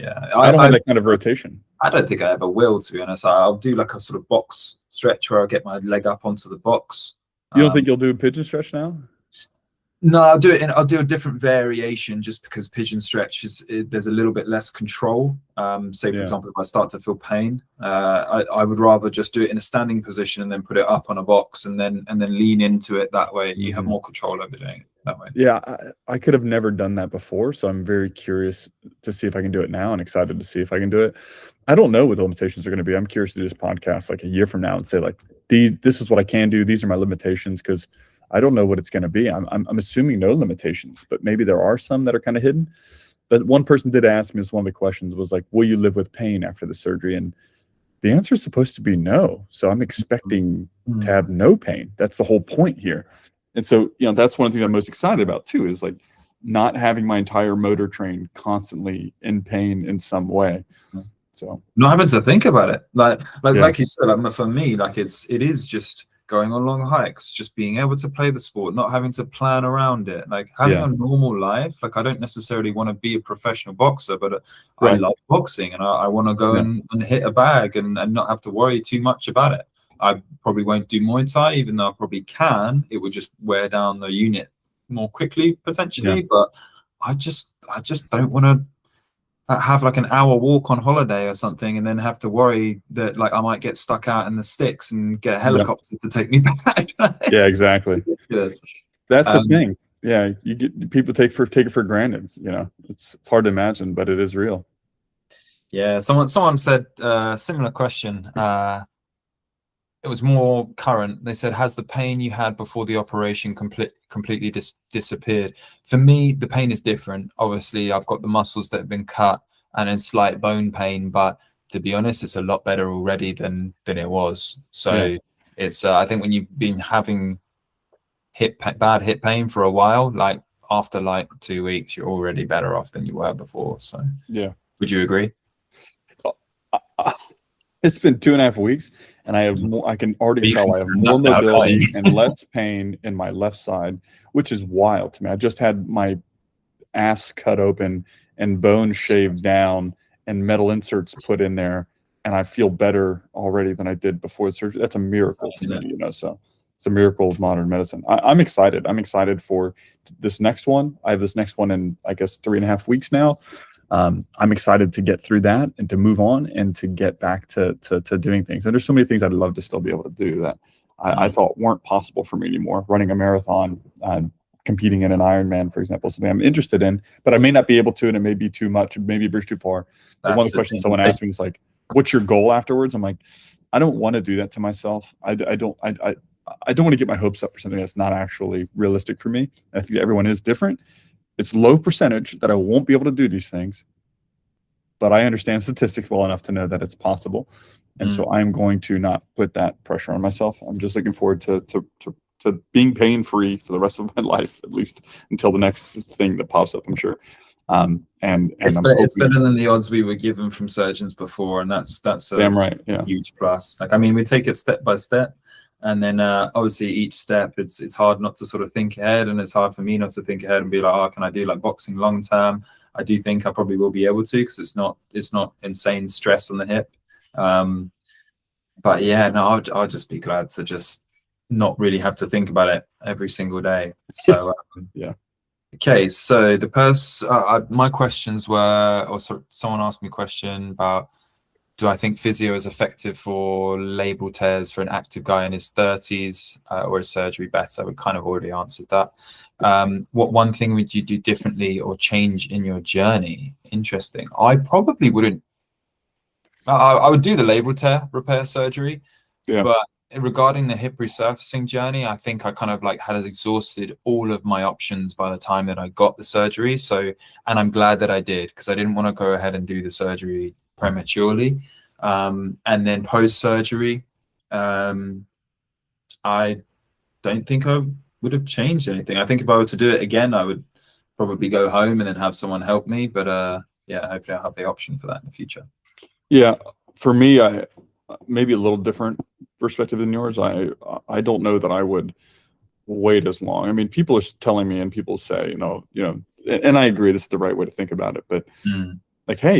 I don't have that kind of rotation. I don't think I ever will, to be honest. I'll do like a sort of box stretch where I'll get my leg up onto the box. You don't think you'll do a pigeon stretch now? No, I'll do a different variation, just because pigeon stretch there's a little bit less control. Say for example, if I start to feel pain, I would rather just do it in a standing position and then put it up on a box and then lean into it that way. You have more control over doing it that way. Yeah, I could have never done that before, so I'm very curious to see if I can do it now, and excited to see if I can do it. I don't know what the limitations are going to be. I'm curious to do this podcast like a year from now and say like, this is what I can do. These are my limitations, because I don't know what it's going to be. I'm assuming no limitations, but maybe there are some that are kind of hidden. But one person did ask me, as one of the questions was like, will you live with pain after the surgery? And the answer is supposed to be no. So I'm expecting to have no pain. That's the whole point here. And so, that's one of the things I'm most excited about too, is like not having my entire motor train constantly in pain in some way. So not having to think about it. Like you said, for me, like it is just going on long hikes, just being able to play the sport, not having to plan around it, like having a normal life. Like I don't necessarily want to be a professional boxer, but I love boxing, and I want to go and hit a bag and not have to worry too much about it. I probably won't do Muay Thai, even though I probably can. It would just wear down the unit more quickly potentially, but I just don't want to have like an hour walk on holiday or something and then have to worry that like I might get stuck out in the sticks and get a helicopter to take me back. Yeah, exactly. Ridiculous. That's the thing. Yeah, you get people take it for granted. It's hard to imagine, but it is real. Yeah, someone said similar question. It was more current. They said, has the pain you had before the operation completely disappeared? For me, the pain is different. Obviously, I've got the muscles that have been cut and then slight bone pain, but to be honest, it's a lot better already than it was. So it's I think when you've been having bad hip pain for a while, like after like 2 weeks, you're already better off than you were before. So would you agree? It's been 2.5 weeks, and I have more. I can already tell I have more mobility and less pain in my left side, which is wild to me. I just had my ass cut open and bone shaved down and metal inserts put in there, and I feel better already than I did before the surgery. That's a miracle to me, So it's a miracle of modern medicine. I'm excited. I'm excited for this next one. I have this next one in, I guess, 3.5 weeks now. I'm excited to get through that and to move on and to get back to doing things. And there's so many things I'd love to still be able to do that I thought weren't possible for me anymore. Running a marathon, competing in an Ironman, for example, something I'm interested in, but I may not be able to, and it may be too much, maybe a bridge too far. So one of the questions someone asked me is like, what's your goal afterwards? I'm like, I don't want to do that to myself. I don't want to get my hopes up for something that's not actually realistic for me. I think everyone is different. It's low percentage that I won't be able to do these things, but I understand statistics well enough to know that it's possible. And so I'm going to not put that pressure on myself. I'm just looking forward to being pain-free for the rest of my life, at least until the next thing that pops up, I'm sure. And it's better than the odds we were given from surgeons before, and that's a damn right. Yeah. huge plus. Like, I mean, we take it step by step, and then obviously each step, it's hard not to sort of think ahead, and it's hard for me not to think ahead and be like, oh, can I do like boxing long term? I do think I probably will be able to, because it's not insane stress on the hip. But yeah, no, I'll just be glad to just not really have to think about it every single day. So yeah. Okay, so the person, my questions were, or someone asked me a question about, do I think physio is effective for labral tears for an active guy in his 30s, or is surgery better? We kind of already answered that. What one thing would you do differently or change in your journey? Interesting. I probably wouldn't. I would do the labral tear repair surgery, but regarding the hip resurfacing journey, I think I kind of like had exhausted all of my options by the time that I got the surgery. So, and I'm glad that I did, because I didn't want to go ahead and do the surgery prematurely. And then post-surgery, I don't think I would have changed anything. I think if I were to do it again, I would probably go home and then have someone help me. But yeah, hopefully I'll have the option for that in the future. Yeah, for me, I maybe a little different perspective than yours. I don't know that I would wait as long. I mean, people are telling me, and people say, you know, and I agree, this is the right way to think about it. But like, hey,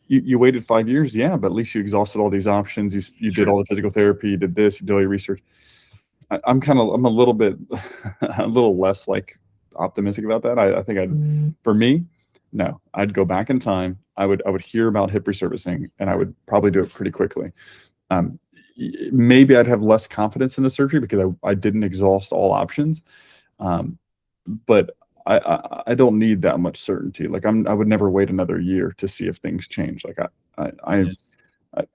you waited 5 years, yeah, but at least you exhausted all these options. You did all the physical therapy, you did this, you did all your research. I'm a little bit, a little less like optimistic about that. I think for me, no, I'd go back in time. I would hear about hip resurfacing, and I would probably do it pretty quickly. Maybe I'd have less confidence in the surgery because I didn't exhaust all options. But I don't need that much certainty. Like I would never wait another year to see if things change. Like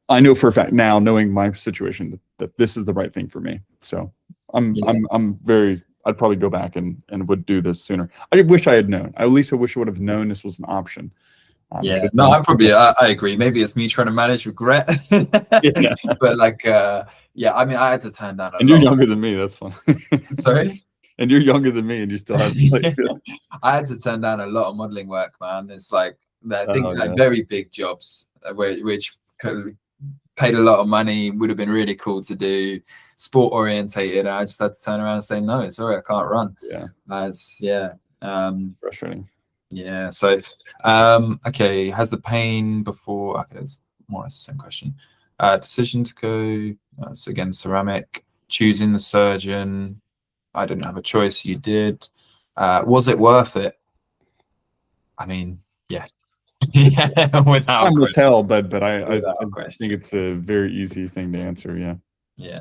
I know for a fact now, knowing my situation, that this is the right thing for me. So I'd probably go back and would do this sooner. I wish I had known. At least I wish I would have known this was an option. Yeah, no, I agree. Maybe it's me trying to manage regret. But like, yeah, I mean, I had to turn down a lot. And you're younger than me, that's fine. Sorry? And you're younger than me, and you still have like, I had to turn down a lot of modeling work, man. It's like, I think like very big jobs, which paid a lot of money, would have been really cool to do, sport orientated. I just had to turn around and say, no, sorry, I can't run. Frustrating. Yeah. So, okay. Has the pain before? Okay, it's more or less the same question. Decision to go. So again, ceramic. Choosing the surgeon. I didn't have a choice. You did. Was it worth it? I mean, yeah. Yeah. Without time will tell, but I question. think it's a very easy thing to answer. Yeah.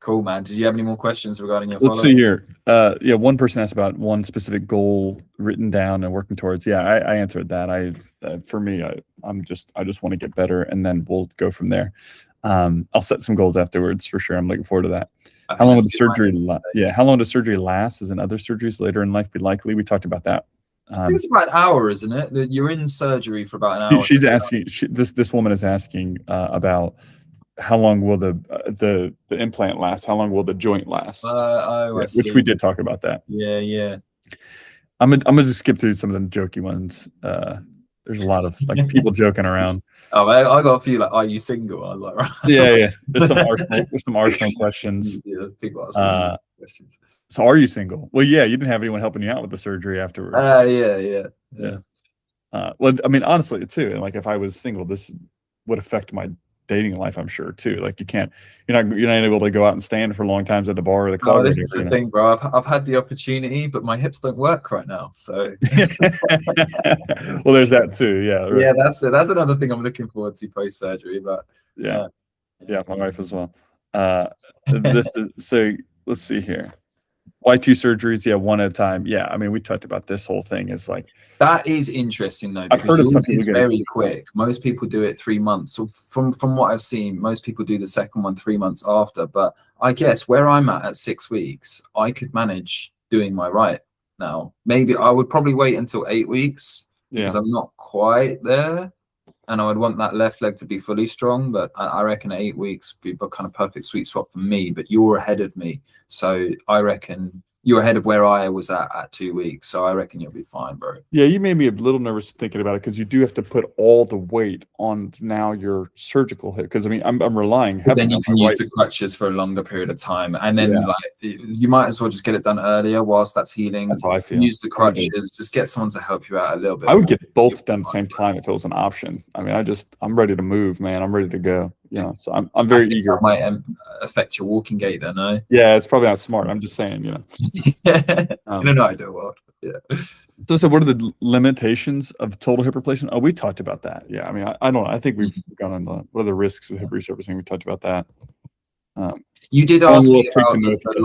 Cool, man. Did you have any more questions regarding your Let's see here. Yeah, one person asked about one specific goal written down and working towards. Yeah, I answered that. For me, I just want to get better, and then we'll go from there. I'll set some goals afterwards for sure. I'm looking forward to that. How long would the surgery how long does surgery last? Is in other surgeries later in life be likely? We talked about that. I think it's about an hour, isn't it? You're in surgery for about an hour. She's asking. This woman is asking about how long will the implant last? How long will the joint last? Which we did talk about that. Yeah. I'm gonna just skip through some of the jokey ones. There's a lot of like people joking around. Oh, I got a few like, are you single? I was like, right. Yeah. There's some arsenal questions. Yeah, people asking questions. So are you single? Well, yeah, you didn't have anyone helping you out with the surgery afterwards. Yeah. Well, I mean, honestly, too, and like if I was single, this would affect my dating life, I'm sure, too. Like you're not able to go out and stand for long times at the bar or the club. Oh, this is the thing, bro. I've had the opportunity, but my hips don't work right now. So well, there's that too. Yeah. Right. Yeah, that's another thing I'm looking forward to post surgery. But yeah, my wife as well. So let's see here. Why 2 surgeries? Yeah, one at a time. Yeah, I mean, we talked about this whole thing. Is like that is interesting though. I've heard of some people very quick. Most people do it 3 months. So from what I've seen, most people do the second one 3 months after. But I guess where I'm at 6 weeks, I could manage doing my right now. Maybe I would probably wait until 8 weeks because I'm not quite there. and I would want that left leg to be fully strong. But I reckon 8 weeks be a kind of perfect sweet spot for me. But you're ahead of me, so I reckon you're ahead of where I was at 2 weeks. So I reckon you'll be fine, bro. Yeah, you made me a little nervous thinking about it because you do have to put all the weight on now your surgical hip. Because I mean, I'm relying But then heavily you on can my use right. the crutches for a longer period of time, and then Yeah. like you might as well just get it done earlier whilst that's healing. That's how I feel. Use the crutches, just get someone to help you out a little bit. I would more. get both done at the same time if it was an option. I mean, I'm ready to move, man. I'm ready to go. So I'm very eager. That might affect your walking gait, then, no? Yeah, it's probably not smart. I'm just saying, In an ideal world, yeah. So what are the limitations of total hip replacement? Oh, we talked about that. Yeah, I mean, I don't know. I think we've gone on what are the risks of hip resurfacing? We talked about that. You did ask me about the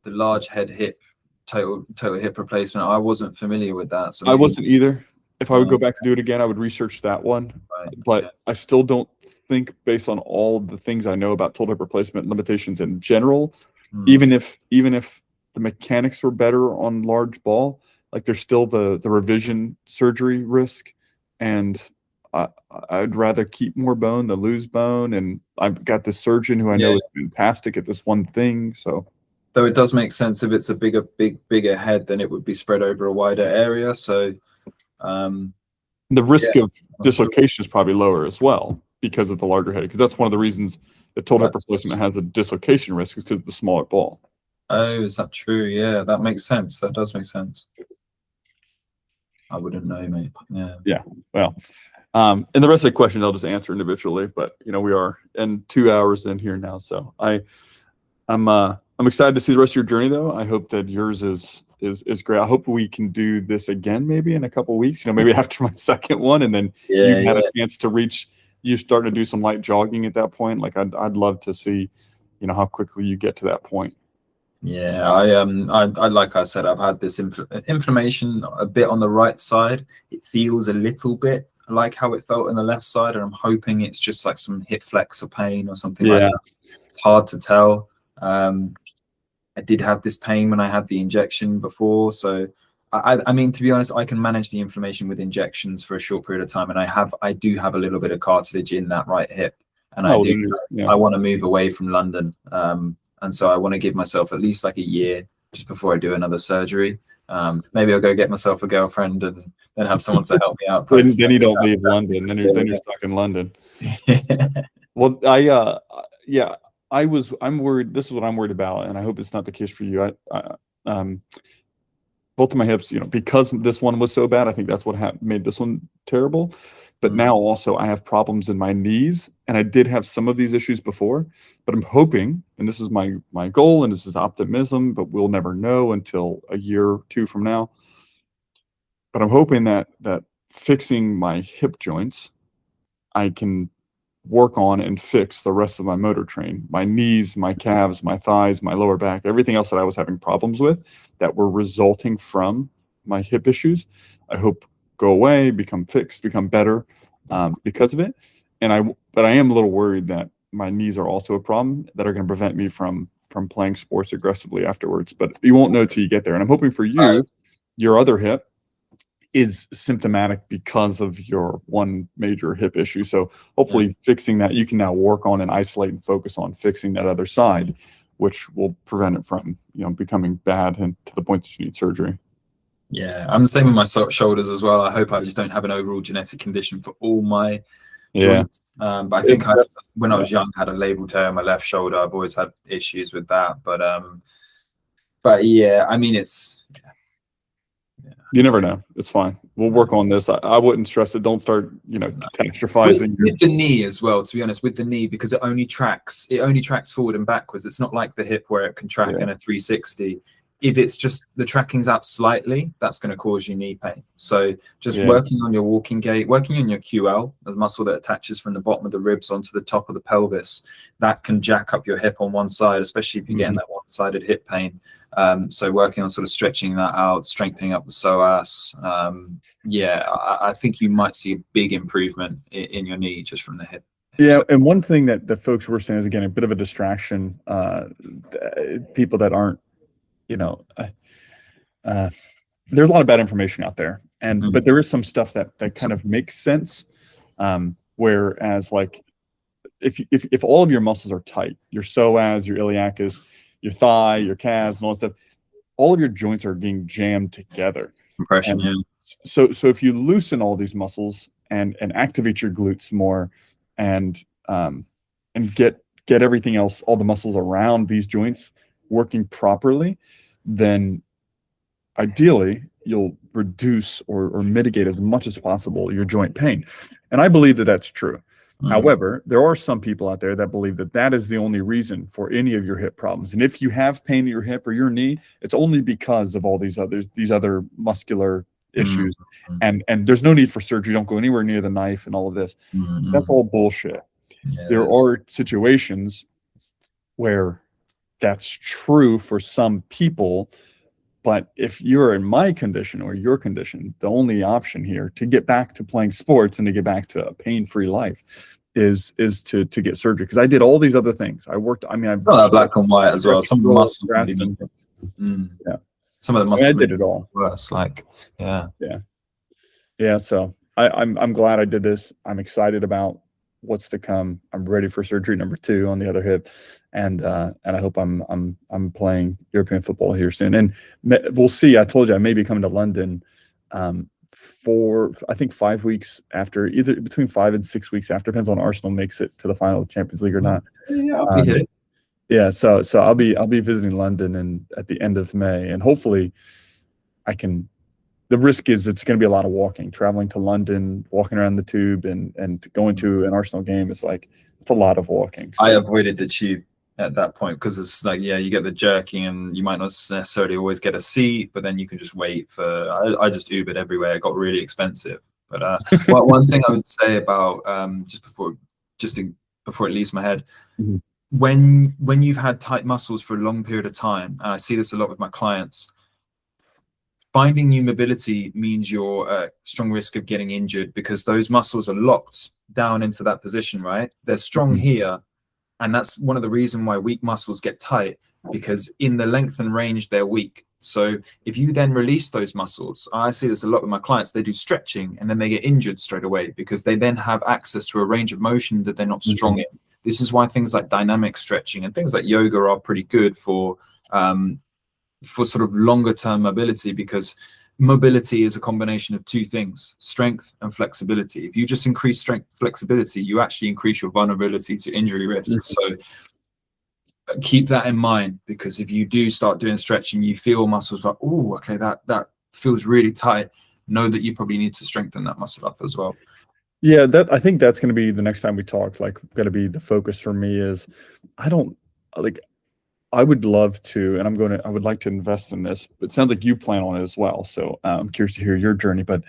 large head hip total hip replacement. I wasn't familiar with that. So I wasn't either. If I would go back to do it again, I would research that one. Right, but I still don't think, based on all the things I know about total hip replacement limitations in general, even if the mechanics were better on large ball, like there's still the revision surgery risk, and I'd rather keep more bone than lose bone. And I've got this surgeon who I know is fantastic at this one thing. So, though it does make sense if it's a bigger head, then it would be spread over a wider area. So, the risk of dislocation is probably lower as well because of the larger head. Because that's one of the reasons that total hip replacement has a dislocation risk, is because of the smaller ball. Oh, is that true? Yeah, that makes sense. That does make sense. I wouldn't know, mate. Yeah. Yeah. Well, and the rest of the questions I'll just answer individually. But we are 2 hours in here now, so I'm excited to see the rest of your journey, though. I hope that yours is great. I hope we can do this again maybe in a couple of weeks. Maybe after my second one, and then you've had a chance to reach. You start to do some light jogging at that point. Like I'd love to see, how quickly you get to that point. Yeah, I like I said, I've had this inflammation a bit on the right side. It feels a little bit like how it felt on the left side, and I'm hoping it's just like some hip flexor pain or something like that. It's hard to tell. I did have this pain when I had the injection before, so I mean, to be honest, I can manage the inflammation with injections for a short period of time, and I do have a little bit of cartilage in that right hip, and I want to move away from London. And so I want to give myself at least like a year just before I do another surgery. Maybe I'll go get myself a girlfriend and then have someone to help me out. then you don't leave London. Then you're stuck in London. Well, I'm worried. This is what I'm worried about, and I hope it's not the case for you. Both of my hips, because this one was so bad, I think that's what made this one terrible. But now also I have problems in my knees, and I did have some of these issues before, but I'm hoping, and this is my goal, and this is optimism, but we'll never know until a year or two from now. But I'm hoping that fixing my hip joints, I can work on and fix the rest of my motor train, my knees, my calves, my thighs, my lower back, everything else that I was having problems with that were resulting from my hip issues. I hope go away, become fixed, become better because of it. But I am a little worried that my knees are also a problem that are going to prevent me from playing sports aggressively afterwards. But you won't know till you get there. And I'm hoping for you, your other hip is symptomatic because of your one major hip issue. So hopefully fixing that, you can now work on and isolate and focus on fixing that other side, which will prevent it from becoming bad and to the point that you need surgery. Yeah, I'm the same with my shoulders as well. I hope I just don't have an overall genetic condition for all my joints. But I think when I was young, I had a labral tear on my left shoulder. I've always had issues with that. But yeah, I mean, you never know. It's fine. We'll work on this. I wouldn't stress it. Don't start, catastrophizing. With the knee as well, to be honest, with the knee, because it only tracks forward and backwards. It's not like the hip where it can track in a 360. If it's just the tracking's out slightly, that's going to cause you knee pain. So just working on your walking gait, working on your QL, the muscle that attaches from the bottom of the ribs onto the top of the pelvis, that can jack up your hip on one side, especially if you're getting that one-sided hip pain. So working on sort of stretching that out, strengthening up the psoas. I think you might see a big improvement in your knee just from the hip. Yeah, and one thing that the folks were saying is, again, a bit of a distraction. People that aren't, there's a lot of bad information out there, but there is some stuff that kind of makes sense. Whereas like if all of your muscles are tight, your psoas, your iliacus, your thigh, your calves, and all that stuff, all of your joints are being jammed together. Compression, And so if you loosen all these muscles and activate your glutes more, and get everything else, all the muscles around these joints working properly, then ideally you'll reduce or mitigate as much as possible your joint pain. And I believe that that's true. However, there are some people out there that believe that that is the only reason for any of your hip problems. And if you have pain in your hip or your knee, it's only because of all these other muscular issues. And there's no need for surgery. Don't go anywhere near the knife and all of this. That's all bullshit. There are situations where that's true for some people, but if you're in my condition or your condition, the only option here to get back to playing sports and to get back to a pain-free life is to get surgery. Because I did all these other things. I worked. I mean, I've not that black and white as well. Some of the muscles, some of the muscles. I did it all. Worse, like yeah. So I'm glad I did this. I'm excited about what's to come. I'm ready for surgery number 2 on the other hip, and I hope I'm playing European football here soon. And we'll see. I told you I may be coming to London for I think 5 weeks after, either between 5 and 6 weeks after, depends on Arsenal makes it to the final of the Champions League or not. Yeah, so I'll be visiting London and at the end of May, and hopefully I can. The risk is it's going to be a lot of walking, traveling to London, walking around the tube, and going to an Arsenal game. It's a lot of walking. So. I avoided the tube at that point because it's like, you get the jerking and you might not necessarily always get a seat, but then you can just wait for. I just Ubered everywhere. It got really expensive. But one thing I would say about just before it leaves my head, when you've had tight muscles for a long period of time, and I see this a lot with my clients. Finding new mobility means you're at strong risk of getting injured because those muscles are locked down into that position, right? They're strong here. And that's one of the reasons why weak muscles get tight, because in the length and range, they're weak. So if you then release those muscles, I see this a lot with my clients, they do stretching and then they get injured straight away because they then have access to a range of motion that they're not strong in. This is why things like dynamic stretching and things like yoga are pretty good for sort of longer term mobility, because mobility is a combination of 2 things, strength and flexibility. If you just increase strength and flexibility, you actually increase your vulnerability to injury risk. So keep that in mind, because if you do start doing stretching, you feel muscles like, oh, okay, that feels really tight. Know that you probably need to strengthen that muscle up as well. Yeah, I think that's going to be the next time we talk, like going to be the focus for me is I would love to, and I would like to invest in this, but it sounds like you plan on it as well. So I'm curious to hear your journey, but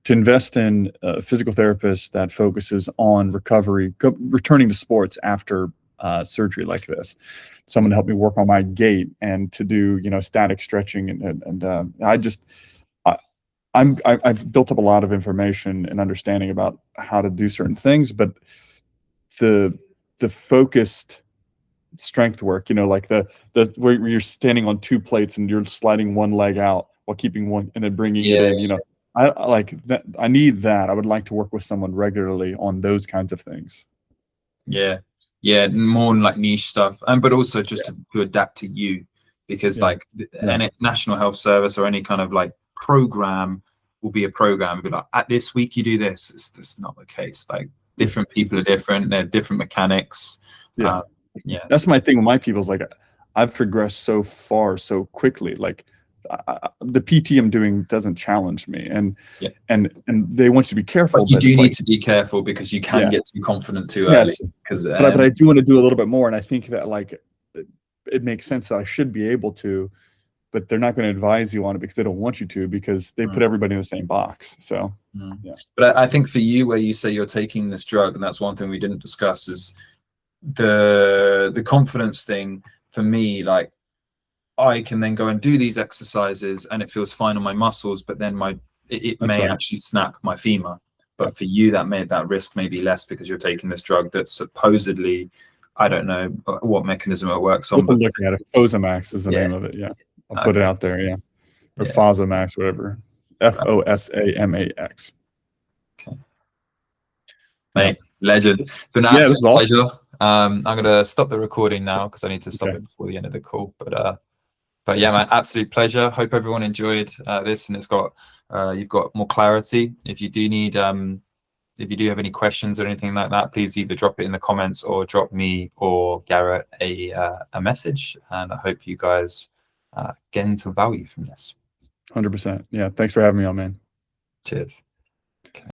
to invest in a physical therapist that focuses on recovery, returning to sports after surgery like this, someone to help me work on my gait and to do, static stretching. I've built up a lot of information and understanding about how to do certain things, but the focused strength work, like the where you're standing on 2 plates and you're sliding one leg out while keeping one and then bringing it in, I like that. I need that. I would like to work with someone regularly on those kinds of things. More like niche stuff, but also just to adapt to you, because any National Health Service or any kind of like program will be a program. It'll be like, at this week you do this. It's not the case. Like different people are different. They're different mechanics. That's my thing with my people is like I've progressed so far so quickly. Like the PT I'm doing doesn't challenge me, and they want you to be careful. But you do need to be careful because you can get too confident too early. But I do want to do a little bit more, and I think that like it makes sense that I should be able to, but they're not going to advise you on it because they don't want you to, because they put everybody in the same box. So But I think for you, where you say you're taking this drug, and that's one thing we didn't discuss, is the confidence thing. For me, like I can then go and do these exercises and it feels fine on my muscles, but then it may actually snap my femur. But for you, that risk may be less because you're taking this drug that supposedly, I don't know what mechanism it works on. But looking at it, Fosamax is the name of it. I'll put it out there. Or Fosamax, whatever. Fosamax. Okay. Mate, legend. It's been an Yeah, this absolute is awesome. pleasure. I'm gonna stop the recording now because I need to stop Okay. it before the end of the call. But yeah, man, absolute pleasure. Hope everyone enjoyed this, and it's got you've got more clarity. If you do need if you do have any questions or anything like that, please either drop it in the comments or drop me or Garrett a message. And I hope you guys gain some value from this. 100%. Yeah. Thanks for having me on, man. Cheers.